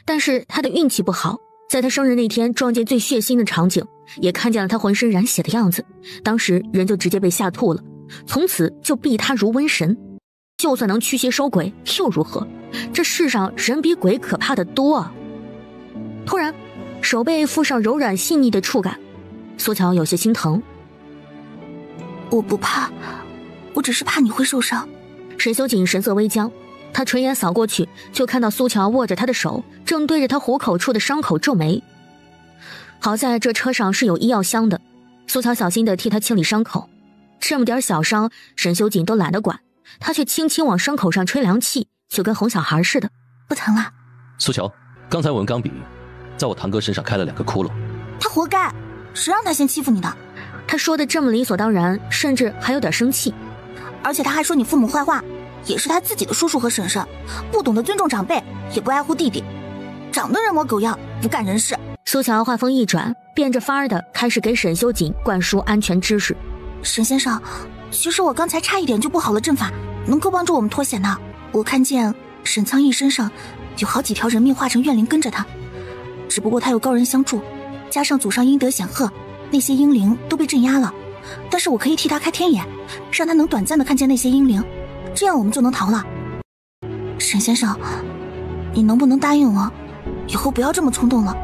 但是他的运气不好，在他生日那天撞见最血腥的场景，也看见了他浑身染血的样子，当时人就直接被吓吐了，从此就避他如瘟神。就算能驱邪收鬼又如何？这世上人比鬼可怕的多啊！突然手背附上柔软细腻的触感，苏乔有些心疼。我不怕，我只是怕你会受伤。沈修锦神色微僵，他垂眼扫过去，就看到苏乔握着他的手，正对着他虎口处的伤口皱眉。好在这车上是有医药箱的，苏乔小心地替他清理伤口。这么点小伤，沈修锦都懒得管，他却轻轻往伤口上吹凉气，就跟哄小孩似的。不疼了。苏乔，刚才我用钢笔在我堂哥身上开了2个窟窿。他活该，谁让他先欺负你的？他说的这么理所当然，甚至还有点生气。而且他还说你父母坏话，也是他自己的叔叔和婶婶，不懂得尊重长辈，也不爱护弟弟，长得人模狗样，不干人事。苏乔话锋一转，变着法儿的开始给沈修锦灌输安全知识。沈先生，其实我刚才差一点就布好了阵法，能够帮助我们脱险的。我看见沈苍逸身上有好几条人命化成怨灵跟着他，只不过他有高人相助，加上祖上阴德显赫，那些阴灵都被镇压了。但是我可以替他开天眼，让他能短暂的看见那些阴灵，这样我们就能逃了。沈先生，你能不能答应我，以后不要这么冲动了？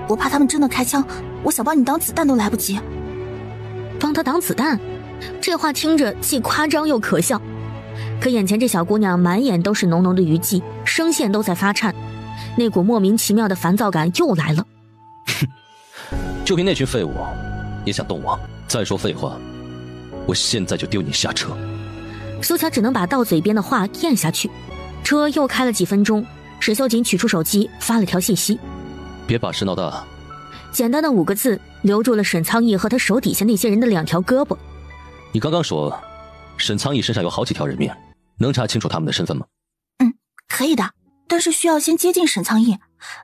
我怕他们真的开枪，我想帮你挡子弹都来不及。帮他挡子弹？这话听着既夸张又可笑。可眼前这小姑娘满眼都是浓浓的余悸，声线都在发颤，那股莫名其妙的烦躁感又来了。就凭那群废物也想动我？再说废话，我现在就丢你下车。苏乔只能把到嘴边的话咽下去。车又开了几分钟，沈修锦取出手机发了条信息：别把事闹大。简单的5个字留住了沈苍逸和他手底下那些人的2条胳膊。你刚刚说沈苍逸身上有好几条人命，能查清楚他们的身份吗？可以的，但是需要先接近沈苍逸，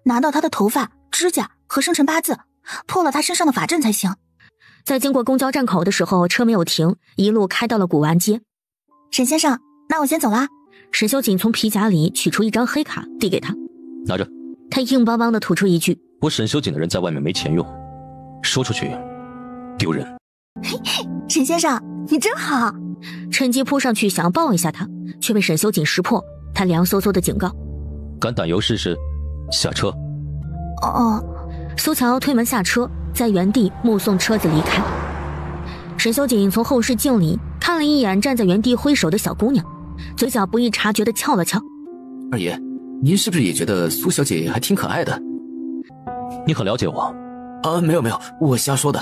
拿到他的头发、指甲和生辰八字，破了他身上的法阵才行。在经过公交站口的时候，车没有停，一路开到了古玩街。沈先生，那我先走啦。沈修锦从皮夹里取出一张黑卡递给他，拿着。他硬邦邦地吐出一句：我沈修锦的人在外面没钱用，说出去丢人。沈先生你真好。趁机扑上去想要抱一下他，却被沈修锦识破。他凉飕飕地警告：敢打油试试，下车。苏乔推门下车，在原地目送车子离开。沈修锦从后视镜里看了一眼站在原地挥手的小姑娘，嘴角不易察觉地翘了翘。二爷，您是不是也觉得苏小姐还挺可爱的？你很了解我。没有，我瞎说的。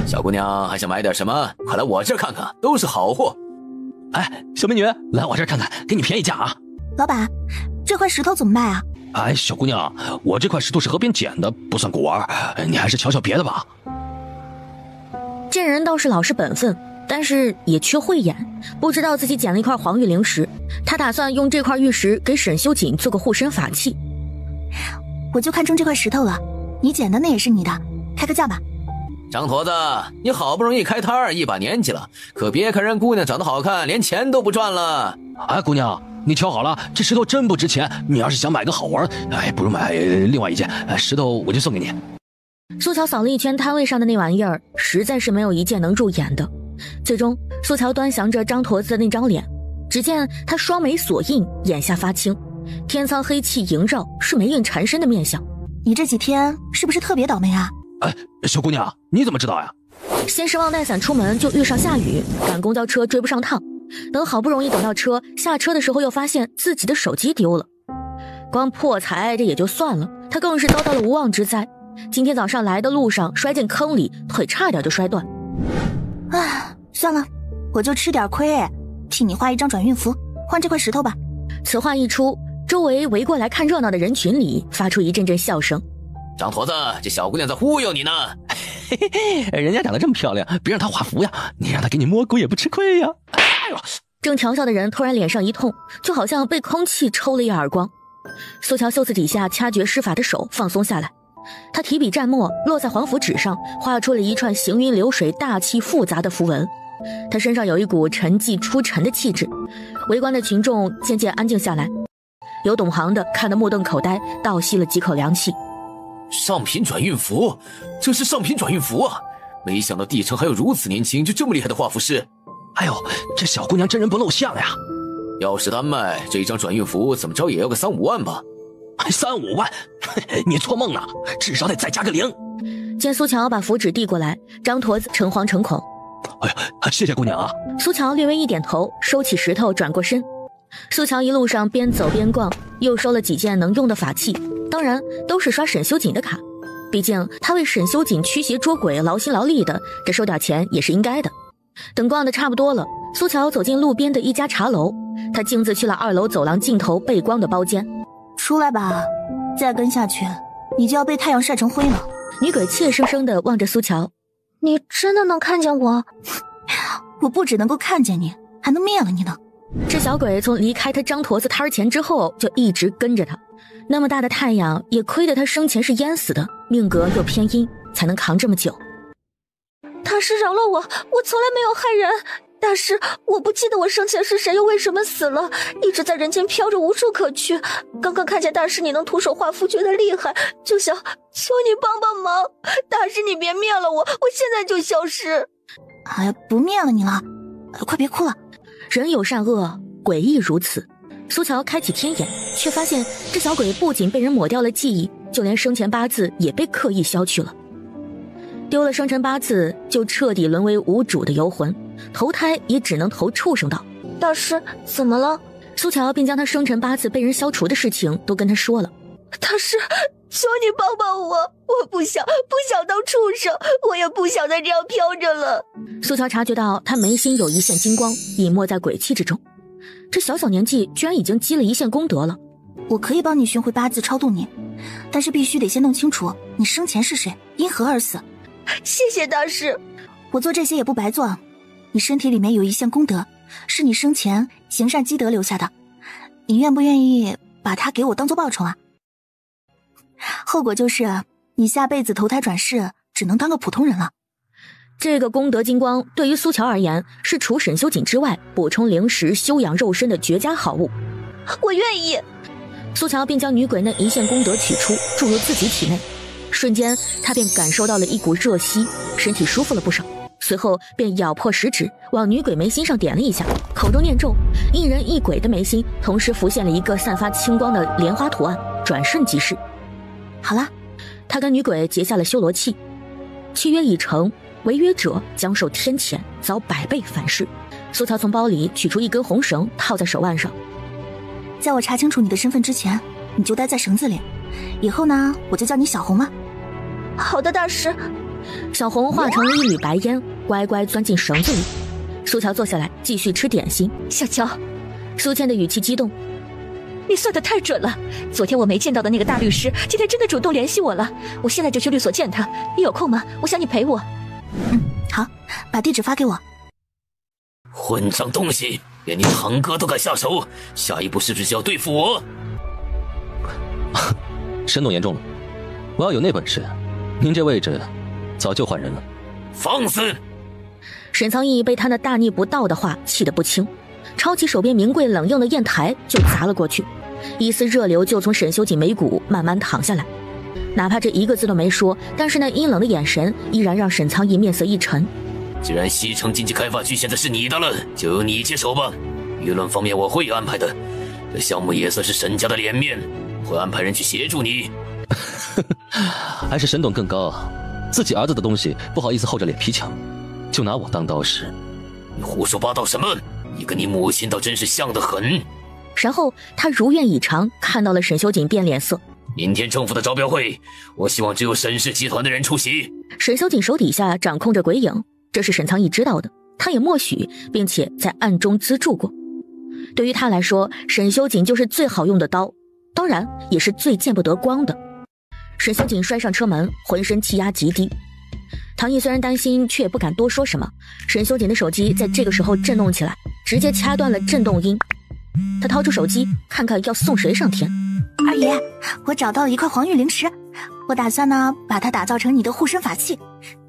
小姑娘还想买点什么？快来我这儿看看，都是好货。哎，小美女，来我这儿看看，给你便宜价啊！老板，这块石头怎么卖啊？哎，小姑娘，我这块石头是河边捡的，不算古玩，你还是瞧瞧别的吧。这人倒是老实本分，但是也缺慧眼，不知道自己捡了一块黄玉灵石，他打算用这块玉石给沈修锦做个护身法器。我就看中这块石头了，你捡的那也是你的，开个价吧。张坨子，你好不容易开摊儿，一把年纪了，可别看人姑娘长得好看，连钱都不赚了。哎，姑娘，你瞧好了，这石头真不值钱，你要是想买个好玩，哎，不如买另外一件，石头我就送给你。苏乔扫了一圈摊位上的那玩意儿，实在是没有一件能入眼的。最终，苏乔端详着张坨子的那张脸，只见他双眉锁印，眼下发青，天苍黑气萦绕，是霉运缠身的面相。你这几天是不是特别倒霉啊？哎，小姑娘，你怎么知道呀？先是忘带伞出门，就遇上下雨，赶公交车追不上趟。等好不容易等到车，下车的时候又发现自己的手机丢了。光破财这也就算了，他更是遭到了无妄之灾。今天早上来的路上摔进坑里，腿差点就摔断。唉，算了，我就吃点亏，替你画一张转运符，换这块石头吧。此话一出，周围围过来看热闹的人群里发出一阵阵笑声。张坨子，这小姑娘在忽悠你呢。嘿嘿，人家长得这么漂亮，别让她画符呀，你让她给你摸骨也不吃亏呀。哎呦！正调笑的人突然脸上一痛，就好像被空气抽了一耳光。苏乔袖子底下掐诀施法的手放松下来，他提笔蘸墨，落在黄符纸上，画出了一串行云流水、大气复杂的符文。他身上有一股沉寂出尘的气质。围观的群众渐渐安静下来，有懂行的看得目瞪口呆，倒吸了几口凉气。上品转运符，这是上品转运符啊！没想到帝城还有如此年轻就这么厉害的画符师。哎呦，这小姑娘真人不露相呀！要是单卖这一张转运符，怎么着也要个3-5万吧？3、5万？你做梦呢！至少得再加个0。见苏乔把符纸递过来，张坨子诚惶诚恐。哎呀，谢谢姑娘啊！苏乔略微一点头，收起石头，转过身。苏乔一路上边走边逛，又收了几件能用的法器，当然都是刷沈修锦的卡。毕竟他为沈修锦驱邪捉鬼，劳心劳力的，这收点钱也是应该的。等逛的差不多了，苏乔走进路边的一家茶楼，他径自去了2楼走廊尽头背光的包间。出来吧，再跟下去，你就要被太阳晒成灰了。女鬼怯生生地望着苏乔，你真的能看见我？我不只能够看见你，还能灭了你呢。这小鬼从离开他张坨子摊前之后，就一直跟着他。那么大的太阳，也亏得他生前是淹死的，命格又偏阴，才能扛这么久。大师饶了我，我从来没有害人。大师，我不记得我生前是谁，又为什么死了，一直在人间飘着，无处可去。刚刚看见大师你能徒手画符，觉得厉害，就想求你帮帮忙。大师你别灭了我，我现在就消失。哎呀，不灭了你了，快别哭了。人有善恶，鬼亦如此。苏乔开启天眼，却发现这小鬼不仅被人抹掉了记忆，就连生前八字也被刻意消去了。丢了生辰八字，就彻底沦为无主的游魂，投胎也只能投畜生道。大师，怎么了？苏乔便将他生辰八字被人消除的事情都跟他说了。大师，求你帮帮我，我不想当畜生，我也不想再这样飘着了。苏乔察觉到他眉心有一线金光，隐没在鬼气之中。这小小年纪居然已经积了一线功德了。我可以帮你寻回八字超度你，但是必须得先弄清楚你生前是谁，因何而死。谢谢大师。我做这些也不白做，你身体里面有一线功德，是你生前行善积德留下的，你愿不愿意把它给我当做报酬啊？后果就是你下辈子投胎转世只能当个普通人了。这个功德金光对于苏乔而言，是除沈修锦之外补充灵石修养肉身的绝佳好物。我愿意。苏乔便将女鬼那一线功德取出，注入自己体内。瞬间他便感受到了一股热息，身体舒服了不少。随后便咬破食指，往女鬼眉心上点了一下，口中念咒，一人一鬼的眉心同时浮现了一个散发青光的莲花图案，转瞬即逝。好了，他跟女鬼结下了修罗契，契约已成，违约者将受天谴，遭100倍反噬。苏乔从包里取出一根红绳，套在手腕上。在我查清楚你的身份之前，你就待在绳子里，以后呢，我就叫你小红了。好的，大师。小红化成了一缕白烟，乖乖钻进绳子里。苏乔坐下来继续吃点心。小乔，苏倩的语气激动。你算得太准了。昨天我没见到的那个大律师，今天真的主动联系我了。我现在就去律所见他，你有空吗？我想你陪我。好，把地址发给我。混账东西，连你堂哥都敢下手，下一步是不是就要对付我？沈董言重了，我要有那本事，您这位置早就换人了。放肆！沈苍逸被他那大逆不道的话气得不轻，抄起手边名贵冷硬的砚台就砸了过去，一丝热流就从沈修锦眉骨慢慢淌下来。哪怕这一个字都没说，但是那阴冷的眼神依然让沈苍逸面色一沉。既然西城经济开发区现在是你的了，就由你接手吧。舆论方面我会安排的，这项目也算是沈家的脸面，会安排人去协助你。还是沈董更高，自己儿子的东西不好意思厚着脸皮抢，就拿我当刀使。你胡说八道什么？你跟你母亲倒真是像得很。然后他如愿以偿看到了沈修锦变脸色。明天政府的招标会，我希望只有沈氏集团的人出席。沈修锦手底下掌控着鬼影，这是沈苍逸知道的，他也默许，并且在暗中资助过。对于他来说，沈修锦就是最好用的刀，当然也是最见不得光的。沈修锦摔上车门，浑身气压极低。唐毅虽然担心，却也不敢多说什么。沈修锦的手机在这个时候震动起来，直接掐断了震动音。他掏出手机，看看要送谁上天。二爷，我找到了一块黄玉灵石，我打算呢把它打造成你的护身法器。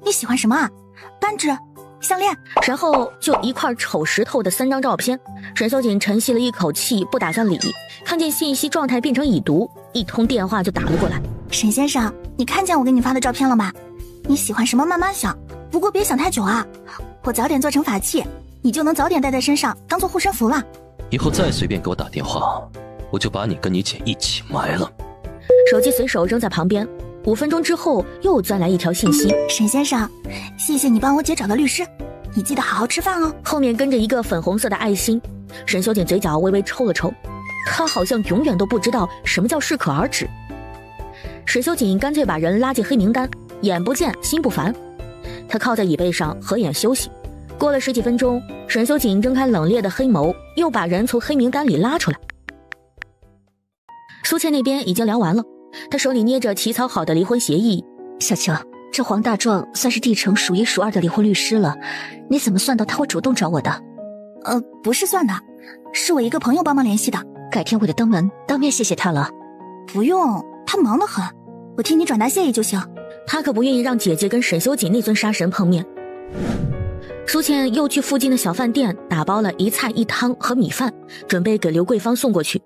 你喜欢什么啊？扳指、项链？然后就一块丑石头的3张照片。沈修锦沉吸了一口气，不打算理。看见信息状态变成已读，一通电话就打了过来。沈先生，你看见我给你发的照片了吗？你喜欢什么慢慢想，不过别想太久啊。我早点做成法器，你就能早点带在身上，当做护身符了。以后再随便给我打电话，我就把你跟你姐一起埋了。手机随手扔在旁边。5分钟之后，又钻来一条信息：沈先生，谢谢你帮我姐找的律师，你记得好好吃饭哦。后面跟着一个粉红色的爱心。沈修锦嘴角微微抽了抽，他好像永远都不知道什么叫适可而止。沈修锦干脆把人拉进黑名单，眼不见心不烦。他靠在椅背上合眼休息。过了10几分钟，沈修锦睁开冷冽的黑眸，又把人从黑名单里拉出来。苏倩那边已经聊完了，她手里捏着起草好的离婚协议。小秋，这黄大壮算是地城数1数2的离婚律师了，你怎么算到他会主动找我的？不是算的，是我一个朋友帮忙联系的。改天我得登门当面谢谢他了。不用，他忙得很，我替你转达谢意就行。他可不愿意让姐姐跟沈修锦那尊杀神碰面。苏倩又去附近的小饭店打包了1菜1汤和米饭，准备给刘桂芳送过去。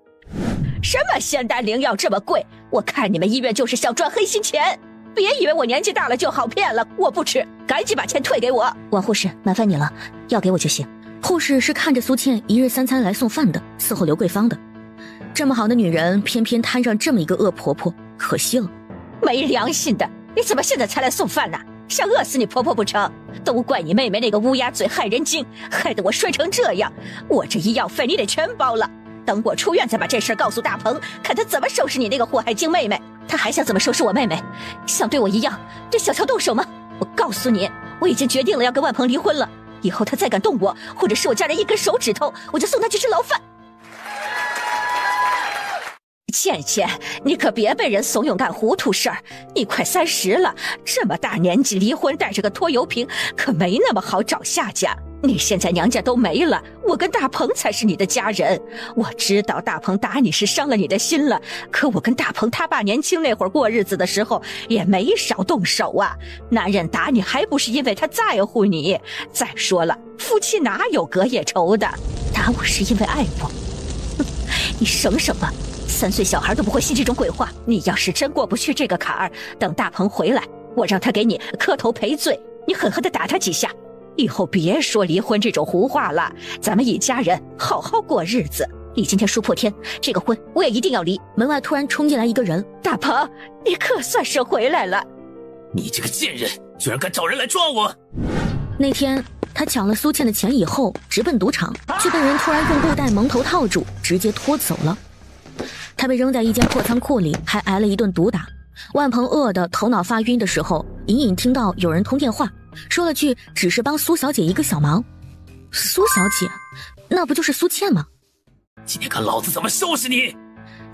什么仙丹灵药这么贵？我看你们医院就是想赚黑心钱。别以为我年纪大了就好骗了，我不吃，赶紧把钱退给我。王护士，麻烦你了，药给我就行。护士是看着苏倩1日3餐来送饭的，伺候刘桂芳的。这么好的女人，偏偏摊上这么一个恶婆婆，可惜了。没良心的，你怎么现在才来送饭呢？想饿死你婆婆不成？都怪你妹妹那个乌鸦嘴害人精，害得我摔成这样。我这医药费你得全包了。等我出院再把这事告诉大鹏，看他怎么收拾你那个祸害精妹妹。他还想怎么收拾我妹妹？想对我一样对小乔动手吗？我告诉你，我已经决定了要跟万鹏离婚了。以后他再敢动我，或者是我家人1根手指头，我就送他去吃牢饭。倩倩，你可别被人怂恿干糊涂事儿。你快30了，这么大年纪离婚带着个拖油瓶，可没那么好找下家。你现在娘家都没了，我跟大鹏才是你的家人。我知道大鹏打你是伤了你的心了，可我跟大鹏他爸年轻那会儿过日子的时候也没少动手啊。男人打你还不是因为他在乎你？再说了，夫妻哪有隔夜仇的？打我是因为爱我。你省省吧，3岁小孩都不会信这种鬼话。你要是真过不去这个坎儿，等大鹏回来，我让他给你磕头赔罪，你狠狠地打他几下。以后别说离婚这种胡话了，咱们一家人好好过日子。你今天输破天，这个婚我也一定要离。门外突然冲进来一个人，大鹏，你可算是回来了。你这个贱人，居然敢找人来抓我！那天他抢了苏倩的钱以后，直奔赌场，却被人突然用布袋蒙头套住，直接拖走了。他被扔在一间破仓库里，还挨了一顿毒打。万鹏饿得头脑发晕的时候，隐隐听到有人通电话，说了句只是帮苏小姐一个小忙。苏小姐，那不就是苏倩吗？今天看老子怎么收拾你！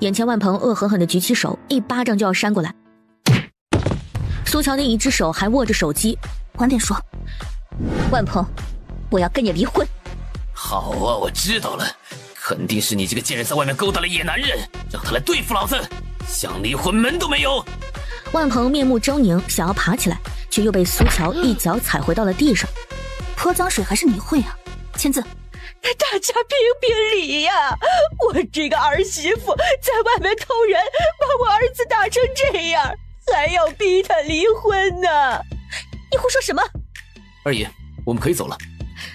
眼前万鹏恶狠狠地举起手，一巴掌就要扇过来。苏乔的一只手还握着手机，晚点说。万鹏，我要跟你离婚。好啊，我知道了，肯定是你这个贱人在外面勾搭了野男人，让他来对付老子，想离婚门都没有。万鹏面目狰狞，想要爬起来，却又被苏乔一脚踩回到了地上。泼脏水还是你会啊？签字。大家评评理呀！我这个儿媳妇在外面偷人，把我儿子打成这样，还要逼他离婚呢！你胡说什么？二爷，我们可以走了。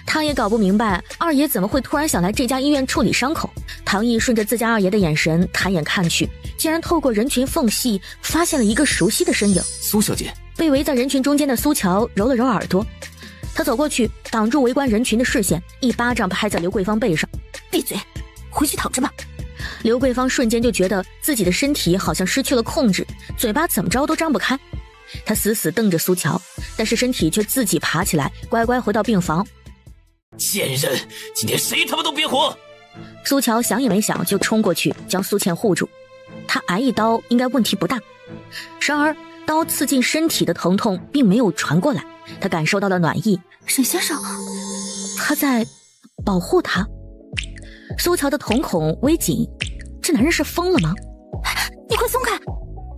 他也搞不明白二爷怎么会突然想来这家医院处理伤口。唐毅顺着自家二爷的眼神抬眼看去，竟然透过人群缝隙发现了一个熟悉的身影。苏小姐。被围在人群中间的苏乔揉了揉耳朵，他走过去挡住围观人群的视线，一巴掌拍在刘桂芳背上。闭嘴，回去躺着吧。刘桂芳瞬间就觉得自己的身体好像失去了控制，嘴巴怎么着都张不开。他死死瞪着苏乔，但是身体却自己爬起来，乖乖回到病房。贱人，今天谁他妈都别活！苏乔想也没想就冲过去将苏倩护住，他挨一刀应该问题不大。然而刀刺进身体的疼痛并没有传过来，他感受到了暖意。沈先生，他在保护他。苏乔的瞳孔微紧，这男人是疯了吗？你快松开！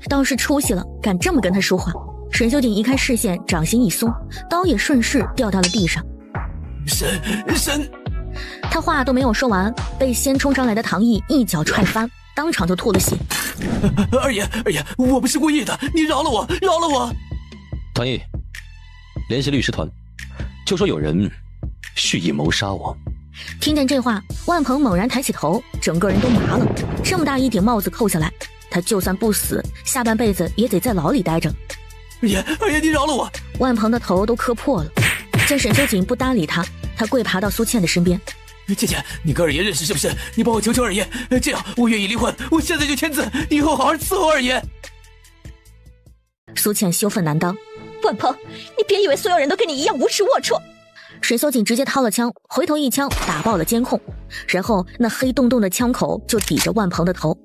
倒是出息了，敢这么跟他说话。沈修锦移开视线，掌心一松，刀也顺势掉到了地上。沈，他话都没有说完，被先冲上来的唐毅一脚踹翻，当场就吐了血。二爷，我不是故意的，你饶了我，饶了我！唐毅，联系律师团，就说有人蓄意谋杀我。听见这话，万鹏猛然抬起头，整个人都麻了。这么大一顶帽子扣下来，他就算不死，下半辈子也得在牢里待着。二爷，你饶了我！万鹏的头都磕破了。见沈修锦不搭理他，他跪爬到苏倩的身边。倩，你跟二爷认识是不是？你帮我求求二爷，这样我愿意离婚，我现在就签字，以后好好伺候二爷。苏倩羞愤难当。万鹏，你别以为所有人都跟你一样无耻龌龊。沈修锦直接掏了枪，回头一枪打爆了监控，然后那黑洞洞的枪口就抵着万鹏的头。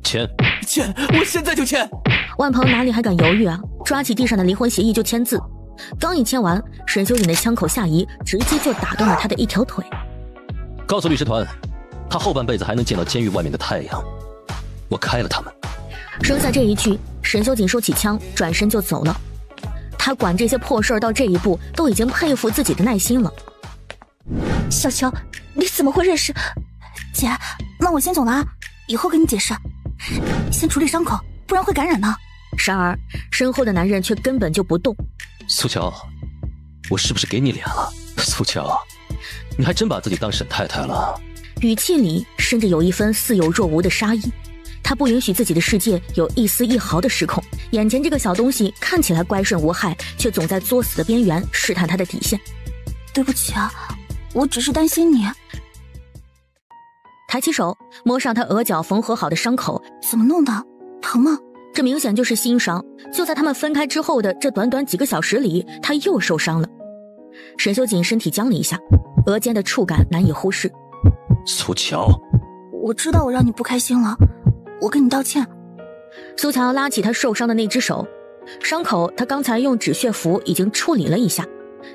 签，我现在就签。万鹏哪里还敢犹豫啊，抓起地上的离婚协议就签字。刚一签完，沈修锦的枪口下移，直接就打断了他的一条腿。告诉律师团，他后半辈子还能见到监狱外面的太阳，我开了他们。扔下这一句，沈修锦收起枪，转身就走了。他管这些破事儿到这一步，都已经佩服自己的耐心了。小乔，你怎么会认识？姐，那我先走了啊，以后跟你解释。先处理伤口，不然会感染的。然而身后的男人却根本就不动。苏乔，我是不是给你脸了？苏乔，你还真把自己当沈太太了。语气里甚至有一分似有若无的杀意。他不允许自己的世界有一丝一毫的失控。眼前这个小东西看起来乖顺无害，却总在作死的边缘试探他的底线。对不起啊，我只是担心你。抬起手摸上他额角缝合好的伤口。怎么弄的？疼吗？这明显就是新伤。就在他们分开之后的这短短几个小时里，他又受伤了。沈修锦身体僵了一下，额间的触感难以忽视。苏乔，我知道我让你不开心了，我跟你道歉。苏乔拉起他受伤的那只手，伤口他刚才用止血符已经处理了一下，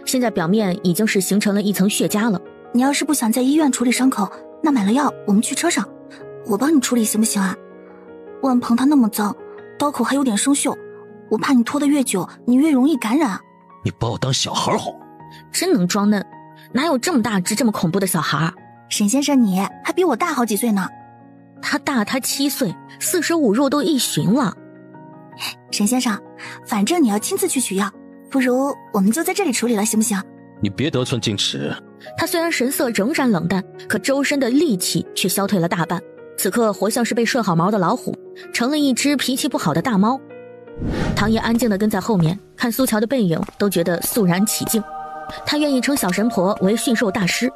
现在表面已经是形成了一层血痂了。你要是不想在医院处理伤口，那买了药我们去车上，我帮你处理行不行啊？万鹏他那么脏，刀口还有点生锈，我怕你拖得越久，你越容易感染。你把我当小孩哄？真能装嫩，哪有这么大只这么恐怖的小孩？沈先生你还比我大好几岁呢。他大他7岁，45入都一旬了。沈先生，反正你要亲自去取药，不如我们就在这里处理了，行不行？你别得寸进尺。他虽然神色仍然冷淡，可周身的戾气却消退了大半，此刻活像是被顺好毛的老虎，成了一只脾气不好的大猫。唐爷安静地跟在后面，看苏乔的背影都觉得肃然起敬。他愿意称小神婆为驯兽大师。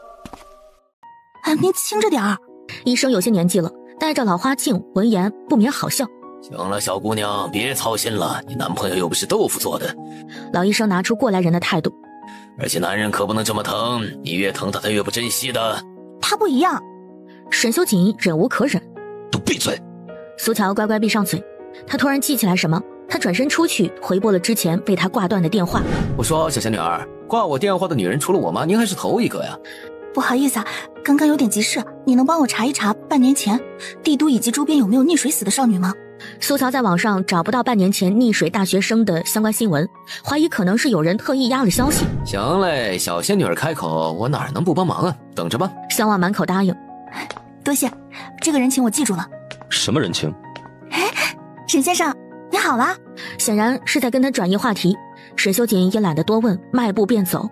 你轻着点儿。医生有些年纪了，戴着老花镜，闻言不免好笑。行了，小姑娘，别操心了，你男朋友又不是豆腐做的。老医生拿出过来人的态度。而且男人可不能这么疼，你越疼他越不珍惜的。他不一样。沈修锦忍无可忍。都闭嘴。苏乔乖乖闭上嘴，他突然记起来什么，他转身出去回拨了之前被他挂断的电话。我说小仙女儿，挂我电话的女人除了我妈，您还是头一个呀。不好意思啊，刚刚有点急事，你能帮我查一查半年前帝都以及周边有没有溺水死的少女吗？苏乔在网上找不到半年前溺水大学生的相关新闻，怀疑可能是有人特意压了消息。行嘞，小仙女儿开口，我哪能不帮忙啊？等着吧。小婉满口答应。多谢，这个人情我记住了。什么人情？沈先生，你好啦。显然是在跟他转移话题。沈修锦也懒得多问，迈步便走。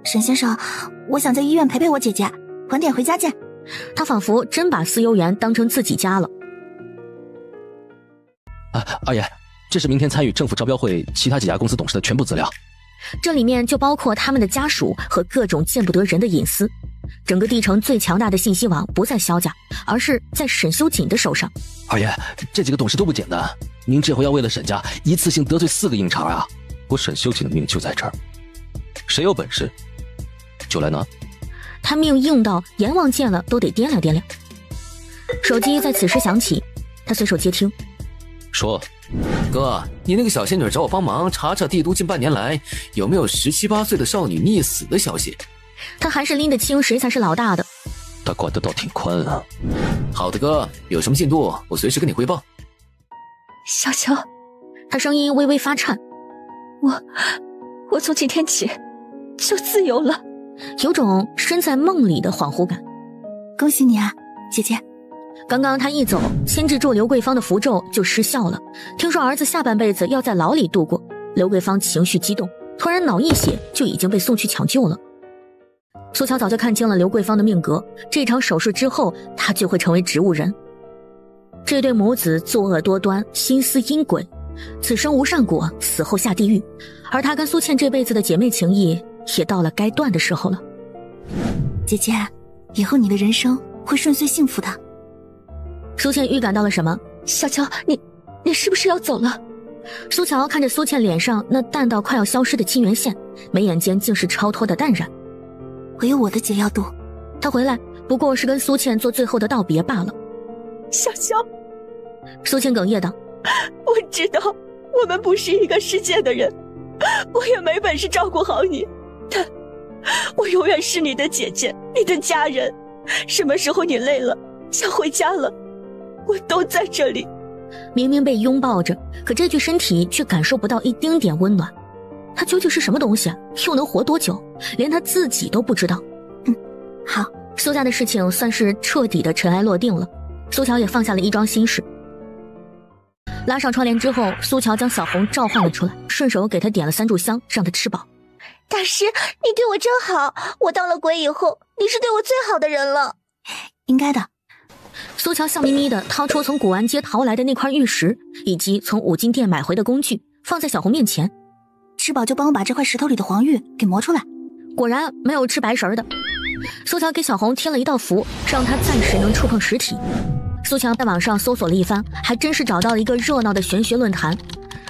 沈先生，我想在医院陪陪我姐姐，晚点回家见。他仿佛真把思悠园当成自己家了。二爷，这是明天参与政府招标会其他几家公司董事的全部资料，这里面就包括他们的家属和各种见不得人的隐私。整个地城最强大的信息网不在萧家，而是在沈修锦的手上。二爷，这几个董事都不简单，您这回要为了沈家一次性得罪4个硬茬啊！我沈修锦的命就在这儿，谁有本事就来拿。他命硬到阎王见了都得掂量掂量。手机在此时响起，他随手接听。说，哥，你那个小仙女找我帮忙查查帝都近半年来有没有17、18岁的少女溺死的消息。他还是拎得清谁才是老大的。他管得倒挺宽啊。好的哥，有什么进度我随时跟你汇报。小乔，他声音微微发颤。我从今天起就自由了，有种身在梦里的恍惚感。恭喜你啊，姐姐。刚刚他一走，牵制住刘桂芳的符咒就失效了。听说儿子下半辈子要在牢里度过，刘桂芳情绪激动，突然脑溢血，就已经被送去抢救了。苏乔早就看清了刘桂芳的命格，这场手术之后，她就会成为植物人。这对母子作恶多端，心思阴诡，此生无善果，死后下地狱。而她跟苏倩这辈子的姐妹情谊，也到了该断的时候了。姐姐，以后你的人生会顺遂幸福的。苏倩预感到了什么？小乔，你是不是要走了？苏乔看着苏倩脸上那淡到快要消失的青圆线，眉眼间竟是超脱的淡然。我有我的解药度，他回来不过是跟苏倩做最后的道别罢了。小乔，苏倩哽咽道：我知道我们不是一个世界的人，我也没本事照顾好你，但我永远是你的姐姐，你的家人。什么时候你累了想回家了，我都在这里。明明被拥抱着，可这具身体却感受不到一丁点温暖。他究竟是什么东西啊？又能活多久？连他自己都不知道。好，苏家的事情算是彻底的尘埃落定了。苏乔也放下了一桩心事。拉上窗帘之后，苏乔将小红召唤了出来，顺手给她点了3炷香，让她吃饱。大师，你对我真好，我当了鬼以后，你是对我最好的人了。应该的。苏乔笑眯眯的掏出从古玩街淘来的那块玉石，以及从五金店买回的工具，放在小红面前。吃饱就帮我把这块石头里的黄玉给磨出来。果然没有吃白食的。苏乔给小红贴了一道符，让她暂时能触碰实体。苏乔在网上搜索了一番，还真是找到了一个热闹的玄学论坛。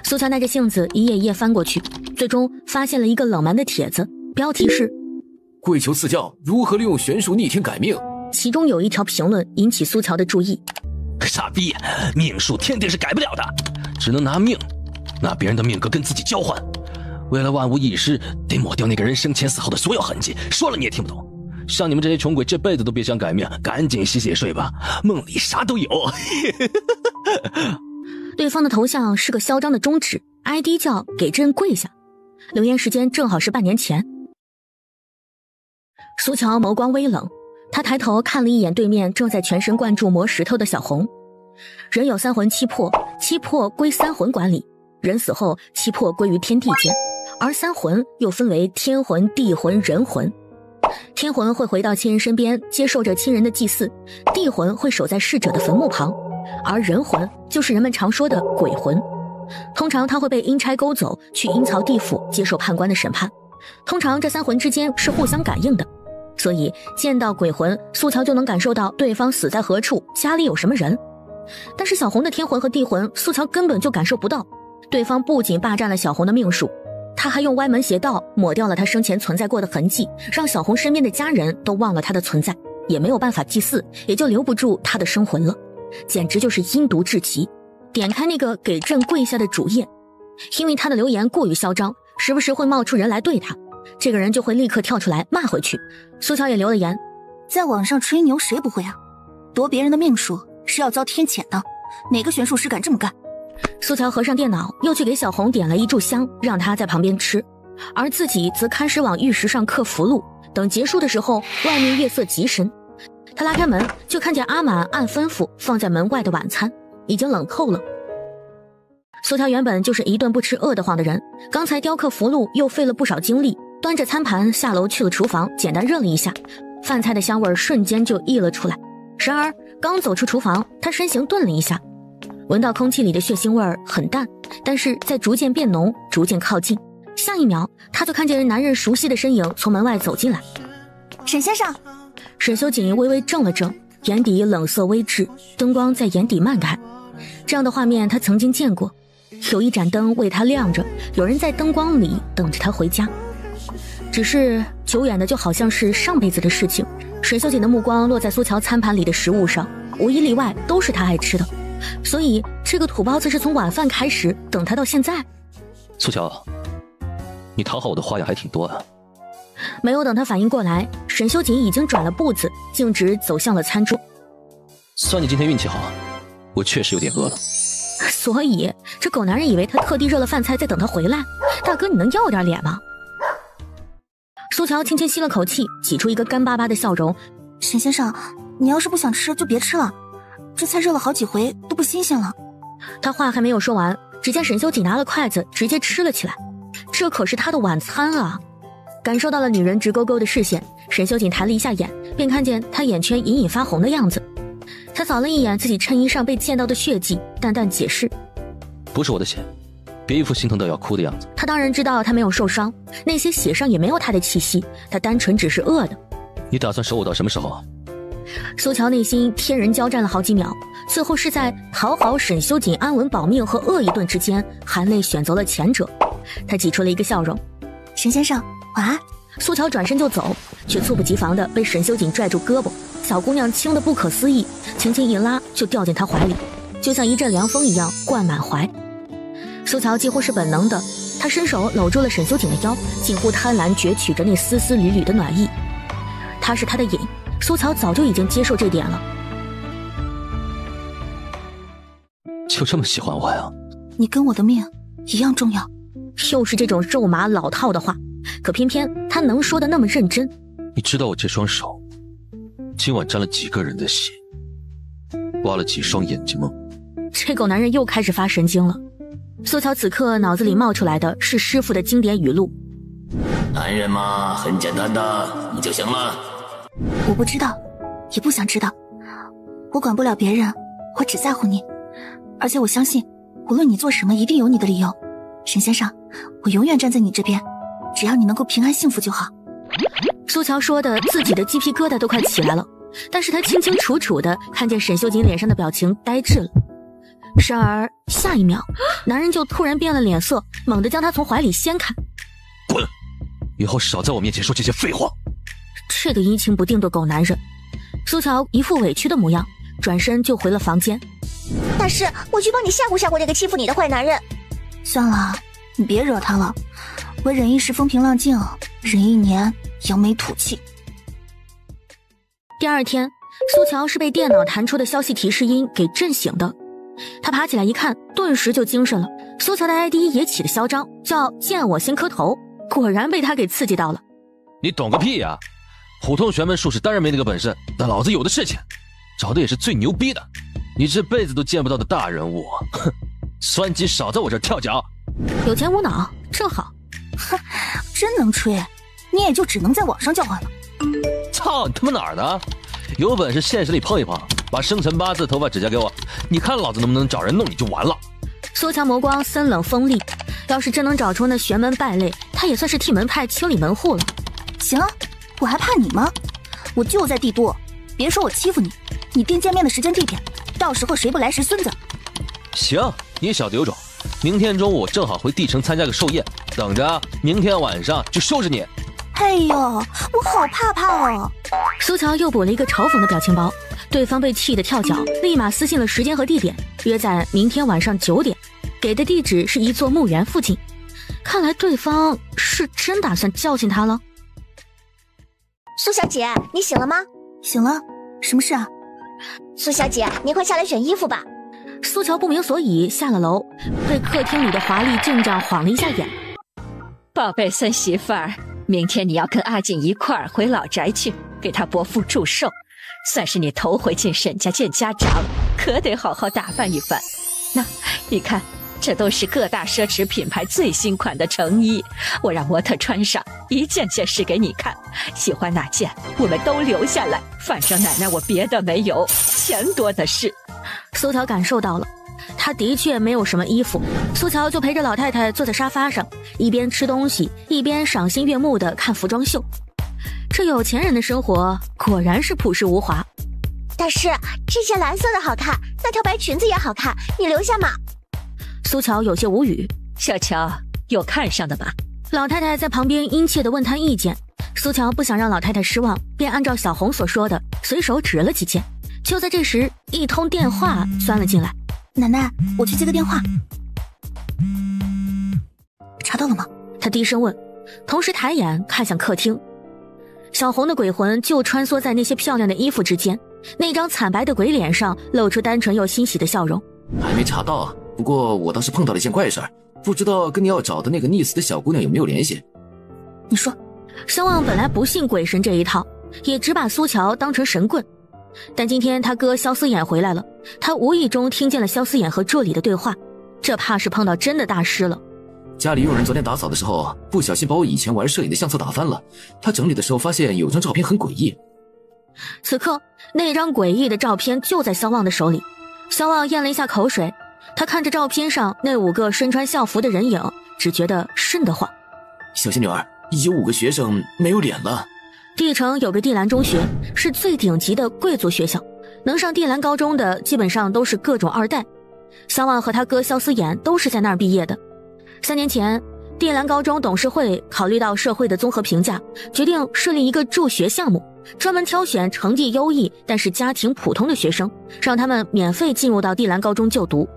苏乔耐着性子一页一页翻过去，最终发现了一个冷门的帖子，标题是跪求赐教如何利用玄术逆天改命。其中有一条评论引起苏乔的注意。傻逼，命数天定是改不了的，只能拿命，拿别人的命格跟自己交换。为了万无一失，得抹掉那个人生前死后的所有痕迹。说了你也听不懂，像你们这些穷鬼这辈子都别想改命，赶紧洗洗睡吧，梦里啥都有。对方的头像是个嚣张的中指， ID 叫给朕跪下，留言时间正好是半年前。苏乔眸光微冷，他抬头看了一眼对面正在全神贯注磨石头的小红。人有3魂7魄，7魄归3魂管理，人死后7魄归于天地间，而3魂又分为天魂、地魂、人魂。天魂会回到亲人身边，接受着亲人的祭祀；地魂会守在逝者的坟墓旁，而人魂就是人们常说的鬼魂。通常他会被阴差勾走，去阴曹地府接受判官的审判。通常这3魂之间是互相感应的，所以见到鬼魂，苏乔就能感受到对方死在何处，家里有什么人。但是小红的天魂和地魂，苏乔根本就感受不到。对方不仅霸占了小红的命数，他还用歪门邪道抹掉了他生前存在过的痕迹，让小红身边的家人都忘了他的存在，也没有办法祭祀，也就留不住他的生魂了。简直就是阴毒至极。点开那个给朕跪下的主页，因为他的留言过于嚣张，时不时会冒出人来对他，这个人就会立刻跳出来骂回去。苏乔也留了言，在网上吹牛谁不会啊？夺别人的命数是要遭天谴的，哪个玄术师敢这么干？苏乔合上电脑，又去给小红点了一炷香，让她在旁边吃，而自己则开始往玉石上刻符箓。等结束的时候，外面月色极深，他拉开门就看见阿满按吩咐放在门外的晚餐已经冷透了。苏乔原本就是一顿不吃饿得慌的人，刚才雕刻符箓又费了不少精力，端着餐盘下楼去了厨房，简单热了一下，饭菜的香味瞬间就溢了出来。然而刚走出厨房，他身形顿了一下，闻到空气里的血腥味很淡，但是在逐渐变浓，逐渐靠近。下一秒，他就看见男人熟悉的身影从门外走进来。沈先生。沈修锦微微怔了怔，眼底冷色微滞，灯光在眼底漫开。这样的画面他曾经见过，有一盏灯为他亮着，有人在灯光里等着他回家。只是久远的就好像是上辈子的事情。沈修锦的目光落在苏乔餐盘里的食物上，无一例外都是他爱吃的，所以这个土包子是从晚饭开始等他到现在。苏乔，你讨好我的花样还挺多啊。没有等他反应过来，沈修锦已经转了步子，径直走向了餐桌。算你今天运气好，我确实有点饿了。所以这狗男人以为他特地热了饭菜在等他回来。大哥，你能要点脸吗？苏乔轻轻吸了口气，挤出一个干巴巴的笑容。沈先生，你要是不想吃就别吃了，这菜热了好几回都不新鲜了。他话还没有说完，只见沈修锦拿了筷子直接吃了起来，这可是他的晚餐啊。感受到了女人直勾勾的视线，沈修锦抬了一下眼，便看见她眼圈隐隐发红的样子。他扫了一眼自己衬衣上被溅到的血迹，淡淡解释：不是我的血，别一副心疼到要哭的样子。他当然知道他没有受伤，那些血上也没有他的气息，他单纯只是饿的。你打算守我到什么时候啊？苏乔内心天人交战了好几秒，最后是在讨好沈修锦安稳保命和饿一顿之间，含泪选择了前者。他挤出了一个笑容：沈先生晚安。苏乔转身就走，却猝不及防地被沈修锦拽住胳膊，小姑娘轻得不可思议，轻轻一拉就掉进他怀里，就像一阵凉风一样灌满怀。苏乔几乎是本能的，他伸手搂住了沈修锦的腰，近乎贪婪攫取着那丝丝缕缕的暖意。他是他的瘾，苏乔早就已经接受这点了。就这么喜欢我呀？你跟我的命一样重要。又是这种肉麻老套的话，可偏偏他能说的那么认真。你知道我这双手今晚沾了几个人的血，挖了几双眼睛吗？这狗男人又开始发神经了。苏乔此刻脑子里冒出来的是师傅的经典语录：男人嘛，很简单的，你就行了。我不知道，也不想知道，我管不了别人，我只在乎你，而且我相信无论你做什么一定有你的理由。沈先生，我永远站在你这边，只要你能够平安幸福就好。苏乔说的自己的鸡皮疙瘩都快起来了，但是他清清楚楚的看见沈修锦脸上的表情呆滞了。然而下一秒，男人就突然变了脸色，猛地将他从怀里掀开。滚！以后少在我面前说这些废话。这个阴晴不定的狗男人。苏乔一副委屈的模样，转身就回了房间。大师，我去帮你吓唬吓唬这个欺负你的坏男人。算了，你别惹他了，我忍一时风平浪静，忍一年扬眉吐气。第二天，苏乔是被电脑弹出的消息提示音给震醒的。他爬起来一看，顿时就精神了。苏乔的 ID 也起了嚣张，叫见我先磕头，果然被他给刺激到了。你懂个屁呀！普通玄门术士当然没那个本事，但老子有的是钱，找的也是最牛逼的，你这辈子都见不到的大人物。哼，酸鸡少在我这儿跳脚。有钱无脑，正好。哼，真能吹，你也就只能在网上叫唤了。操你他妈哪儿的？有本事现实里碰一碰，把生辰八字头发指甲给我，你看老子能不能找人弄你就完了。苏乔眸光森冷锋利，要是真能找出那玄门败类，他也算是替门派清理门户了。行，我还怕你吗？我就在帝都，别说我欺负你，你定见面的时间地点，到时候谁不来谁孙子。行，你小子有种，明天中午正好回帝城参加个寿宴，等着明天晚上就收拾你。哎呦，我好怕哦。苏乔又补了一个嘲讽的表情包，对方被气得跳脚，立马私信了时间和地点，约在明天晚上9点，给的地址是一座墓园附近。看来对方是真打算教训他了。苏小姐，你醒了吗？醒了，什么事啊？苏小姐，您快下来选衣服吧。苏乔不明所以下了楼，被客厅里的华丽阵仗晃了一下眼。宝贝孙媳妇儿，明天你要跟阿锦一块儿回老宅去，给他伯父祝寿，算是你头回进沈家见家长，可得好好打扮一番。那你看，这都是各大奢侈品牌最新款的成衣，我让模特穿上，一件件试给你看，喜欢哪件我们都留下来，反正奶奶我别的没有，钱多的是。苏乔感受到了，他的确没有什么衣服。苏乔就陪着老太太坐在沙发上，一边吃东西一边赏心悦目地看服装秀。这有钱人的生活果然是朴实无华。大师，这件蓝色的好看，那条白裙子也好看，你留下嘛。苏乔有些无语。小乔，有看上的吧？老太太在旁边殷切地问他意见。苏乔不想让老太太失望，便按照小红所说的随手指了几件。就在这时，一通电话钻了进来。奶奶，我去接个电话。查到了吗？他低声问，同时抬眼看向客厅。小红的鬼魂就穿梭在那些漂亮的衣服之间，那张惨白的鬼脸上露出单纯又欣喜的笑容。还没查到啊，不过我倒是碰到了一件怪事儿，不知道跟你要找的那个溺死的小姑娘有没有联系？你说。声望本来不信鬼神这一套，也只把苏乔当成神棍。但今天他哥萧思衍回来了，他无意中听见了萧思衍和助理的对话，这怕是碰到真的大师了。家里佣人昨天打扫的时候，不小心把我以前玩摄影的相册打翻了，他整理的时候发现有张照片很诡异。此刻那张诡异的照片就在萧望的手里。萧望咽了一下口水，他看着照片上那5个身穿校服的人影，只觉得瘆得慌。小仙女儿，有5个学生没有脸了。地城有个地兰中学，是最顶级的贵族学校，能上地兰高中的基本上都是各种2代。萧望和他哥萧思衍都是在那儿毕业的。3年前，地兰高中董事会考虑到社会的综合评价，决定设立一个助学项目，专门挑选成绩优异但是家庭普通的学生，让他们免费进入到地兰高中就读。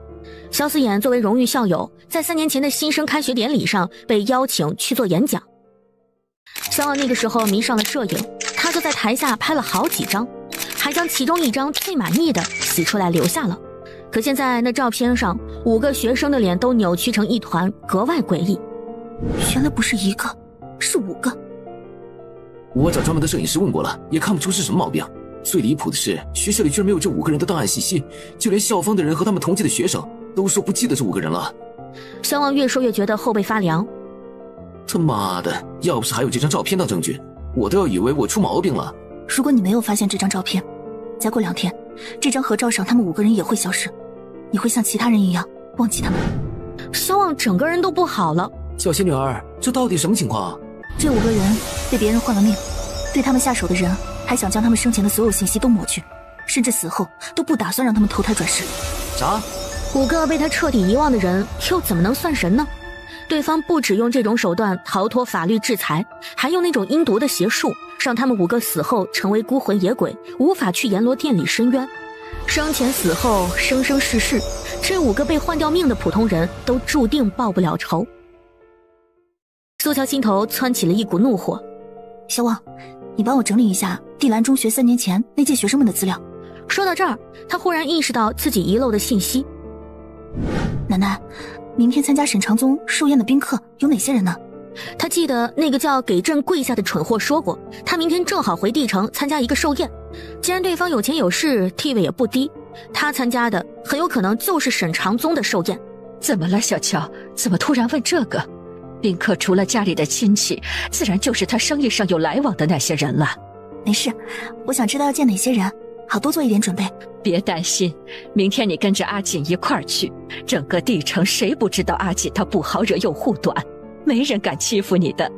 萧思衍作为荣誉校友，在3年前的新生开学典礼上被邀请去做演讲。萧望那个时候迷上了摄影，他就在台下拍了好几张，还将其中一张最满意的洗出来留下了。可现在那照片上5个学生的脸都扭曲成一团，格外诡异。原来不是1个，是5个。我找专门的摄影师问过了，也看不出是什么毛病。最离谱的是，学校里居然没有这5个人的档案信息，就连校方的人和他们同届的学生都说不记得这5个人了。萧望越说越觉得后背发凉。他妈的，要不是还有这张照片当证据，我都要以为我出毛病了。如果你没有发现这张照片，再过2天，这张合照上他们5个人也会消失，你会像其他人一样忘记他们。萧望整个人都不好了。小仙女儿，这到底什么情况？这5个人被别人换了命，对他们下手的人还想将他们生前的所有信息都抹去，甚至死后都不打算让他们投胎转世。啥？5个被他彻底遗忘的人又怎么能算神呢？对方不只用这种手段逃脱法律制裁，还用那种阴毒的邪术，让他们5个死后成为孤魂野鬼，无法去阎罗殿里申冤。生前死后生生世世，这5个被换掉命的普通人都注定报不了仇。苏乔心头窜起了一股怒火。小望，你帮我整理一下地兰中学3年前那届学生们的资料。说到这儿，他忽然意识到自己遗漏的信息。奶奶，明天参加沈长宗寿宴的宾客有哪些人呢？他记得那个叫给朕跪下的蠢货说过，他明天正好回地城参加一个寿宴。既然对方有钱有势，地位也不低，他参加的很有可能就是沈长宗的寿宴。怎么了，小乔？怎么突然问这个？宾客除了家里的亲戚，自然就是他生意上有来往的那些人了。没事，我想知道要见哪些人，好多做一点准备。别担心，明天你跟着阿锦一块儿去，整个地城谁不知道阿锦她不好惹又护短，没人敢欺负你的。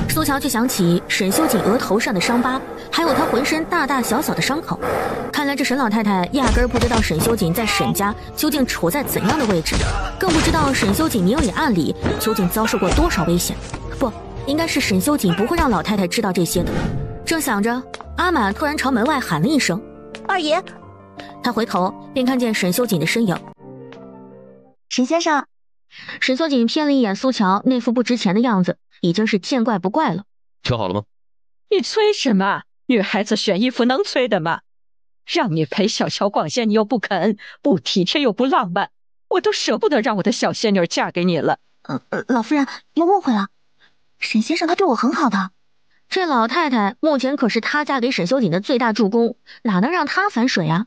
苏乔却想起沈修锦额头上的伤疤，还有他浑身大大小小的伤口，看来这沈老太太压根儿不知道沈修锦在沈家究竟处在怎样的位置，更不知道沈修锦明里暗里究竟遭受过多少危险。不，应该是沈修锦不会让老太太知道这些的。正想着，阿满突然朝门外喊了一声：“二爷。他回头便看见沈修锦的身影。沈先生。沈修锦瞥了一眼苏乔那副不值钱的样子，已经是见怪不怪了。挑好了吗？你催什么？女孩子选衣服能催的吗？让你陪小乔逛街你又不肯，不体贴又不浪漫，我都舍不得让我的小仙女嫁给你了。老夫人又误会了，沈先生他对我很好的。这老太太目前可是他嫁给沈修锦的最大助攻，哪能让他反水啊？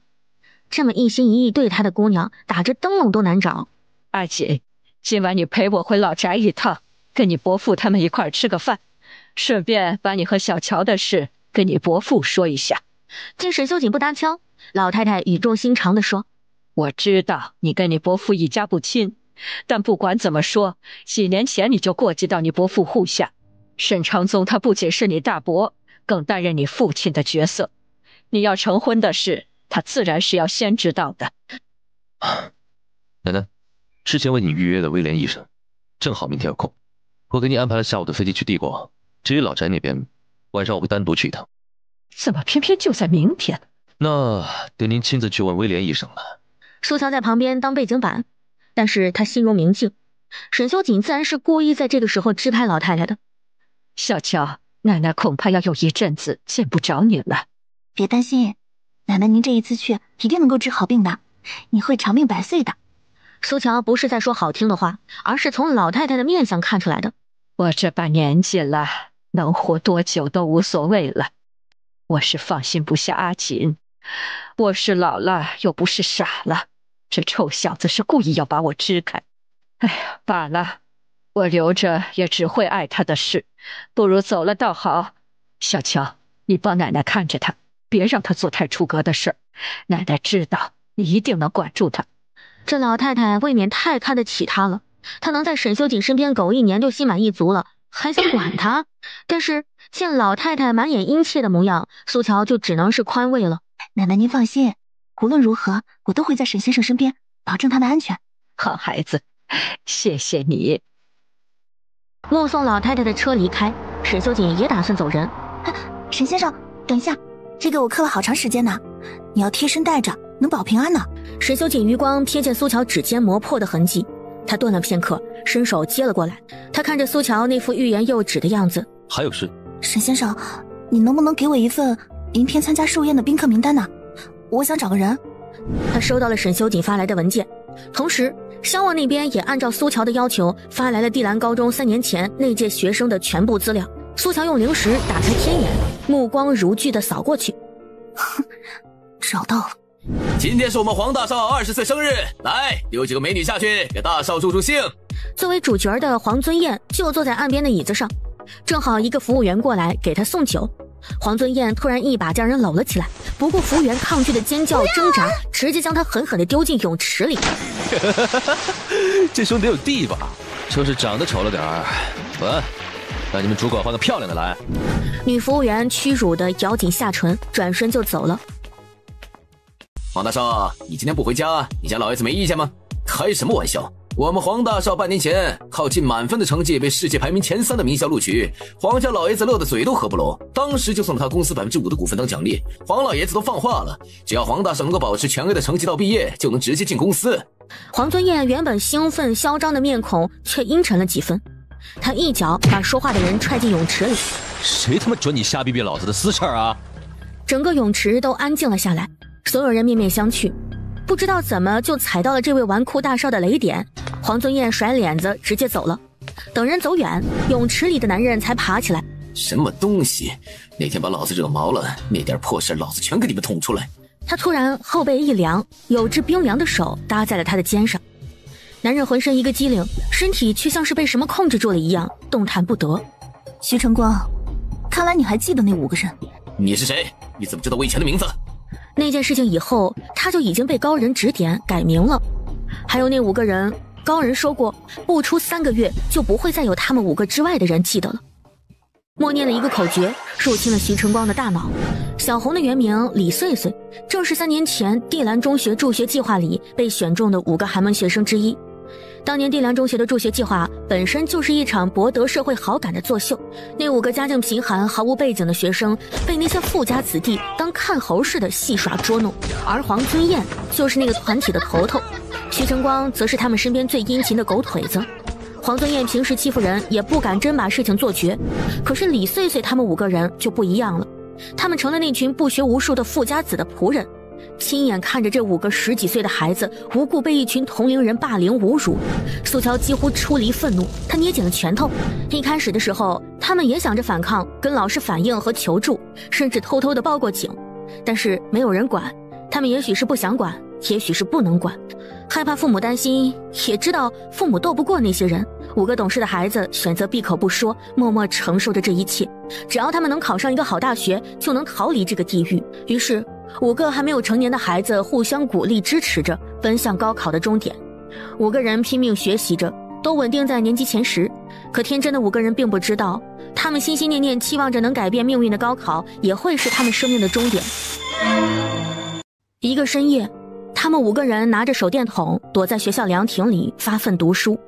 这么一心一意对他的姑娘，打着灯笼都难找。阿锦，今晚你陪我回老宅一趟，跟你伯父他们一块吃个饭，顺便把你和小乔的事跟你伯父说一下。见沈修锦不搭腔，老太太语重心长地说：我知道你跟你伯父一家不亲，但不管怎么说，几年前你就过继到你伯父户下。沈长宗他不仅是你大伯，更担任你父亲的角色。你要成婚的事，他自然是要先知道的。奶奶，之前为你预约的威廉医生，正好明天有空，我给你安排了下午的飞机去帝国。至于老宅那边，晚上我会单独去一趟。怎么偏偏就在明天？那得您亲自去问威廉医生了。苏乔在旁边当背景板，但是他心如明镜。沈修锦自然是故意在这个时候支拍老太太的。小乔，奶奶恐怕要有一阵子见不着你了。别担心，奶奶您这一次去一定能够治好病的，你会长命百岁的。苏乔不是在说好听的话，而是从老太太的面相看出来的。我这把年纪了，能活多久都无所谓了。我是放心不下阿锦，我是老了又不是傻了，这臭小子是故意要把我支开。哎呀，罢了，我留着也只会碍他的事，不如走了倒好。小乔，你帮奶奶看着他，别让他做太出格的事儿。奶奶知道你一定能管住他。这老太太未免太看得起他了，她能在沈修锦身边苟1年就心满意足了，还想管他？但是见老太太满眼殷切的模样，苏乔就只能是宽慰了。奶奶您放心，无论如何我都会在沈先生身边，保证他的安全。好孩子，谢谢你。目送老太太的车离开，沈修锦也打算走人。沈先生，等一下，这个我刻了好长时间呢，你要贴身带着，能保平安呢。沈修锦余光瞥见苏乔指尖磨破的痕迹，他顿了片刻，伸手接了过来。他看着苏乔那副欲言又止的样子，还有事？沈先生，你能不能给我一份明天参加寿宴的宾客名单呢？我想找个人。他收到了沈修锦发来的文件，同时襄望那边也按照苏乔的要求发来了地兰高中3年前那届学生的全部资料。苏乔用零食打开天眼，目光如炬地扫过去。找到了。今天是我们黄大少20岁生日，来，丢几个美女下去，给大少助助兴。作为主角的黄尊彦就坐在岸边的椅子上，正好一个服务员过来给他送酒。黄尊彦突然一把将人搂了起来，不顾服务员抗拒的尖叫挣扎，直接将他狠狠地丢进泳池里。这兄弟有地吧？就是长得丑了点儿。滚！让你们主管换个漂亮的来。女服务员屈辱地咬紧下唇，转身就走了。黄大少，你今天不回家，你家老爷子没意见吗？开什么玩笑！我们黄大少半年前靠近满分的成绩被世界排名前3的名校录取，黄家老爷子乐得嘴都合不拢，当时就送了他公司5%的股份当奖励。黄老爷子都放话了，只要黄大少能够保持全 A 的成绩到毕业，就能直接进公司。黄尊彦原本兴奋嚣张的面孔却阴沉了几分，他一脚把说话的人踹进泳池里。谁他妈准你瞎逼逼老子的私事啊？整个泳池都安静了下来，所有人面面相觑，不知道怎么就踩到了这位纨绔大少的雷点。黄尊彦甩脸子直接走了，等人走远，泳池里的男人才爬起来。什么东西？那天把老子惹毛了，那点破事老子全给你们捅出来。他突然后背一凉，有只冰凉的手搭在了他的肩上。男人浑身一个机灵，身体却像是被什么控制住了一样，动弹不得。徐晨光，看来你还记得那5个人。你是谁？你怎么知道我以前的名字？那件事情以后，他就已经被高人指点改名了。还有那5个人，高人说过，不出3个月就不会再有他们5个之外的人记得了。默念了一个口诀，入侵了徐晨光的大脑。小红的原名李穗穗，正是3年前地兰中学助学计划里被选中的5个寒门学生之一。当年定梁中学的助学计划本身就是一场博得社会好感的作秀，那5个家境贫寒、毫无背景的学生被那些富家子弟当看猴似的戏耍捉弄，而黄尊彦就是那个团体的头头，徐晨光则是他们身边最殷勤的狗腿子。黄尊彦平时欺负人也不敢真把事情做绝，可是李穗穗他们5个人就不一样了，他们成了那群不学无术的富家子的仆人。亲眼看着这5个10几岁的孩子无故被一群同龄人霸凌侮辱，苏乔几乎出离愤怒，他捏紧了拳头。一开始的时候，他们也想着反抗，跟老师反映和求助，甚至偷偷的报过警，但是没有人管。他们也许是不想管，也许是不能管，害怕父母担心，也知道父母斗不过那些人。5个懂事的孩子选择闭口不说，默默承受着这一切。只要他们能考上一个好大学，就能逃离这个地狱。于是5个还没有成年的孩子互相鼓励支持着，奔向高考的终点。5个人拼命学习着，都稳定在年级前10。可天真的5个人并不知道，他们心心念念期望着能改变命运的高考，也会是他们生命的终点。一个深夜，他们5个人拿着手电筒躲在学校凉亭里发奋读书。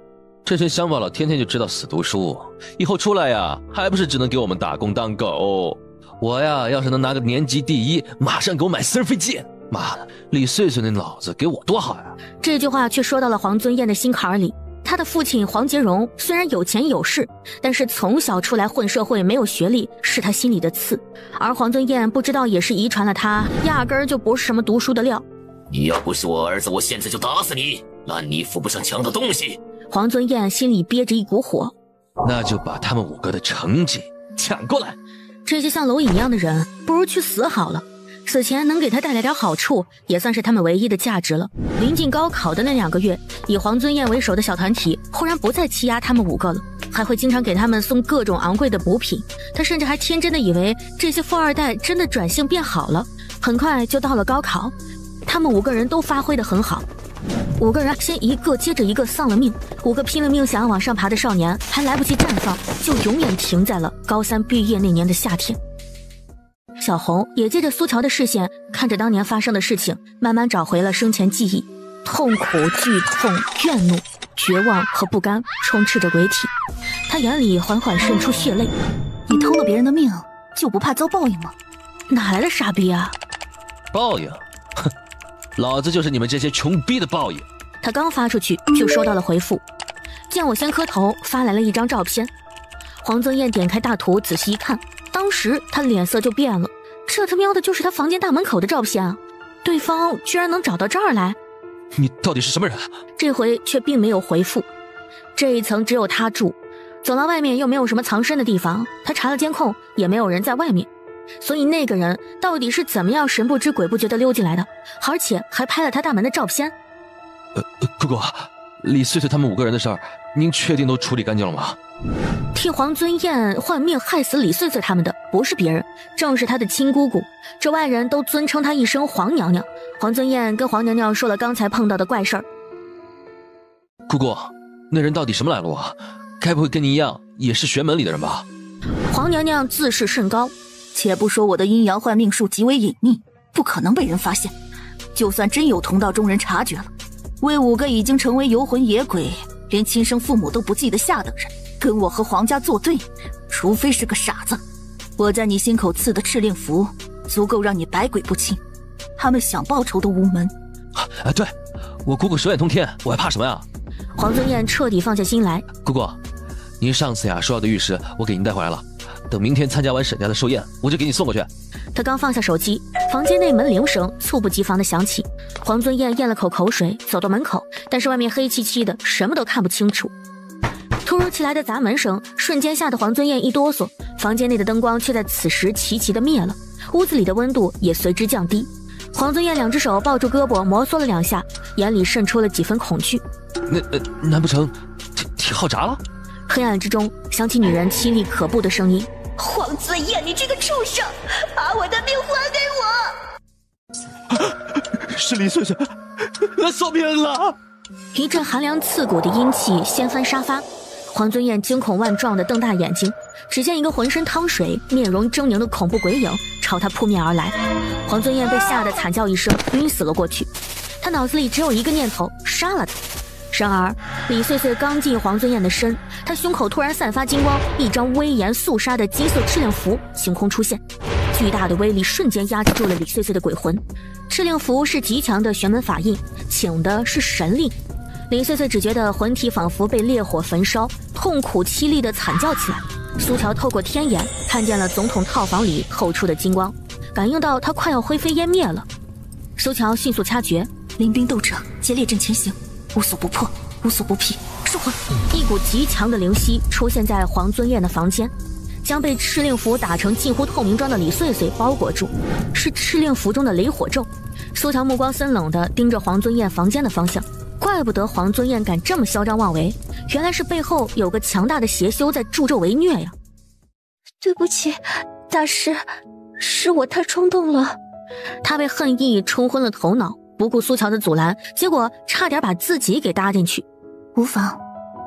这群乡巴佬天天就知道死读书，以后出来呀，还不是只能给我们打工当狗。我呀，要是能拿个年级第1，马上给我买私人飞机。妈的，李穗穗那脑子给我多好呀！这句话却说到了黄尊彦的心坎里。他的父亲黄杰荣虽然有钱有势，但是从小出来混社会，没有学历，是他心里的刺。而黄尊彦不知道也是遗传了他，压根儿就不是什么读书的料。你要不是我儿子，我现在就打死你！烂泥扶不上墙的东西！黄尊彦心里憋着一股火，那就把他们5个的成绩抢过来。这些像蝼蚁一样的人，不如去死好了。死前能给他带来点好处，也算是他们唯一的价值了。临近高考的那2个月，以黄尊彦为首的小团体忽然不再欺压他们5个了，还会经常给他们送各种昂贵的补品。他甚至还天真的以为这些富二代真的转性变好了。很快就到了高考，他们5个人都发挥得很好。5个人先一个接着一个丧了命，5个拼了命想要往上爬的少年还来不及绽放，就永远停在了高3毕业那年的夏天。小红也借着苏乔的视线，看着当年发生的事情，慢慢找回了生前记忆。痛苦、剧痛、怨怒、绝望和不甘充斥着鬼体，他眼里缓缓渗出血泪。你偷了别人的命，就不怕遭报应吗？哪来的傻逼啊！报应？哼，老子就是你们这些穷逼的报应。他刚发出去就收到了回复，见我先磕头，发来了一张照片。黄尊彦点开大图仔细一看，当时他脸色就变了，这他喵的就是他房间大门口的照片啊！对方居然能找到这儿来，你到底是什么人？这回却并没有回复。这一层只有他住，走廊外面又没有什么藏身的地方，他查了监控也没有人在外面，所以那个人到底是怎么样神不知鬼不觉地溜进来的，而且还拍了他大门的照片。姑姑，李穗穗他们5个人的事儿，您确定都处理干净了吗？替黄尊彦换命害死李穗穗他们的不是别人，正是他的亲姑姑。这外人都尊称她一声黄娘娘。黄尊彦跟黄娘娘说了刚才碰到的怪事儿。姑姑，那人到底什么来路啊？该不会跟你一样也是玄门里的人吧？黄娘娘自视甚高，且不说我的阴阳换命术极为隐秘，不可能被人发现，就算真有同道中人察觉了，为5个已经成为游魂野鬼，连亲生父母都不记得下等人，跟我和黄家作对，除非是个傻子。我在你心口刺的赤令符，足够让你百鬼不侵，他们想报仇都无门。对，我姑姑手眼通天，我还怕什么呀？黄尊彦彻底放下心来。姑姑，您上次呀说要的玉石，我给您带回来了。等明天参加完沈家的寿宴，我就给你送过去。他刚放下手机，房间内门铃声猝不及防地响起。黄尊彦咽了口口水，走到门口，但是外面黑漆漆的，什么都看不清楚。突如其来的砸门声瞬间吓得黄尊彦一哆嗦，房间内的灯光却在此时齐齐地灭了，屋子里的温度也随之降低。黄尊彦2只手抱住胳膊摩挲了2下，眼里渗出了几分恐惧。难不成铁号闸了？黑暗之中响起女人凄厉可怖的声音：黄尊彦，你这个畜生，把我的命还给我！是李穗穗，他送命了！一阵寒凉刺骨的阴气掀翻沙发，黄尊彦惊恐万状地瞪大眼睛，只见一个浑身汤水、面容狰狞的恐怖鬼影朝他扑面而来。黄尊彦被吓得惨叫一声，晕死了过去。他脑子里只有一个念头：杀了他。然而，李穗穗刚进黄尊燕的身，她胸口突然散发金光，一张威严肃杀的金色赤令符凭空出现，巨大的威力瞬间压制住了李穗穗的鬼魂。赤令符是极强的玄门法印，请的是神力。李穗穗只觉得魂体仿佛被烈火焚烧，痛苦凄厉地惨叫起来。苏乔透过天眼看见了总统套房里透出的金光，感应到他快要灰飞烟灭了。苏乔迅速掐诀，临兵斗者皆列阵前行，无所不破，无所不辟。收魂！一股极强的灵犀出现在黄尊燕的房间，将被赤令符打成近乎透明状的李穗穗包裹住，是赤令符中的雷火咒。苏乔目光森冷地盯着黄尊燕房间的方向，怪不得黄尊燕敢这么嚣张妄为，原来是背后有个强大的邪修在助纣为虐呀！对不起，大师，是我太冲动了。他被恨意冲昏了头脑，不顾苏乔的阻拦，结果差点把自己给搭进去。无妨，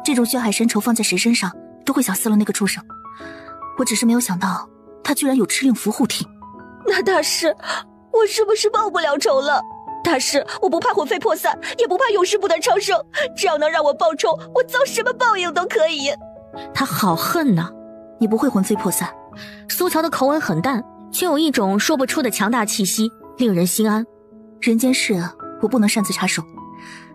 这种血海深仇放在谁身上都会想撕了那个畜生。我只是没有想到他居然有赤令符护体。那大师，我是不是报不了仇了？大师，我不怕魂飞魄散，也不怕永世不得超生，只要能让我报仇，我遭什么报应都可以。他好恨呐！你不会魂飞魄散。苏乔的口吻很淡，却有一种说不出的强大气息，令人心安。人间事我不能擅自插手，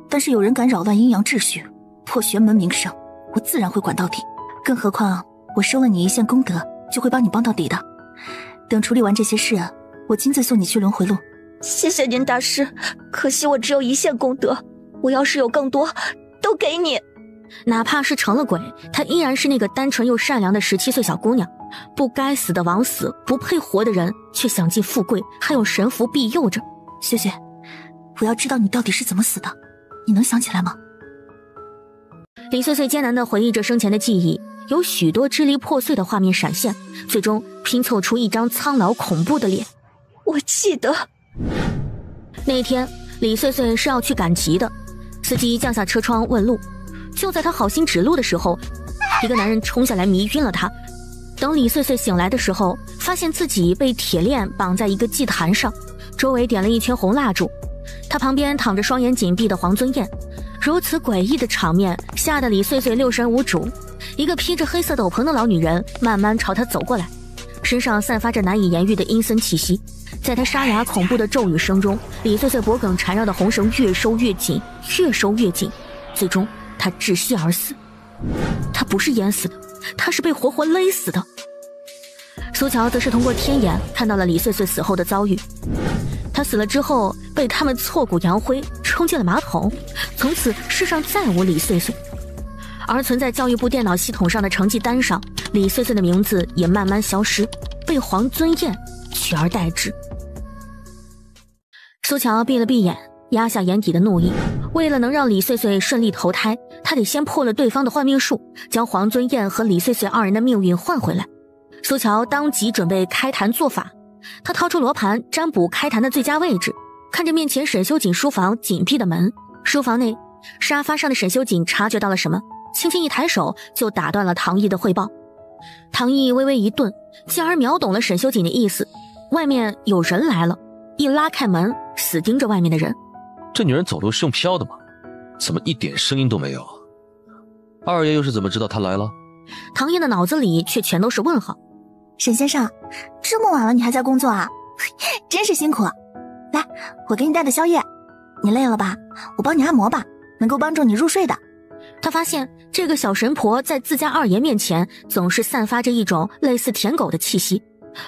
但是有人敢扰乱阴阳秩序，破玄门名声，我自然会管到底。更何况我收了你一线功德，就会帮你帮到底的。等处理完这些事，我亲自送你去轮回路。谢谢您大师，可惜我只有一线功德，我要是有更多，都给你。哪怕是成了鬼，她依然是那个单纯又善良的17岁小姑娘。不该死的枉死，不配活的人却享尽富贵，还有神符庇佑着。雪雪，我要知道你到底是怎么死的，你能想起来吗？李穗穗艰难地回忆着生前的记忆，有许多支离破碎的画面闪现，最终拼凑出一张苍老恐怖的脸。我记得那天李穗穗是要去赶集的，司机降下车窗问路，就在他好心指路的时候，一个男人冲下来迷晕了他。等李穗穗醒来的时候，发现自己被铁链绑在一个祭坛上，周围点了一圈红蜡烛，他旁边躺着双眼紧闭的黄尊燕。如此诡异的场面吓得李穗穗六神无主，一个披着黑色斗篷的老女人慢慢朝她走过来，身上散发着难以言喻的阴森气息。在她沙哑恐怖的咒语声中，李穗穗脖颈缠绕的红绳越收越紧，越收越紧，最终她窒息而死。她不是淹死的，她是被活活勒死的。苏乔则是通过天眼看到了李穗穗死后的遭遇，她死了之后被他们挫骨扬灰，冲进了马桶，从此世上再无李穗穗。而存在教育部电脑系统上的成绩单上，李穗穗的名字也慢慢消失，被黄尊燕取而代之。苏乔闭了闭眼，压下眼底的怒意，为了能让李穗穗顺利投胎，他得先破了对方的换命术，将黄尊燕和李穗穗二人的命运换回来。苏乔当即准备开坛做法，他掏出罗盘占卜开坛的最佳位置，看着面前沈修锦书房紧闭的门，书房内沙发上的沈修锦察觉到了什么，轻轻一抬手就打断了唐毅的汇报。唐毅微微一顿，继而秒懂了沈修锦的意思，外面有人来了，一拉开门，死盯着外面的人。这女人走路是用飘的吗？怎么一点声音都没有？二爷又是怎么知道她来了？唐毅的脑子里却全都是问号。沈先生，这么晚了你还在工作啊？真是辛苦。来，我给你带的宵夜。你累了吧？我帮你按摩吧，能够帮助你入睡的。他发现这个小神婆在自家二爷面前总是散发着一种类似舔狗的气息，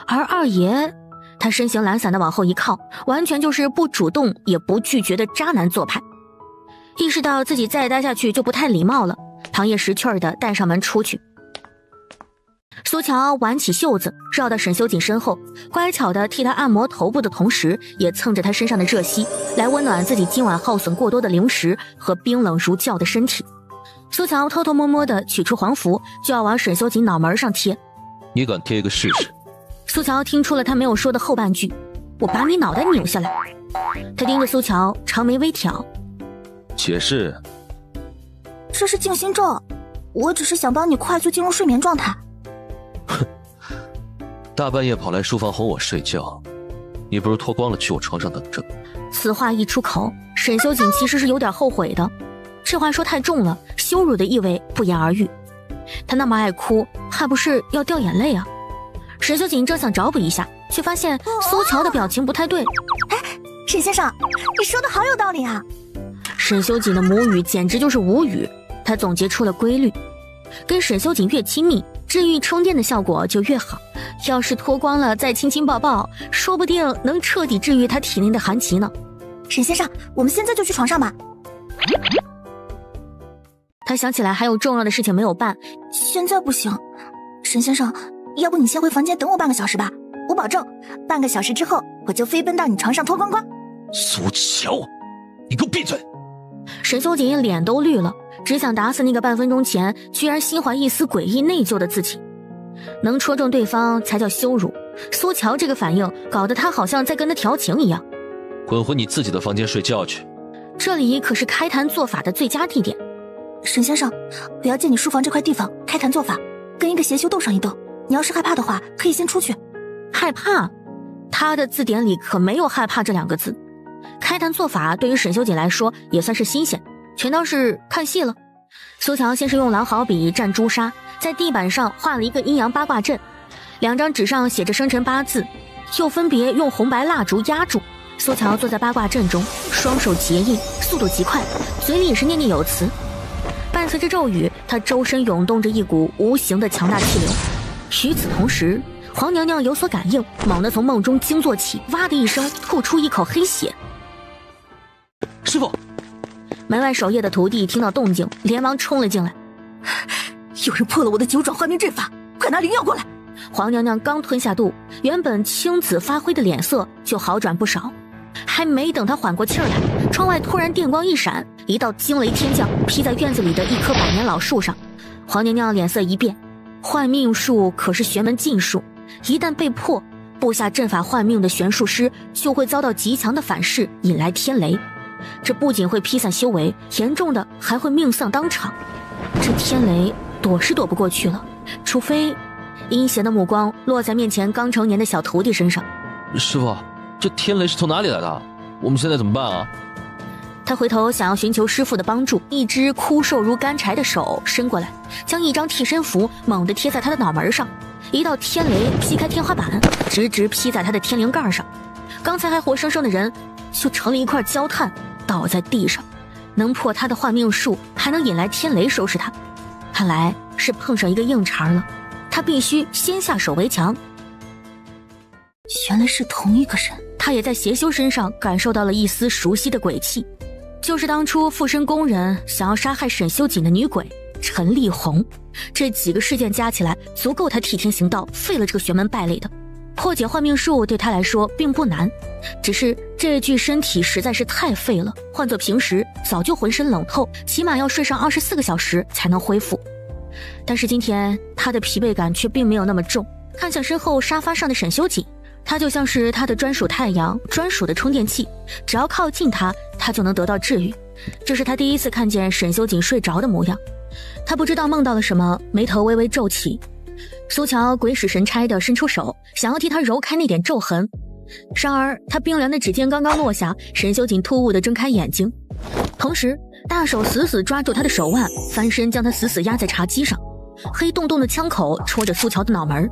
而二爷他身形懒散的往后一靠，完全就是不主动也不拒绝的渣男做派。意识到自己再待下去就不太礼貌了，唐叶识趣儿的带上门出去。苏乔挽起袖子绕到沈修锦身后，乖巧的替他按摩头部的同时，也蹭着他身上的热息，来温暖自己今晚耗损过多的零食和冰冷如窖的身体。苏乔偷偷摸摸的取出黄符，就要往沈修锦脑门上贴。你敢贴一个试试？苏乔听出了他没有说的后半句，我把你脑袋扭下来。他盯着苏乔，长眉微挑。解释。这是静心咒，我只是想帮你快速进入睡眠状态。哼，大半夜跑来书房哄我睡觉，你不如脱光了去我床上等着。此话一出口，沈修锦其实是有点后悔的。这话说太重了，羞辱的意味不言而喻。他那么爱哭，还不是要掉眼泪啊？沈修锦正想找补一下，却发现苏乔的表情不太对。哎，沈先生，你说的好有道理啊！沈修锦的母语简直就是无语，他总结出了规律：跟沈修锦越亲密，治愈充电的效果就越好。要是脱光了再亲亲抱抱，说不定能彻底治愈他体内的寒气呢。沈先生，我们现在就去床上吧。他想起来还有重要的事情没有办。现在不行，沈先生，要不你先回房间等我半个小时吧，我保证半个小时之后我就飞奔到你床上脱光光。苏乔，你给我闭嘴！沈修锦脸都绿了，只想打死那个半分钟前居然心怀一丝诡异内疚的自己。能戳中对方才叫羞辱，苏乔这个反应搞得他好像在跟他调情一样。滚回你自己的房间睡觉去，这里可是开坛做法的最佳地点。沈先生，我要借你书房这块地方开坛做法，跟一个邪修斗上一斗，你要是害怕的话可以先出去。害怕？他的字典里可没有害怕这2个字。开坛做法对于沈修锦来说也算是新鲜，全当是看戏了。苏乔先是用狼毫笔蘸朱砂，在地板上画了一个阴阳八卦阵，2张纸上写着生辰8字，又分别用红白蜡烛压住。苏乔坐在八卦阵中，双手结印，速度极快，嘴里也是念念有词。伴随着咒语，他周身涌动着一股无形的强大气流。与此同时，黄娘娘有所感应，猛地从梦中惊坐起，哇的一声吐出一口黑血。师傅！门外守夜的徒弟听到动静，连忙冲了进来。有人破了我的9转幻命阵法，快拿灵药过来！黄娘娘刚吞下肚，原本青紫发灰的脸色就好转不少。还没等她缓过气儿来，窗外突然电光一闪，一道惊雷天降，劈在院子里的一棵百年老树上。黄娘娘脸色一变，幻命术可是玄门禁术，一旦被破，布下阵法幻命的玄术师就会遭到极强的反噬，引来天雷。这不仅会劈散修为，严重的还会命丧当场。这天雷躲是躲不过去了，除非……阴邪的目光落在面前刚成年的小徒弟身上。师傅，这天雷是从哪里来的？我们现在怎么办啊？他回头想要寻求师父的帮助，一只枯瘦如干柴的手伸过来，将一张替身符猛地贴在他的脑门上，一道天雷劈开天花板，直直劈在他的天灵盖上。刚才还活生生的人就成了一块焦炭，倒在地上。能破他的幻命术，还能引来天雷收拾他，看来是碰上一个硬茬了。他必须先下手为强。原来是同一个人，他也在邪修身上感受到了一丝熟悉的鬼气，就是当初附身宫人想要杀害沈修锦的女鬼陈丽红。这几个事件加起来，足够他替天行道，废了这个玄门败类的。破解幻命术对他来说并不难，只是这具身体实在是太废了，换做平时早就浑身冷透，起码要睡上24个小时才能恢复。但是今天他的疲惫感却并没有那么重，看向身后沙发上的沈修锦，他就像是他的专属太阳，专属的充电器，只要靠近他，他就能得到治愈。这是他第一次看见沈修锦睡着的模样，他不知道梦到了什么，眉头微微皱起。苏乔鬼使神差地伸出手，想要替他揉开那点皱痕，然而他冰凉的指尖刚刚落下，沈修锦突兀地睁开眼睛，同时大手死死抓住他的手腕，翻身将他死死压在茶几上，黑洞洞的枪口戳着苏乔的脑门。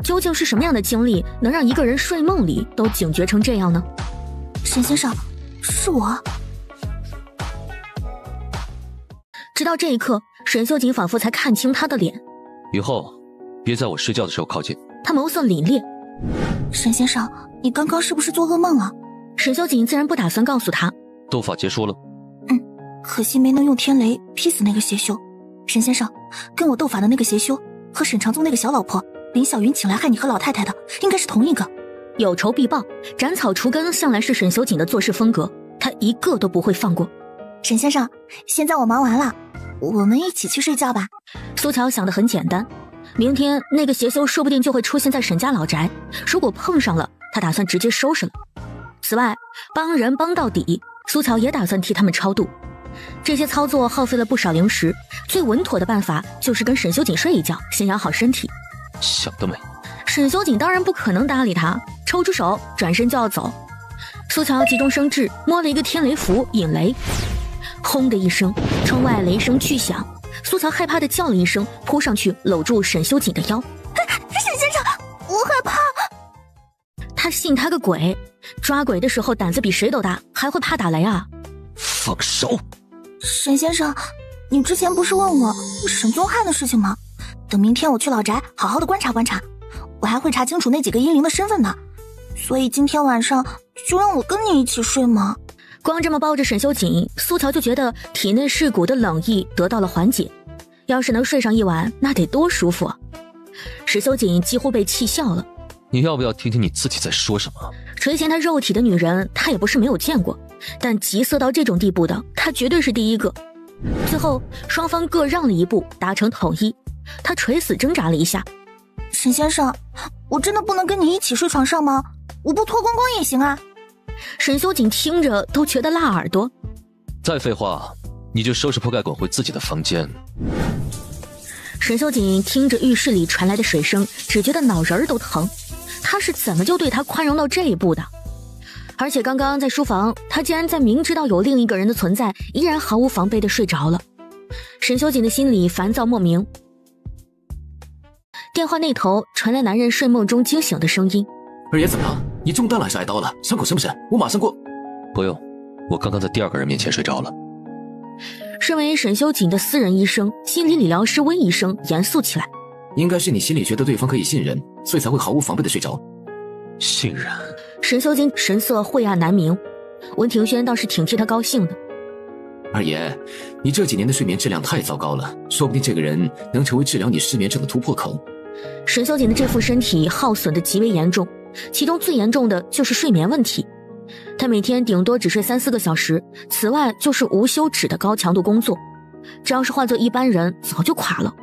究竟是什么样的经历能让一个人睡梦里都警觉成这样呢？沈先生，是我。直到这一刻，沈修锦仿佛才看清他的脸。以后别在我睡觉的时候靠近。他眸色凛冽。沈先生，你刚刚是不是做噩梦啊？沈修锦自然不打算告诉他。斗法结束了。可惜没能用天雷劈死那个邪修。沈先生，跟我斗法的那个邪修和沈长宗那个小老婆林小云请来害你和老太太的应该是同一个。有仇必报，斩草除根向来是沈修锦的做事风格，他一个都不会放过。沈先生，现在我忙完了，我们一起去睡觉吧。苏乔想得很简单，明天那个邪修说不定就会出现在沈家老宅，如果碰上了，他打算直接收拾了。此外，帮人帮到底，苏乔也打算替他们超度。这些操作耗费了不少灵石，最稳妥的办法就是跟沈修锦睡一觉，先养好身体。想得美。沈修锦当然不可能搭理他，抽出手转身就要走。苏乔急中生智，摸了一个天雷符引雷，轰的一声，窗外雷声巨响，苏乔害怕的叫了一声，扑上去搂住沈修锦的腰。沈先生，我害怕。他信他个鬼，抓鬼的时候胆子比谁都大，还会怕打雷啊？放手！沈先生，你之前不是问我沈宗翰的事情吗？等明天我去老宅好好的观察观察，我还会查清楚那几个阴灵的身份的。所以今天晚上就让我跟你一起睡吗？光这么抱着沈修锦，苏乔就觉得体内噬骨的冷意得到了缓解。要是能睡上一晚，那得多舒服啊！沈修锦几乎被气笑了。你要不要听听你自己在说什么？垂涎他肉体的女人，他也不是没有见过，但急色到这种地步的，他绝对是第一个。最后双方各让了一步，达成统一。他垂死挣扎了一下。沈先生，我真的不能跟你一起睡床上吗？我不脱光光也行啊。沈修锦听着都觉得辣耳朵。再废话，你就收拾铺盖滚回自己的房间。沈修锦听着浴室里传来的水声，只觉得脑仁都疼。他是怎么就对他宽容到这一步的？而且刚刚在书房，他竟然在明知道有另一个人的存在，依然毫无防备地睡着了。沈修锦的心里烦躁莫名。电话那头传来男人睡梦中惊醒的声音：“二爷怎么了？你中弹了还是挨刀了？伤口深不深？我马上过。”不用，我刚刚在第二个人面前睡着了。身为沈修锦的私人医生，心理理疗师温医生严肃起来：“应该是你心里觉得对方可以信任，所以才会毫无防备的睡着。”信任？沈修锦神色晦暗难明。温庭轩倒是挺替他高兴的：“二爷，你这几年的睡眠质量太糟糕了，说不定这个人能成为治疗你失眠症的突破口。”沈修锦的这副身体耗损的极为严重，其中最严重的就是睡眠问题。他每天顶多只睡3-4个小时，此外就是无休止的高强度工作。只要是换做一般人，早就垮了。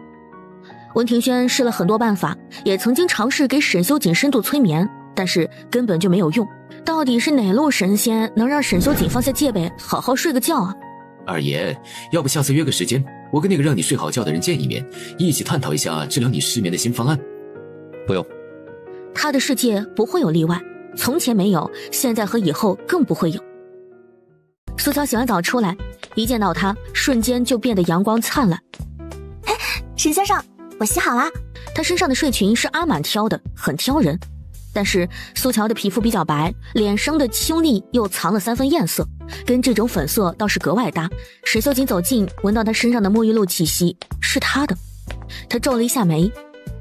温庭轩试了很多办法，也曾经尝试给沈修锦深度催眠，但是根本就没有用。到底是哪路神仙能让沈修锦放下戒备，好好睡个觉啊？二爷，要不下次约个时间，我跟那个让你睡好觉的人见一面，一起探讨一下治疗你失眠的新方案。不用。他的世界不会有例外，从前没有，现在和以后更不会有。苏乔洗完澡出来，一见到他，瞬间就变得阳光灿烂。沈先生，我洗好啦。他身上的睡裙是阿满挑的，很挑人。但是苏乔的皮肤比较白，脸生的清丽又藏了3分艳色，跟这种粉色倒是格外搭。沈修锦走近，闻到他身上的沐浴露气息，是他的。他皱了一下眉：“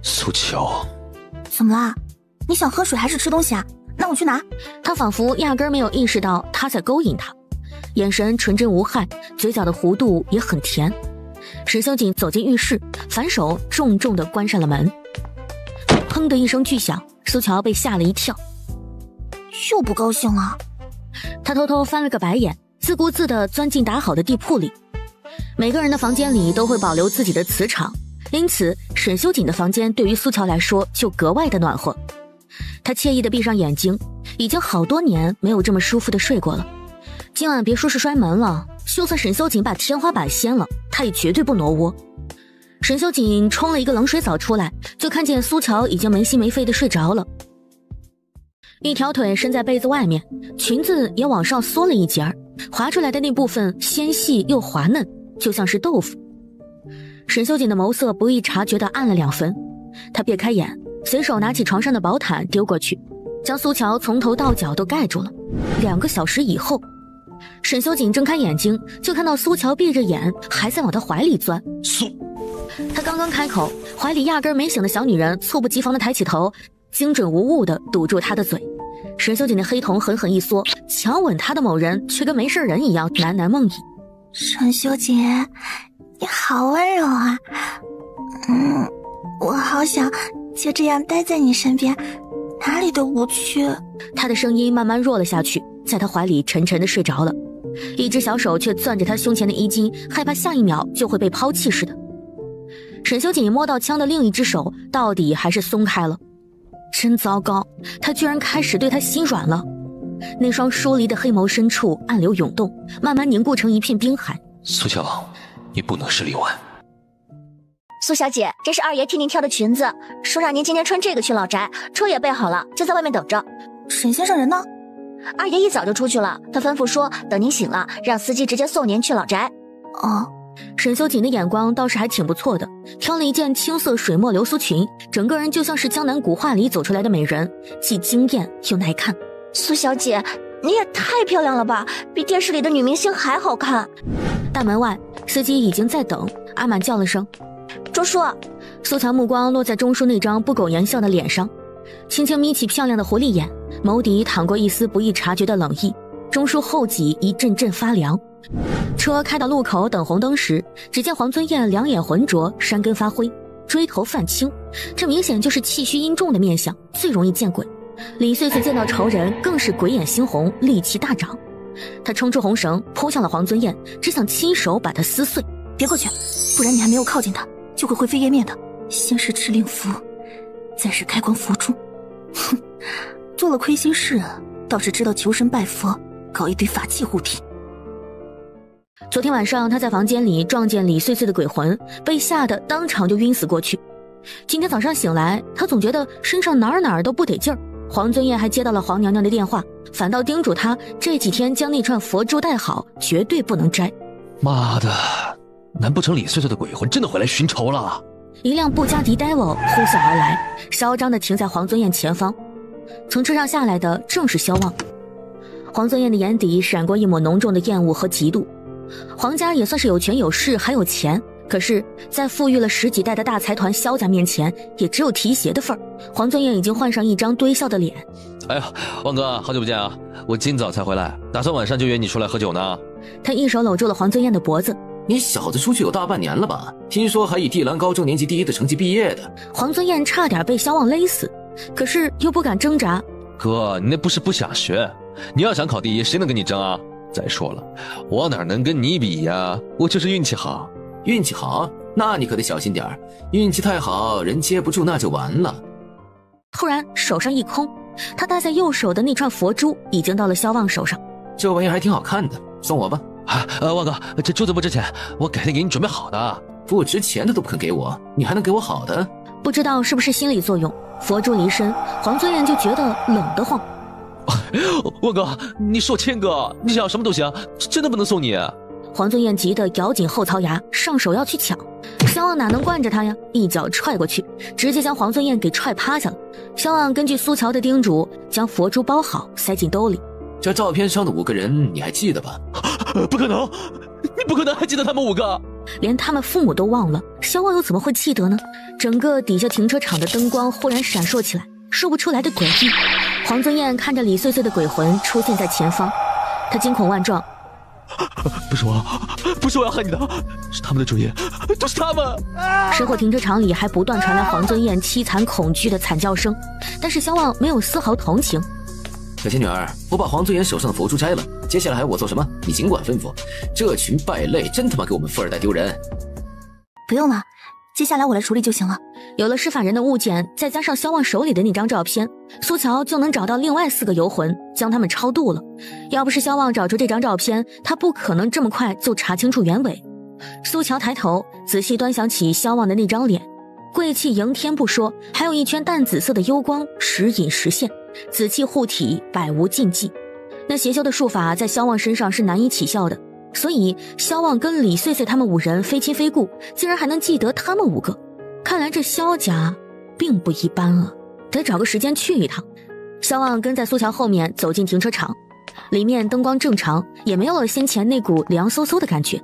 苏乔，怎么啦？你想喝水还是吃东西啊？那我去拿。”他仿佛压根没有意识到他在勾引他，眼神纯真无害，嘴角的弧度也很甜。沈修锦走进浴室，反手重重地关上了门。砰的一声巨响，苏乔被吓了一跳。又不高兴了。他偷偷翻了个白眼，自顾自地钻进打好的地铺里。每个人的房间里都会保留自己的磁场，因此沈修锦的房间对于苏乔来说就格外的暖和。他惬意地闭上眼睛，已经好多年没有这么舒服地睡过了。今晚别说是摔门了，就算沈修锦把天花板掀了，他也绝对不挪窝。沈修锦冲了一个冷水澡出来，就看见苏乔已经没心没肺地睡着了，一条腿伸在被子外面，裙子也往上缩了一截儿，滑出来的那部分纤细又滑嫩，就像是豆腐。沈修锦的眸色不易察觉地暗了2分，他别开眼，随手拿起床上的薄毯丢过去，将苏乔从头到脚都盖住了。2个小时以后，沈修锦睁开眼睛，就看到苏乔闭着眼还在往他怀里钻。他刚刚开口，怀里压根没醒的小女人猝不及防地抬起头，精准无误地堵住他的嘴。沈修锦的黑瞳狠狠一缩，强吻他的某人却跟没事人一样喃喃梦呓。沈修锦，你好温柔啊。我好想就这样待在你身边，哪里都不去。他的声音慢慢弱了下去，在他怀里沉沉地睡着了，一只小手却攥着他胸前的衣襟，害怕下一秒就会被抛弃似的。沈修锦摸到枪的另一只手到底还是松开了，真糟糕，他居然开始对他心软了。那双疏离的黑眸深处暗流涌动，慢慢凝固成一片冰海。苏乔，你不能是例外。苏小姐，这是二爷替您挑的裙子，说让您今天穿这个去老宅，车也备好了，就在外面等着。沈先生人呢？二爷一早就出去了，他吩咐说等您醒了，让司机直接送您去老宅。哦，沈修锦的眼光倒是还挺不错的，挑了一件青色水墨流苏裙，整个人就像是江南古画里走出来的美人，既惊艳又耐看。苏小姐，你也太漂亮了吧，比电视里的女明星还好看。大门外，司机已经在等，阿满叫了声钟叔。苏乔目光落在钟叔那张不苟言笑的脸上，轻轻眯起漂亮的狐狸眼，眸底淌过一丝不易察觉的冷意。钟叔后脊一阵阵发凉。车开到路口等红灯时，只见黄尊彦两眼浑浊，山根发灰，锥头泛青，这明显就是气虚阴重的面相，最容易见鬼。李穗穗见到仇人更是鬼眼猩红，戾气大涨。他冲出红绳，扑向了黄尊彦，只想亲手把他撕碎。别过去，不然你还没有靠近他，就会灰飞烟灭的。先是敕令符，再是开光佛珠。哼，做了亏心事，倒是知道求神拜佛，搞一堆法器护体。昨天晚上他在房间里撞见李穗穗的鬼魂，被吓得当场就晕死过去。今天早上醒来，他总觉得身上哪儿都不得劲儿。黄尊彦还接到了黄娘娘的电话，反倒叮嘱他这几天将那串佛珠带好，绝对不能摘。妈的，难不成李穗穗的鬼魂真的回来寻仇了？一辆布加迪戴沃呼啸而来，嚣张地停在黄尊彦前方。从车上下来的正是萧望。黄尊彦的眼底闪过一抹浓重的厌恶和嫉妒。黄家也算是有权有势还有钱，可是在富裕了10几代的大财团萧家面前，也只有提鞋的份儿。黄尊彦已经换上一张堆笑的脸。哎呀，望哥，好久不见啊！我今早才回来，打算晚上就约你出来喝酒呢。他一手搂住了黄尊彦的脖子。你小子出去有大半年了吧？听说还以地兰高中年级第1的成绩毕业的。黄尊彦差点被萧望勒死，可是又不敢挣扎。哥，你那不是不想学，你要想考第1，谁能跟你争啊？再说了，我哪能跟你比呀？我就是运气好。运气好？那你可得小心点儿，运气太好，人接不住那就完了。突然手上一空，他戴在右手的那串佛珠已经到了萧望手上。这玩意还挺好看的，送我吧。望哥，这珠子不值钱，我改天给你准备好的。不值钱的都不肯给我，你还能给我好的？不知道是不是心理作用，佛珠离身，黄尊彦就觉得冷得慌。望哥，你是我谦哥，你想要什么都行，真的不能送你。黄尊彦急得咬紧后槽牙，上手要去抢。萧望哪能惯着他呀，一脚踹过去，直接将黄尊彦给踹趴下了。萧望根据苏乔的叮嘱，将佛珠包好塞进兜里。这照片上的5个人你还记得吧？不可能，你不可能还记得他们5个。连他们父母都忘了，萧望又怎么会记得呢？整个底下停车场的灯光忽然闪烁起来，说不出来的诡异。黄尊彦看着李穗穗的鬼魂出现在前方，他惊恐万状。不是我要害你的，是他们的主意，都是他们。身后停车场里还不断传来黄尊彦凄惨恐惧的惨叫声，但是萧望没有丝毫同情。小仙女儿，我把黄尊彦手上的佛珠摘了，接下来还要我做什么？你尽管吩咐。这群败类真他妈给我们富二代丢人。不用了，接下来我来处理就行了。有了施法人的物件，再加上萧望手里的那张照片，苏乔就能找到另外4个游魂，将他们超度了。要不是萧望找出这张照片，他不可能这么快就查清楚原委。苏乔抬头仔细端详起萧望的那张脸，贵气迎天不说，还有一圈淡紫色的幽光时隐时现，紫气护体，百无禁忌。那邪修的术法在萧望身上是难以起效的，所以萧望跟李穗穗他们5人非亲非故，竟然还能记得他们5个。看来这萧家并不一般啊，得找个时间去一趟。萧望跟在苏乔后面走进停车场，里面灯光正常，也没有了先前那股凉飕飕的感觉。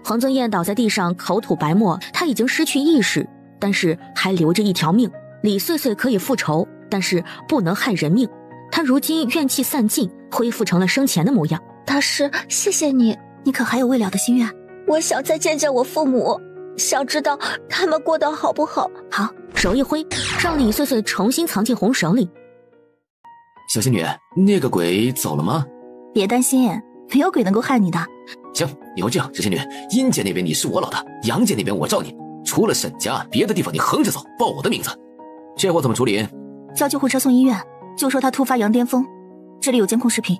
黄尊彦倒在地上口吐白沫，他已经失去意识，但是还留着一条命。李穗穗可以复仇，但是不能害人命。他如今怨气散尽，恢复成了生前的模样。大师，谢谢你。你可还有未了的心愿？我想再见见我父母，想知道他们过得好不好。好，手一挥，让李穗穗重新藏进红绳里。小仙女，那个鬼走了吗？别担心，没有鬼能够害你的。行，以后这样，小仙女，阴间那边你是我老大，阳间那边我罩你。除了沈家，别的地方你横着走，报我的名字。这货怎么处理？叫救护车送医院，就说他突发羊癫疯。这里有监控视频，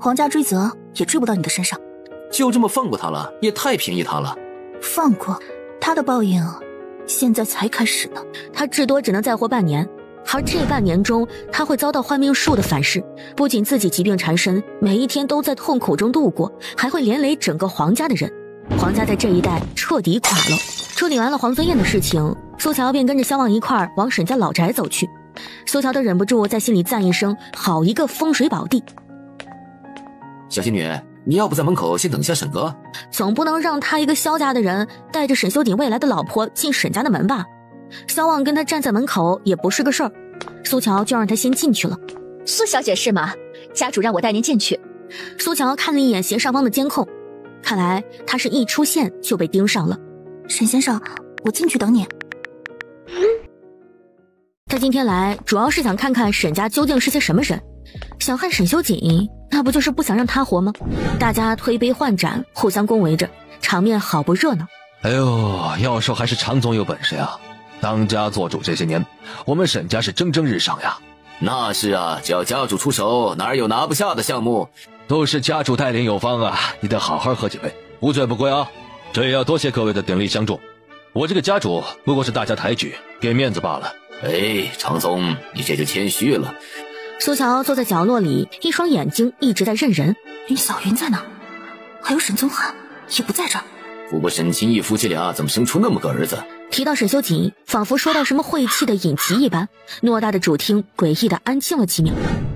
皇家追责也追不到你的身上。就这么放过他了？也太便宜他了。放过他的报应，现在才开始呢。他至多只能再活半年，而这半年中，他会遭到换命术的反噬，不仅自己疾病缠身，每一天都在痛苦中度过，还会连累整个黄家的人。黄家在这一带彻底垮了。处理完了黄尊燕的事情，苏乔便跟着萧望一块儿往沈家老宅走去。苏乔都忍不住在心里赞一声：好一个风水宝地！小仙女，你要不在门口先等一下沈哥？总不能让他一个萧家的人带着沈修锦未来的老婆进沈家的门吧？萧望跟他站在门口也不是个事儿，苏乔就让他先进去了。苏小姐是吗？家主让我带您进去。苏乔看了一眼斜上方的监控，看来他是一出现就被盯上了。沈先生，我进去等你。他今天来主要是想看看沈家究竟是些什么人，想害沈修锦，那不就是不想让他活吗？大家推杯换盏，互相恭维着，场面好不热闹。哎呦，要说还是常总有本事呀！当家做主这些年，我们沈家是蒸蒸日上呀。那是啊，只要家主出手，哪有拿不下的项目？都是家主带领有方啊，你得好好喝几杯，不醉不归啊！这也要多谢各位的鼎力相助，我这个家主不过是大家抬举，给面子罢了。哎，常总，你这就谦虚了。苏乔坐在角落里，一双眼睛一直在认人。小云在哪？还有沈宗翰也不在这儿。不过沈清义夫妻俩怎么生出那么个儿子？提到沈修锦，仿佛说到什么晦气的隐疾一般，偌大的主厅诡异的安静了几秒。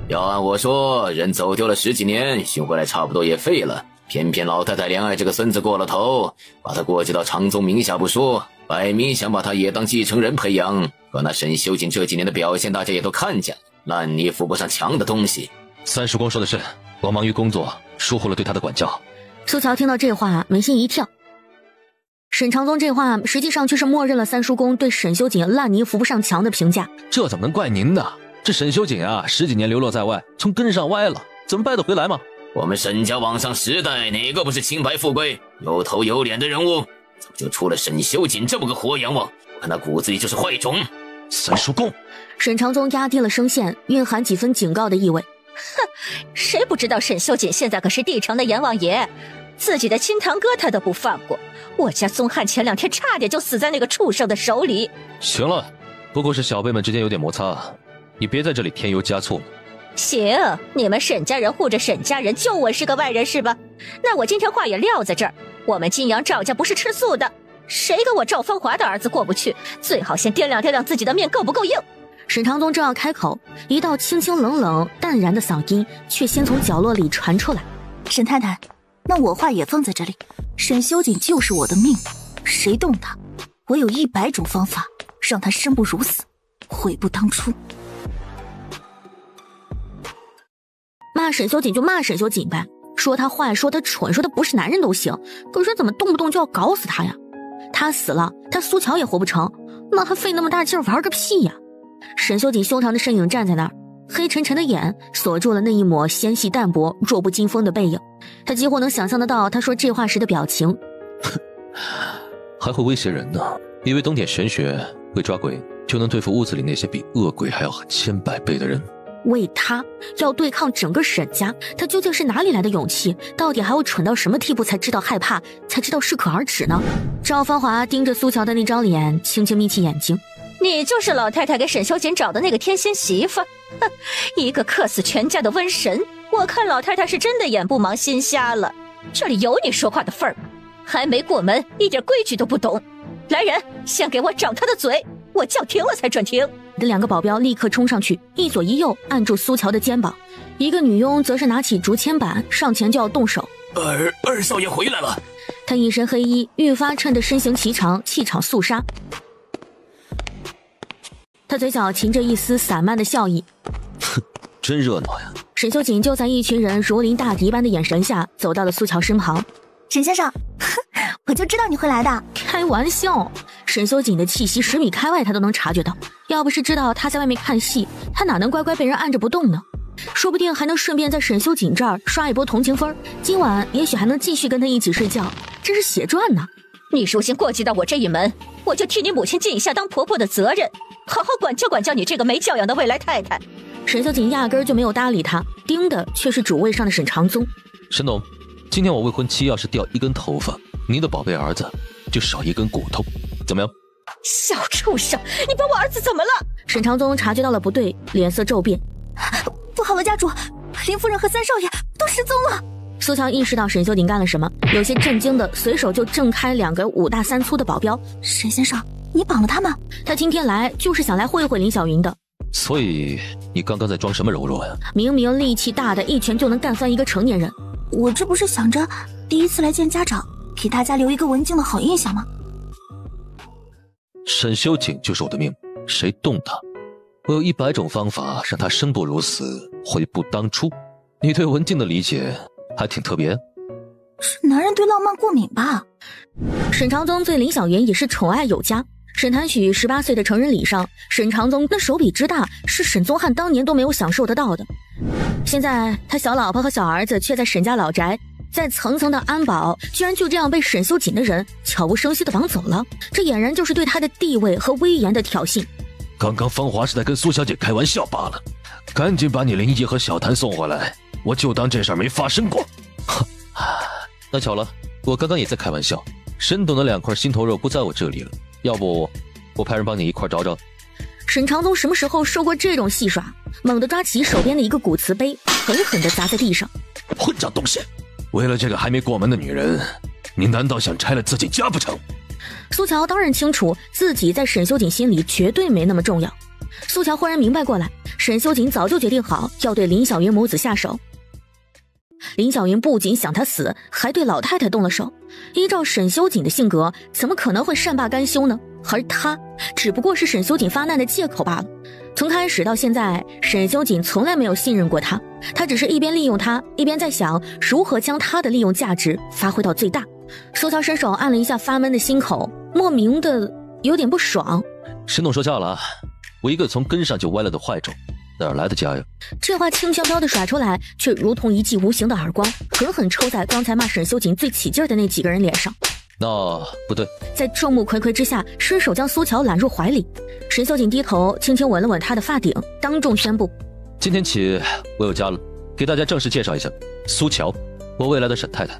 要按我说，人走丢了10几年，寻回来差不多也废了。偏偏老太太怜爱这个孙子过了头，把他过继到常宗名下不说，摆明想把他也当继承人培养。可那沈修锦这几年的表现，大家也都看见了，烂泥扶不上墙的东西。三叔公说的是，我忙于工作，疏忽了对他的管教。苏乔听到这话，眉心一跳。沈长宗这话实际上却是默认了三叔公对沈修锦烂泥扶不上墙的评价。这怎么能怪您呢？这沈修锦啊，10几年流落在外，从根上歪了，怎么掰得回来吗？我们沈家往上10代，哪个不是清白富贵、有头有脸的人物？怎么就出了沈修锦这么个活阎王？我看他骨子里就是坏种。三叔公，沈长宗压低了声线，蕴含几分警告的意味。哼，谁不知道沈修锦现在可是帝城的阎王爷，自己的亲堂哥他都不放过。我家宗翰前2天差点就死在那个畜生的手里。行了，不过是小辈们之间有点摩擦，你别在这里添油加醋了。行，你们沈家人护着沈家人，就我是个外人是吧？那我今天话也撂在这儿，我们金阳赵家不是吃素的，谁跟我赵芳华的儿子过不去，最好先掂量掂量自己的命够不够硬。沈长宗正要开口，一道清清冷冷淡然的嗓音却先从角落里传出来。沈太太，那我话也放在这里，沈修锦就是我的命，谁动他，我有100种方法让他生不如死，悔不当初。骂沈修锦就骂沈修锦呗，说他坏，说他蠢，说他不是男人都行，可是怎么动不动就要搞死他呀？他死了，他苏乔也活不成，那还费那么大劲玩个屁呀？沈修锦修长的身影站在那儿，黑沉沉的眼锁住了那一抹纤细淡薄、弱不禁风的背影。他几乎能想象得到他说这话时的表情。还会威胁人呢？以为懂点玄学，会抓鬼，就能对付屋子里那些比恶鬼还要狠千百倍的人？为他要对抗整个沈家，他究竟是哪里来的勇气？到底还会蠢到什么地步才知道害怕，才知道适可而止呢？赵芳华盯着苏乔的那张脸，轻轻眯起眼睛。你就是老太太给沈修锦找的那个天仙媳妇，哼，一个克死全家的瘟神。我看老太太是真的眼不盲心瞎了，这里有你说话的份儿吗？还没过门，一点规矩都不懂。来人，先给我掌他的嘴，我叫停了才准停。2个保镖立刻冲上去，一左一右按住苏乔的肩膀，一个女佣则是拿起竹签板上前就要动手。二少爷回来了。他一身黑衣，愈发衬得身形颀长，气场肃杀。他嘴角噙着一丝散漫的笑意。哼，真热闹呀！沈修锦就在一群人如临大敌般的眼神下走到了苏乔身旁。沈先生，我就知道你会来的。开玩笑，沈修锦的气息10米开外他都能察觉到，要不是知道他在外面看戏，他哪能乖乖被人按着不动呢？说不定还能顺便在沈修锦这儿刷一波同情分，今晚也许还能继续跟他一起睡觉，真是血赚呢。你如今过继到我这一门，我就替你母亲尽一下当婆婆的责任，好好管教管教你这个没教养的未来太太。沈修锦压根就没有搭理他，盯的却是主位上的沈长宗。沈董，今天我未婚妻要是掉1根头发，您的宝贝儿子就少1根骨头，怎么样？小畜生，你把我儿子怎么了？沈长宗察觉到了不对，脸色骤变。不好了，家主，林夫人和三少爷都失踪了。苏乔意识到沈修鼎干了什么，有些震惊的随手就挣开2个5大3粗的保镖。沈先生，你绑了他们？他今天来就是想来会会林小云的。所以你刚刚在装什么柔弱呀？明明力气大的一拳就能干翻一个成年人。我这不是想着第一次来见家长，给大家留一个文静的好印象吗？沈修景就是我的命，谁动他，我有100种方法让他生不如死，悔不当初。你对文静的理解还挺特别。是男人对浪漫过敏吧？沈长宗对林小云也是宠爱有加。沈谭许18岁的成人礼上，沈长宗那手笔之大，是沈宗翰当年都没有享受得到的。现在他小老婆和小儿子却在沈家老宅，在层层的安保，居然就这样被沈修锦的人悄无声息的绑走了，这俨然就是对他的地位和威严的挑衅。刚刚芳华是在跟苏小姐开玩笑罢了，赶紧把你林毅和小谭送回来，我就当这事儿没发生过。那巧了，我刚刚也在开玩笑，沈董的2块心头肉不在我这里了，要不我派人帮你一块找找。沈长宗什么时候受过这种戏耍？猛地抓起手边的一个古瓷杯，狠狠地砸在地上。混账东西，为了这个还没过门的女人，你难道想拆了自己家不成？苏乔当然清楚自己在沈修锦心里绝对没那么重要。苏乔忽然明白过来，沈修锦早就决定好要对林小云母子下手。林小云不仅想他死，还对老太太动了手。依照沈修锦的性格，怎么可能会善罢甘休呢？而他只不过是沈修锦发难的借口罢了。从开始到现在，沈修锦从来没有信任过他，他只是一边利用他，一边在想如何将他的利用价值发挥到最大。苏乔伸手按了一下发闷的心口，莫名的有点不爽。沈董说价了，我一个从根上就歪了的坏种，哪来的家呀？这话轻飘飘的甩出来，却如同一记无形的耳光，狠狠抽在刚才骂沈修锦最起劲的那几个人脸上。那不对，在众目睽睽之下，伸手将苏乔揽入怀里。沈修锦低头轻轻吻了吻他的发顶，当众宣布：今天起我有家了，给大家正式介绍一下，苏乔，我未来的沈太太。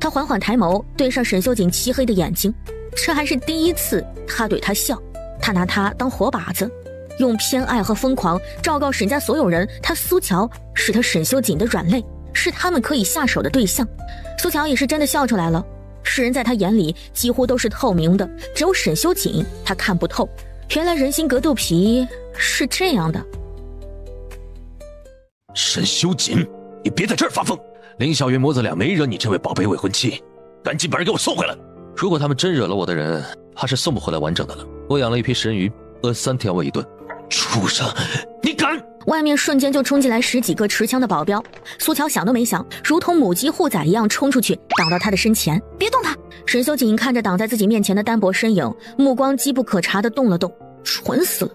他缓缓抬眸，对上沈修锦漆黑的眼睛，这还是第一次他对他笑。他拿他当活靶子，用偏爱和疯狂昭告沈家所有人，他苏乔是他沈修锦的软肋，是他们可以下手的对象。苏乔也是真的笑出来了。世人在他眼里几乎都是透明的，只有沈修锦他看不透。原来人心隔肚皮是这样的。沈修锦，你别在这儿发疯！林小云母子俩没惹你这位宝贝未婚妻，赶紧把人给我送回来。如果他们真惹了我的人，怕是送不回来完整的了。我养了一批食人鱼，饿3天喂1顿。畜生，你敢！外面瞬间就冲进来10几个持枪的保镖，苏乔想都没想，如同母鸡护崽一样冲出去，挡到他的身前。别动他！沈修锦看着挡在自己面前的单薄身影，目光机不可察地动了动，蠢死了。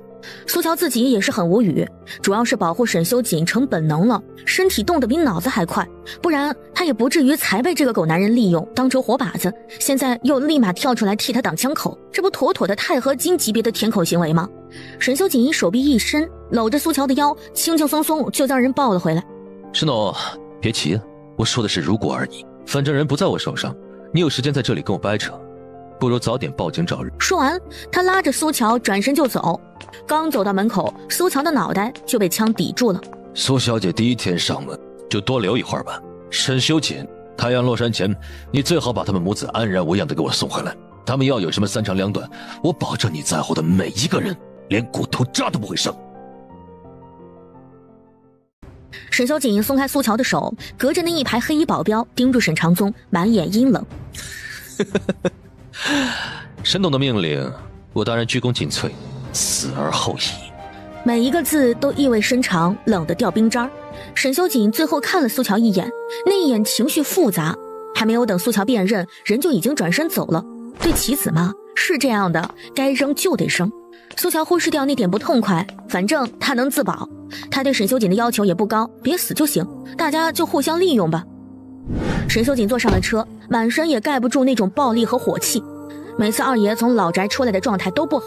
苏乔自己也是很无语，主要是保护沈修锦成本能了，身体动得比脑子还快，不然他也不至于才被这个狗男人利用当成活靶子，现在又立马跳出来替他挡枪口，这不妥妥的钛合金级别的舔口行为吗？沈修锦一手臂一伸，搂着苏乔的腰，轻轻松松就将人抱了回来。沈董，别急了，我说的是如果而已，反正人不在我手上，你有时间在这里跟我掰扯，不如早点报警找人。说完，他拉着苏乔转身就走，刚走到门口，苏乔的脑袋就被枪抵住了。苏小姐第一天上门，就多留一会儿吧。沈修锦，太阳落山前，你最好把他们母子安然无恙的给我送回来。他们要有什么3长2短，我保证你在乎的每一个人连骨头渣都不会剩。沈修锦松开苏乔的手，隔着那一排黑衣保镖盯住沈长宗，满眼阴冷。沈董的命令，我当然鞠躬尽瘁，死而后已。每一个字都意味深长，冷得掉冰渣。沈修锦最后看了苏乔一眼，那一眼情绪复杂，还没有等苏乔辨认，人就已经转身走了。对棋子嘛，是这样的，该扔就得扔。苏乔忽视掉那点不痛快，反正他能自保，他对沈修锦的要求也不高，别死就行，大家就互相利用吧。沈修锦坐上了车，满身也盖不住那种暴力和火气。每次二爷从老宅出来的状态都不好，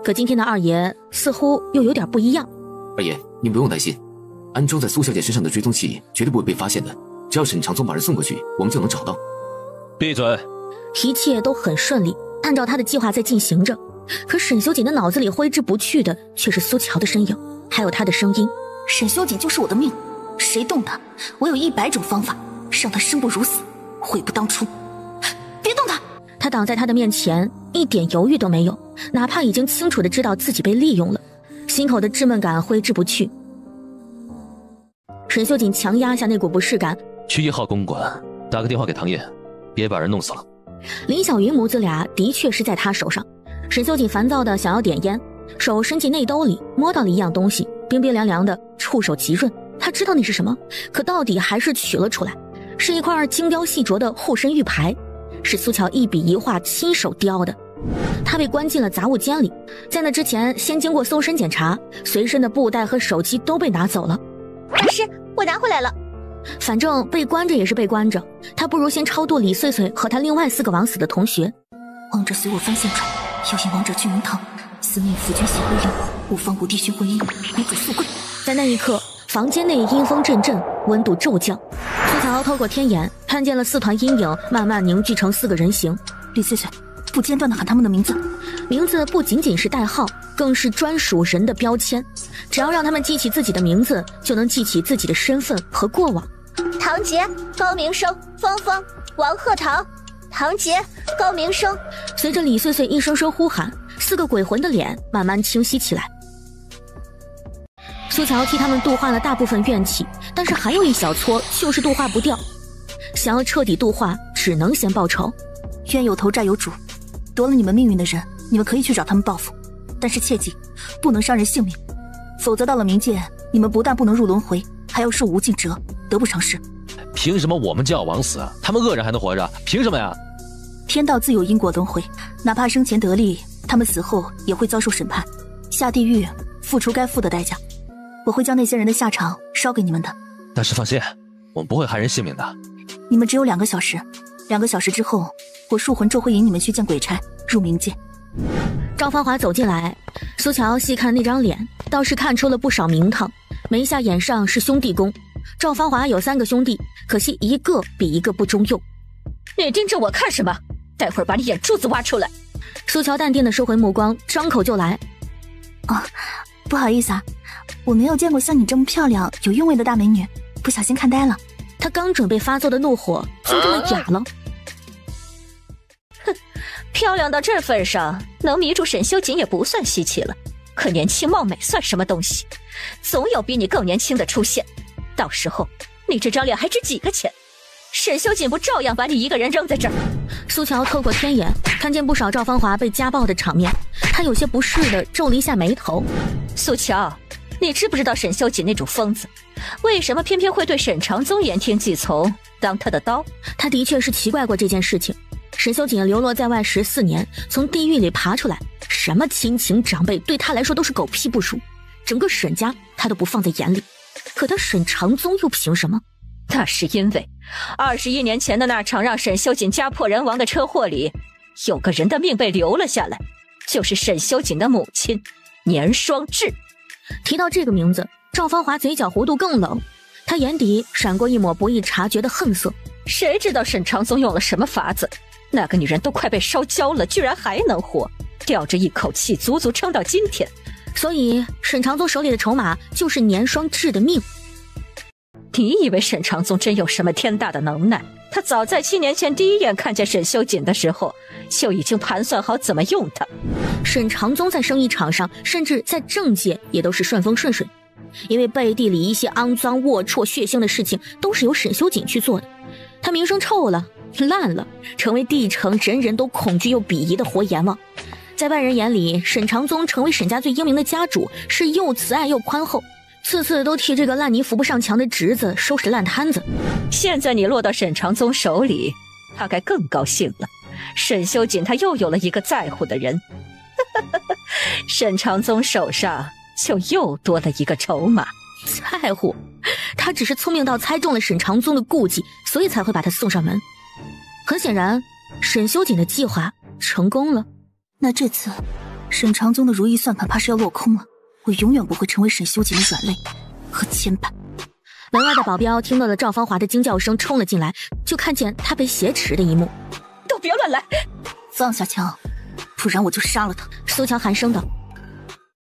可今天的二爷似乎又有点不一样。二爷，您不用担心，安装在苏小姐身上的追踪器绝对不会被发现的，只要沈长宗把人送过去，我们就能找到。闭嘴！一切都很顺利，按照他的计划在进行着。可沈修锦的脑子里挥之不去的却是苏乔的身影，还有他的声音。沈修锦就是我的命，谁动他，我有100种方法让他生不如死，悔不当初。别动他！他挡在他的面前，一点犹豫都没有，哪怕已经清楚的知道自己被利用了，心口的稚闷感挥之不去。沈修锦强压下那股不适感，去1号公馆打个电话给唐烨，别把人弄死了。林小云母子俩的确是在他手上。沈修锦烦躁的想要点烟，手伸进内兜里摸到了一样东西，冰冰凉凉的，触手极润。他知道那是什么，可到底还是取了出来，是一块精雕细琢的护身玉牌，是苏乔一笔一画亲手雕的。他被关进了杂物间里，在那之前先经过搜身检查，随身的布袋和手机都被拿走了。大师，我拿回来了。反正被关着也是被关着，他不如先超度李穗穗和他另外4个枉死的同学。王者随我方现传，要引王者去明堂，司命辅君显威灵，吾方不弟兄婚姻，女子速跪。在那一刻，房间内阴风阵阵，温度骤降。苏乔透过天眼看见了4团阴影慢慢凝聚成4个人形。李穗穗，不间断地喊他们的名字，名字不仅仅是代号，更是专属人的标签。只要让他们记起自己的名字，就能记起自己的身份和过往。唐杰、高明生、芳芳、王鹤堂。唐杰、高明生。随着李穗穗一声声呼喊，4个鬼魂的脸慢慢清晰起来。苏乔替他们度化了大部分怨气，但是还有一小撮就是度化不掉。想要彻底度化，只能先报仇。冤有头债有主，夺了你们命运的人，你们可以去找他们报复，但是切记不能伤人性命，否则到了冥界，你们不但不能入轮回，还要受无尽折，得不偿失。凭什么我们就要枉死啊？他们恶人还能活着？凭什么呀？天道自有因果轮回，哪怕生前得利，他们死后也会遭受审判，下地狱付出该付的代价。我会将那些人的下场烧给你们的。大师放心，我们不会害人性命的。你们只有2个小时，2个小时之后，我树魂咒会引你们去见鬼差，入冥界。赵芳华走进来，苏乔细看那张脸，倒是看出了不少名堂，眉下眼上是兄弟宫。赵芳华有3个兄弟，可惜一个比一个不中用。你盯着我看什么？待会儿把你眼珠子挖出来。苏乔淡定地收回目光，张口就来。不好意思啊，我没有见过像你这么漂亮有韵味的大美女，不小心看呆了。他刚准备发作的怒火就这么哑了。哼，漂亮到这份上，能迷住沈修锦也不算稀奇了。可年轻貌美算什么东西？总有比你更年轻的出现，到时候你这张脸还值几个钱？沈修锦不照样把你一个人扔在这儿？苏乔透过天眼看见不少赵芳华被家暴的场面，他有些不适地皱了一下眉头。苏乔，你知不知道沈修锦那种疯子，为什么偏偏会对沈长宗言听计从，当他的刀？他的确是奇怪过这件事情。沈修锦流落在外14年，从地狱里爬出来，什么亲情长辈对他来说都是狗屁不如，整个沈家他都不放在眼里。可他沈长宗又凭什么？那是因为21年前的那场让沈修锦家破人亡的车祸里，有个人的命被留了下来，就是沈修锦的母亲年双志。提到这个名字，赵芳华嘴角弧度更冷，他眼底闪过一抹不易察觉的恨色。谁知道沈长宗用了什么法子，那个女人都快被烧焦了，居然还能活，吊着一口气足足撑到今天。所以沈长宗手里的筹码就是年双志的命。你以为沈长宗真有什么天大的能耐？他早在7年前第一眼看见沈修锦的时候，就已经盘算好怎么用他。沈长宗在生意场上，甚至在政界也都是顺风顺水，因为背地里一些肮脏龌龊血腥的事情都是由沈修锦去做的。他名声臭了，烂了，成为地城人人都恐惧又鄙夷的活阎王。在外人眼里，沈长宗成为沈家最英明的家主，是又慈爱又宽厚，次次都替这个烂泥扶不上墙的侄子收拾烂摊子。现在你落到沈长宗手里，他该更高兴了。沈修锦他又有了一个在乎的人，沈长宗手上就又多了一个筹码。在乎？他只是聪明到猜中了沈长宗的顾忌，所以才会把他送上门。很显然，沈修锦的计划成功了。那这次沈长宗的如意算盘怕是要落空了，我永远不会成为沈修锦的软肋和牵绊。门外的保镖听到了赵芳华的惊叫声，冲了进来，就看见他被挟持的一幕。都别乱来！放下枪，不然我就杀了他。苏强寒声道。